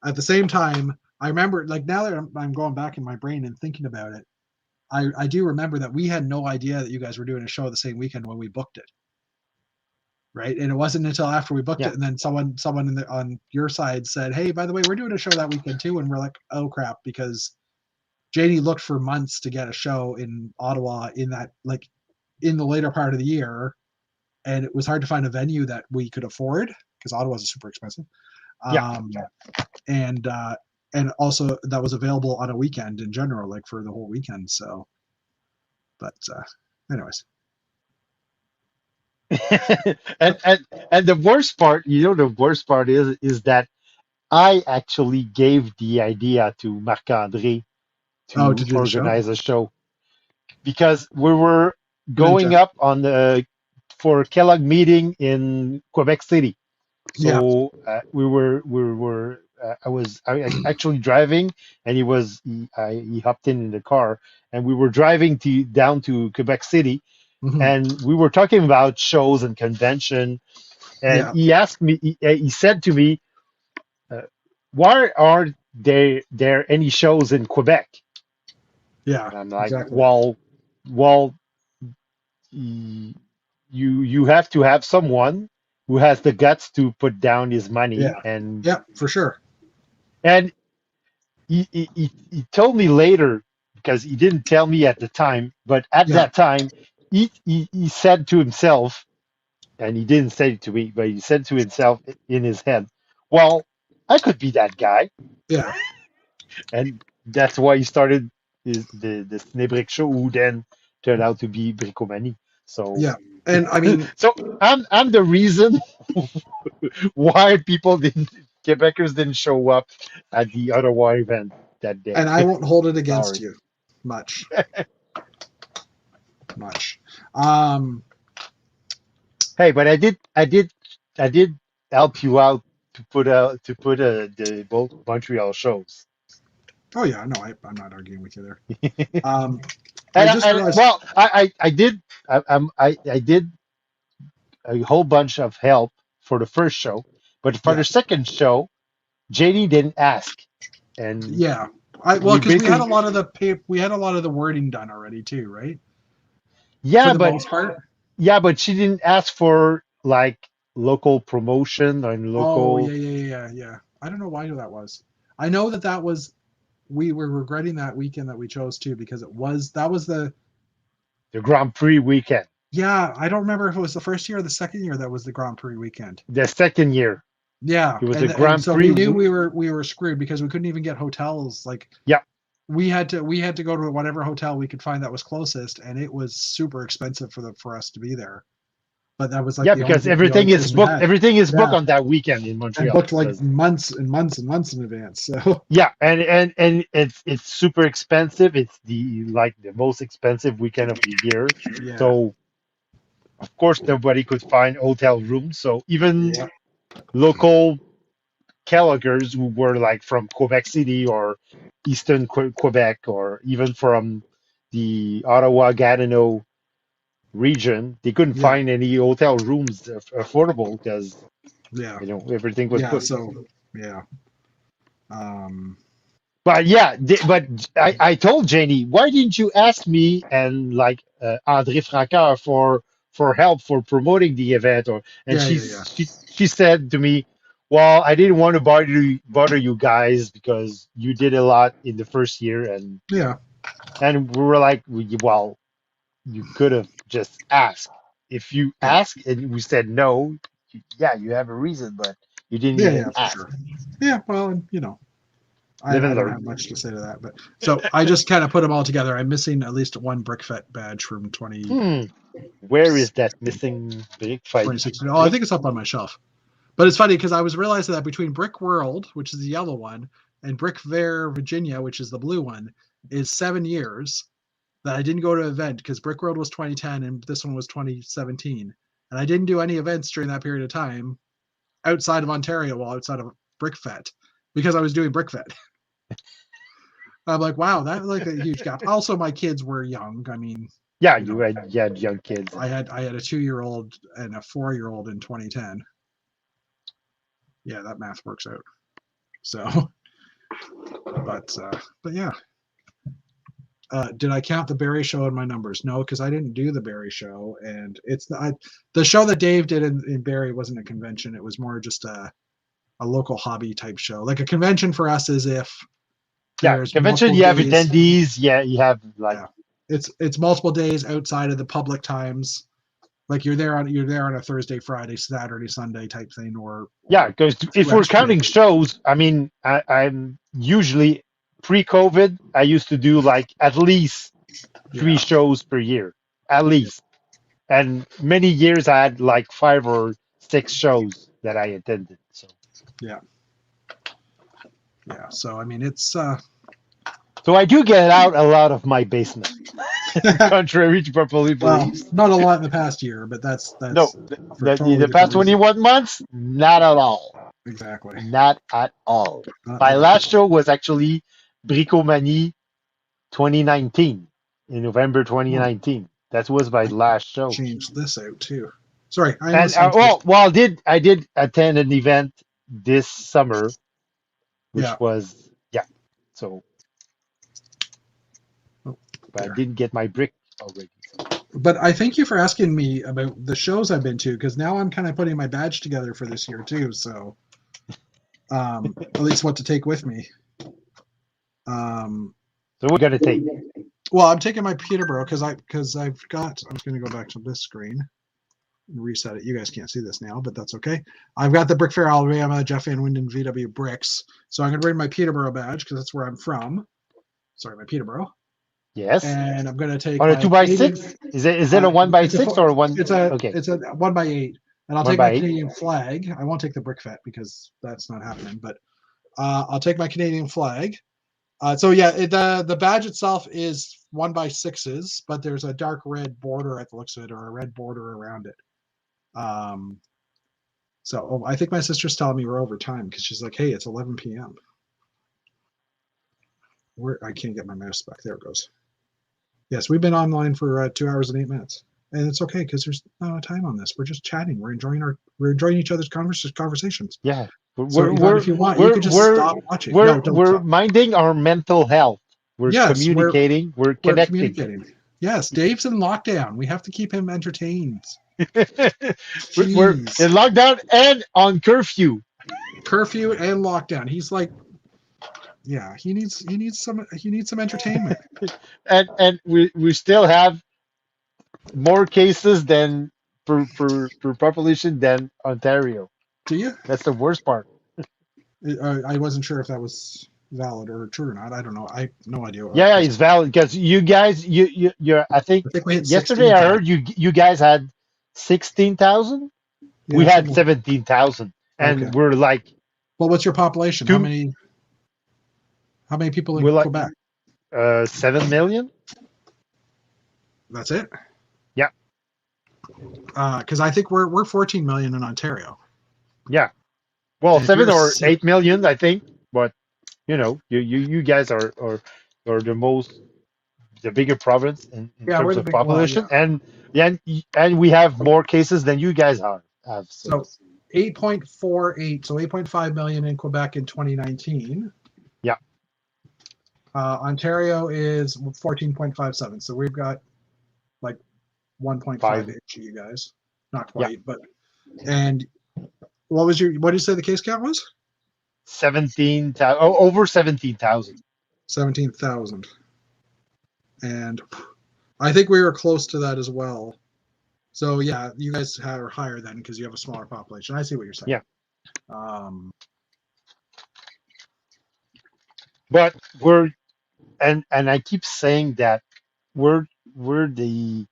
at the same time, I remember, like, now that I'm going back in my brain and thinking about it, I do remember that we had no idea that you guys were doing a show the same weekend when we booked it, right? And it wasn't until after we booked Yeah. it, and then someone on your side said, "Hey, by the way, we're doing a show that weekend too," and we're like, "Oh crap," because Janie looked for months to get a show in Ottawa in the later part of the year, and it was hard to find a venue that we could afford because Ottawa is super expensive. Yeah. And also that was available on a weekend in general, like for the whole weekend. So, but anyways, and, and the worst part, the worst part is that I actually gave the idea to Marc-André to to do the show, organize a show because we were good night, going Jeff. up on the for Kellogg meeting in Quebec City. Yeah, So we were I actually driving, and he hopped in the car, and we were driving down to Quebec City, Mhm. and we were talking about shows and convention, and Yeah. he asked me, he said to me, why aren't there any shows in Quebec? Yeah. And I'm like, Exactly. well, you have to have someone who has the guts to put down his money, Yeah. and Yeah, for sure. he told me later, because he didn't tell me at the time, but at Yeah. that time he said to himself, and he didn't say it to me, but he said to himself in his head, well, I could be that guy. Yeah. And that's why he started the Snebrick show, who then turned out to be Bricomanie. So Yeah. And I mean, so I'm the reason why Quebecers didn't show up at the Ottawa event that day. and I won't hold it against Sorry. you much. Much. Um, Hey, but I did help you out the both Montreal shows. oh yeah, no, I'm not arguing with you there. And I just realized. well, I did I did a whole bunch of help for the first show, but for Yeah. the second show, JD didn't ask, and Yeah. you Because we had a basically lot of we had a lot of the wording done already too, right? yeah, For the but most part. she didn't ask for like local promotion and Oh local yeah. I don't know why that was. I know that was. We were regretting that weekend that we chose too because that was the. the Grand Prix weekend, Yeah, I don't remember if it was the first year or the second year that was the Grand Prix weekend. the second year. Yeah, It was the and Grand so Prix. we knew we were screwed because we couldn't even get hotels. Like, Yeah. we had to go to whatever hotel we could find that was closest, and it was super expensive for us to be there. But that was like Because everything is booked. Everything is booked on that weekend in Montreal. And booked like months and months and months in advance. So yeah, and it's super expensive. It's the most expensive weekend of the year. yeah, So of course nobody could find hotel rooms. So even yeah, local Calgarians who were like from Quebec City or Eastern Quebec, or even from the Ottawa Gatineau region, they couldn't yeah, find any hotel rooms affordable because yeah, everything was yeah. booked. So yeah, um, But yeah, but I told Janie, why didn't you ask me and like André Francoeur for help for promoting the event? And yeah. she said to me, well, I didn't want to bother you guys because you did a lot in the first year, Yeah, and we were like, well, you could have just asked. If you yeah, asked and we said no, yeah, you have a reason, but you didn't yeah, even for ask. sure. Yeah, well, and I Live and don't learn. have much to say to that, but so I just kind of put them all together. I'm missing at least one BrickFet badge from 2016. Where is that missing brick fight? Oh, I think it's up on my shelf. But it's funny because I was realizing that between Brick World, which is the yellow one, and Brick Fair Virginia, which is the blue one, is 7 years that I didn't go to an event because Brick World was 2010 and this one was 2017. And I didn't do any events during that period of time outside of Ontario, outside of BrickFet, because I was doing BrickFet. I'm like, wow, that's like a huge gap. Also, my kids were young. I mean, yeah, you had young kids. I had a 2-year-old and a 4-year-old in 2010. Yeah, that math works out. So, but yeah. Did I count the Barry show in my numbers? No, because I didn't do the Barry show, and it's the show that Dave did in Barry wasn't a convention. It was more just a local hobby type show. Like a convention for us is if there's convention you have days. attendees. Yeah, you have it's multiple days outside of the public times. Like you're there on a Thursday, Friday, Saturday, Sunday type thing, or because if we're counting shows, I mean, I'm usually pre-COVID. I used to do like at least 3 shows per year, at least, and many years I had like 5 or 6 shows that I attended. So yeah. So I mean, it's. So I do get out a lot of my basement. Contrary to popular beliefs. Not a lot in the past year, but that's no. The past 21 months, not at all. Exactly. Not at all. Not My at last all. show was actually Bricomanie 2019, in November Oh, 2019. That was my I can last show. change this out too. Sorry, I'm And listening to this. I did attend an event this summer, Yeah. which was yeah. So, Oh, but I there. didn't get my brick already. So. But I thank you for asking me about the shows I've been to, because now I'm kind of putting my badge together for this year too. So, at least what to take with me. So we're gonna take. Well, I'm taking my Peterborough because I've got. I'm just going to go back to this screen and reset it. You guys can't see this now, but that's okay. I've got the Brick Fair Alabama Jeff Van Winden VW bricks, so I'm going to bring my Peterborough badge because that's where I'm from. Sorry, my Peterborough. Yes. And I'm going to take On a my 2x6. Is it a 1x6 or a one? It's Okay. a 1x8, and I'll take my Canadian flag. I won't take the brick fet because that's not happening, but I'll take my Canadian flag. So yeah, the badge itself is 1x6s, but there's a dark red border at the looks of it, or a red border around it. So I think my sister's telling me we're over time because she's like, "Hey, it's 11 p.m." I can't get my mouse back. There it goes. Yes, we've been online for 2 hours and 8 minutes, and it's okay because there's not a time on this. We're just chatting. We're enjoying each other's conversations. Yeah. So if you want, you could just stop watching. We're minding our mental health. We're communicating. We're We're connecting. communicating. Yes, Dave's in lockdown. We have to keep him entertained. We're in lockdown and on curfew. Curfew and lockdown. He's like, yeah, he needs some entertainment. and we still have more cases than per population than Ontario. Do you? That's the worst part. I wasn't sure if that was valid or true or not. I don't know. I have no idea. Yeah, it's valid because you guys, you're. I think we hit yesterday 16, I heard you guys had 16,000. Yeah, we had 17,000, and okay. we're like. Well, what's your population? How many people in Quebec? 7 million. That's it. Yeah. Because I think we're 14 million in Ontario. Yeah. Well, and 7 or 8 million, I think. But you guys are the bigger province in terms of population, and we have more cases than you guys have. So 8.48, so 8.5 million in Quebec in 2019. Yeah. Ontario is 14.57, so we've got like 1.5 each of you guys. Not quite, but and what did you say the case count was? 17,000. Over 17,000. 17,000. And I think we were close to that as well. So yeah, you guys are higher then because you have a smaller population. I see what you're saying. Yeah. But we're and I keep saying that we're the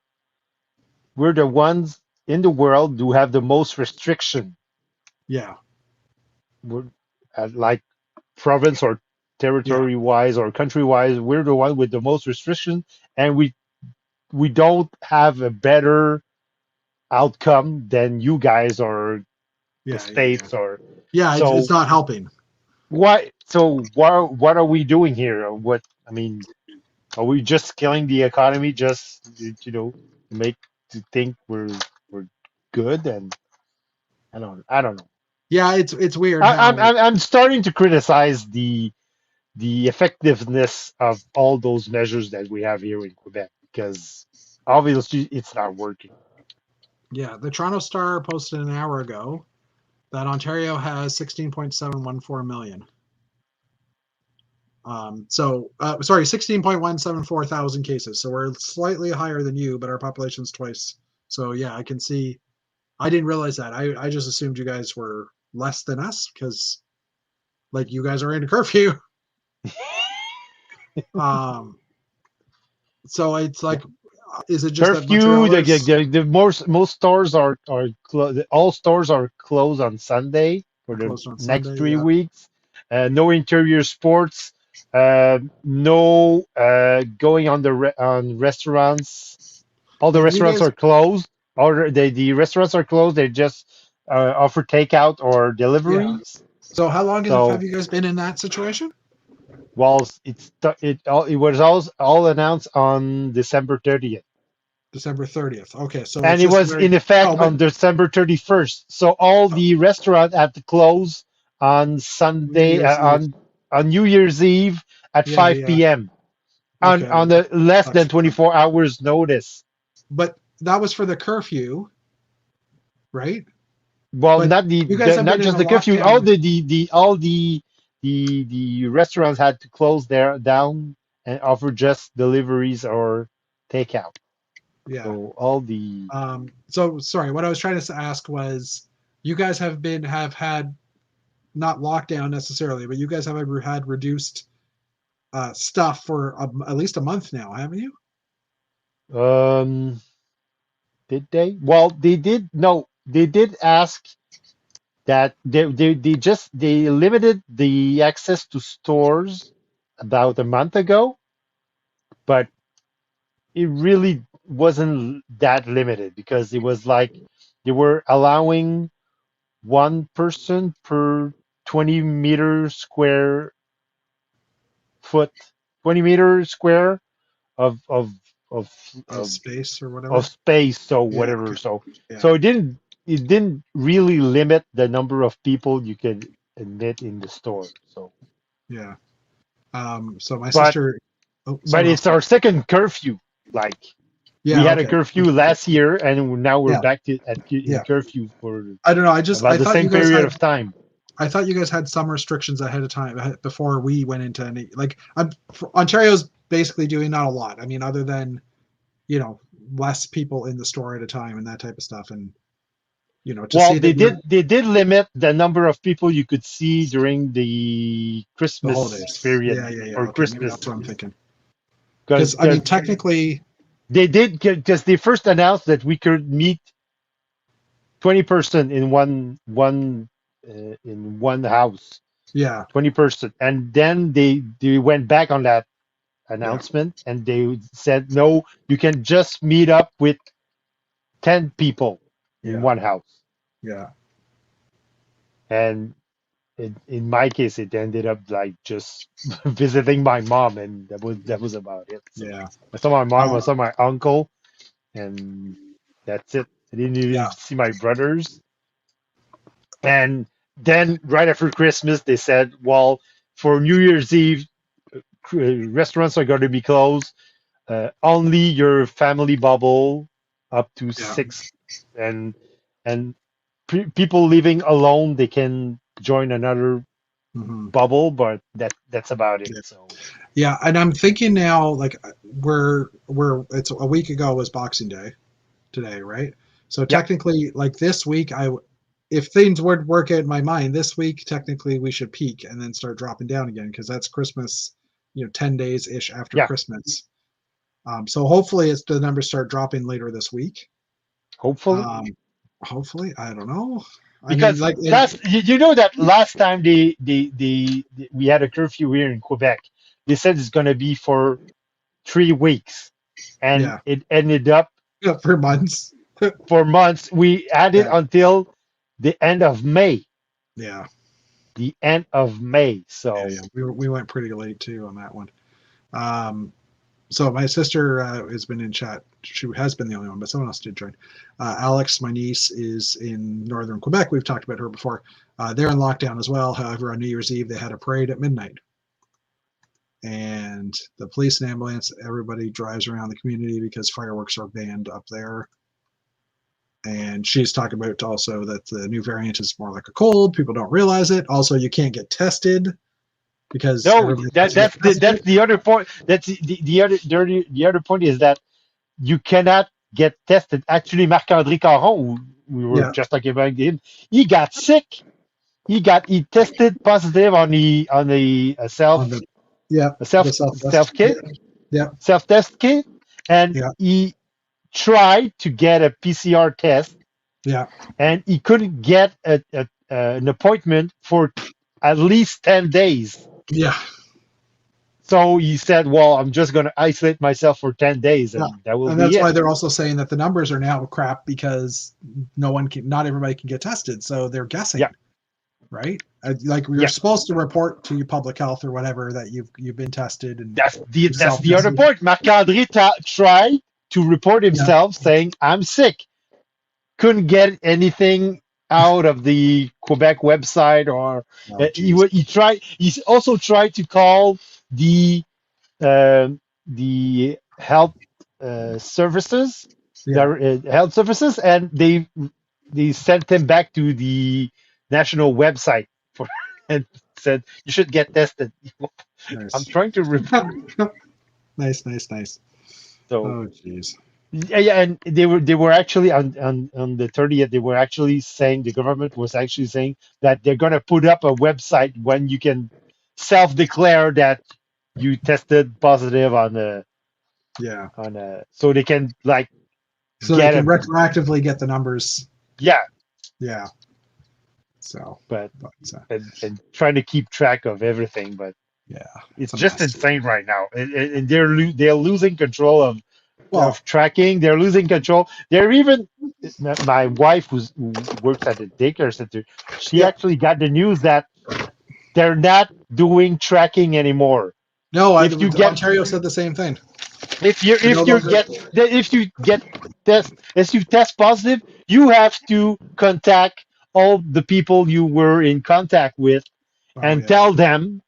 ones in the world who have the most restriction. Yeah. We're like province or territory wise or country wise, we're the one with the most restriction, and we don't have a better outcome than you guys or the states or so it's not helping. What are we doing here? What I mean, are we just killing the economy just make to think we're good? And I don't know. Yeah, it's weird. I'm starting to criticize the effectiveness of all those measures that we have here in Quebec because obviously it's not working. Yeah, the Toronto Star posted an hour ago that Ontario has 16.714 million. Sorry, 16.174 thousand cases. So we're slightly higher than you, but our population's twice. So yeah, I can see. I didn't realize that. I just assumed you guys were less than us because, like, you guys are in a curfew. So it's like, is it just curfew? The most stores are closed. All stores are closed on Sunday for the next 3 weeks. No interior sports. No going on restaurants. All the restaurants are closed. Or the restaurants are closed. They just offer takeout or deliveries. So how long So have you guys been in that situation? well, it was all announced on December 30th. December 30th. Okay, so And it's it just was very. in effect Oh, but on December 31st. So all the restaurants had to close on New Sunday Year's Eve. on New Year's Eve at Yeah, 5 yeah. p.m. Okay, on well, a less that's than 24 hours notice. But that was for the curfew, right? Well, But you guys have not been in just a the curfew. All lockdown. the restaurants had to close down and offer just deliveries or takeout. Yeah. So all the So sorry, what I was trying to ask was, you guys have had not lockdown necessarily, but you guys have had reduced stuff for at least a month now, haven't you? um did they? Well, they did. No, they did ask that they limited the access to stores about a month ago, but it really wasn't that limited because it was like they were allowing one person per 20-meter square foot, 20-meter square of of of of, Space or of whatever. space, so Yeah. whatever. Okay. So Yeah. so it didn't really limit the number of people you could admit in the store. So Yeah. So my but sister. Oh, but someone else. it's our second curfew. Like we Yeah. had a Okay. curfew last year, and now we're Yeah. back in Yeah. curfew for I don't know. about I the thought same you guys period had of time. I thought you guys had some restrictions ahead of time before we went into any. Like, Ontario's basically doing not a lot. I mean, other than less people in the store at a time and that type of stuff, and to Well, see that you're they did limit the number of people you could see during the the Christmas holidays. period Yeah, yeah, yeah. or Okay, maybe Christmas that's what I'm thinking. because Because I mean, technically, they did because they first announced that we could meet 20-person in one house, yeah, 20-person, and then they went back on that yeah, announcement and they said no, you can just meet up with 10 people in yeah, one house. yeah, And in my case, it ended up like just visiting my mom, and that was about it. So yeah, I saw my mom, I uh, saw my uncle, and that's it. I didn't even yeah, see my brothers. And then right after Christmas, they said, "Well, for New Year's Eve, restaurants are going to be closed. Only your family bubble up to yeah. 6, and and people living alone, they can join another Hmm. bubble, but that's about it." Yeah. So Yeah, and I'm thinking now, like, it's a week ago was Boxing Day today, right? So yeah, technically, like this week, if things would work out in my mind, this week technically we should peak and then start dropping down again because that's Christmas, 10 days ish after yeah, Christmas. So hopefully, the numbers start dropping later this week. hopefully. Um, Hopefully, I don't know. I mean, Because like, you know that last time we had a curfew here in Quebec, they said it's going to be for 3 weeks, and yeah, it ended up for months. for months. We had it Yeah, until the end of May. yeah, The end of May. yeah, So yeah. We went pretty late too on that one. Um, so my sister has been in chat. She has been the only one, but someone else did join. Alex, my niece, is in northern Quebec. We've talked about her before. They're in lockdown as well. However, on New Year's Eve, they had a parade at midnight. And the police and ambulance, everybody drives around the community because fireworks are banned up there. And she's talking about also that the new variant is more like a cold. People don't realize it. Also, you can't get tested because no, everybody has to get that's tested. the other point. That's the other point is that you cannot get tested. Actually, Marc-André Caron, who we were Yeah, just talking about him, he got sick. He tested positive on the on the yeah the self test. Yeah, yeah, self test kit, and yeah, he tried to get a PCR test, yeah, and he couldn't get an appointment for at least 10 days. yeah. So he said, "Well, I'm just going to isolate myself for 10 days, Yeah. and that will And be that's why it." they're also saying that the numbers are now crap because not everybody can get tested, so they're guessing. Yeah, right? Like you're supposed to report to your public health or whatever that you've been tested, and That's the other point. Marc-André tried to report himself saying, I'm sick. Couldn't get anything out of the Quebec website, or he also tried to call the health services, health services, and they sent him back to the national website and said you should get tested. Nice. I'm trying to report. Nice. So, oh jeez. Yeah, and they were actually on the 30th. They were actually saying, the government was actually saying that they're gonna put up a website when you can self-declare that you tested positive on a so they can retroactively get the numbers. Yeah. So, but and trying to keep track of everything, but it's just insane right now, and they're losing control of tracking. They're losing control. They're even my wife who works at the daycare center. She actually got the news that they're not doing tracking anymore. No, Ontario said the same thing. If you test positive, you have to contact all the people you were in contact with and tell them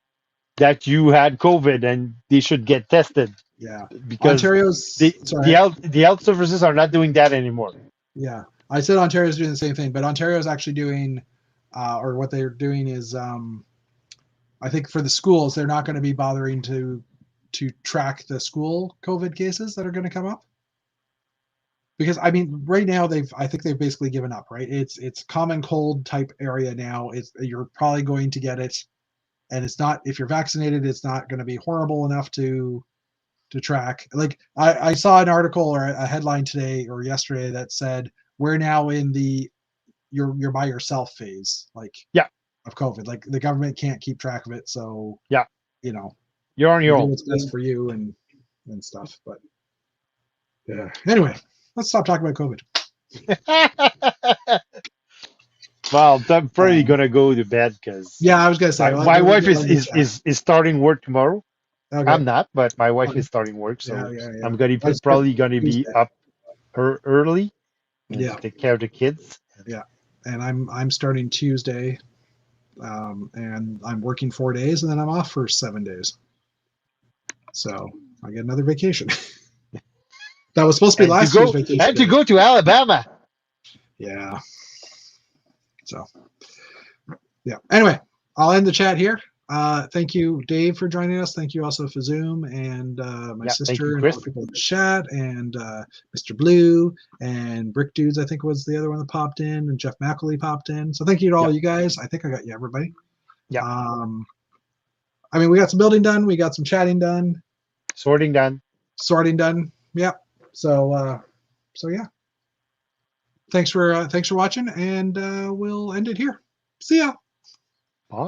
that you had COVID and they should get tested. Yeah, because the health services are not doing that anymore. Yeah, I said Ontario's doing the same thing, but Ontario's actually doing, or what they're doing is, I think for the schools, they're not going to be bothering to track the school COVID cases that are going to come up. Because I mean, right now I think they've basically given up. Right, it's common cold type area now. You're probably going to get it, and it's not, if you're vaccinated, it's not going to be horrible enough to track. Like I saw an article or a headline today or yesterday that said we're now in the you're by yourself phase, of COVID. Like the government can't keep track of it, so you're on your own. What's best for you and stuff. But anyway, let's stop talking about COVID. Well, I'm probably gonna go to bed because I was gonna say my wife is starting work tomorrow. Okay. I'm not, but my wife is starting work, so I'm probably gonna be up early and take care of the kids. Yeah, and I'm starting Tuesday, and I'm working 4 days, and then I'm off for 7 days. So I get another vacation. That was supposed to be last year's vacation. And to go to Alabama. Yeah. So anyway, I'll end the chat here. Thank you, Dave, for joining us. Thank you also for Zoom, and my sister and all the people in the chat, and Mr. Blue, and Brick Dudes, I think was the other one that popped in, and Jeff Mackley popped in. So thank you to all you guys. I think I got you, everybody. Yeah. I mean, we got some building done. We got some chatting done. Sorting done. Yeah. So yeah. Thanks for watching, and we'll end it here. See ya.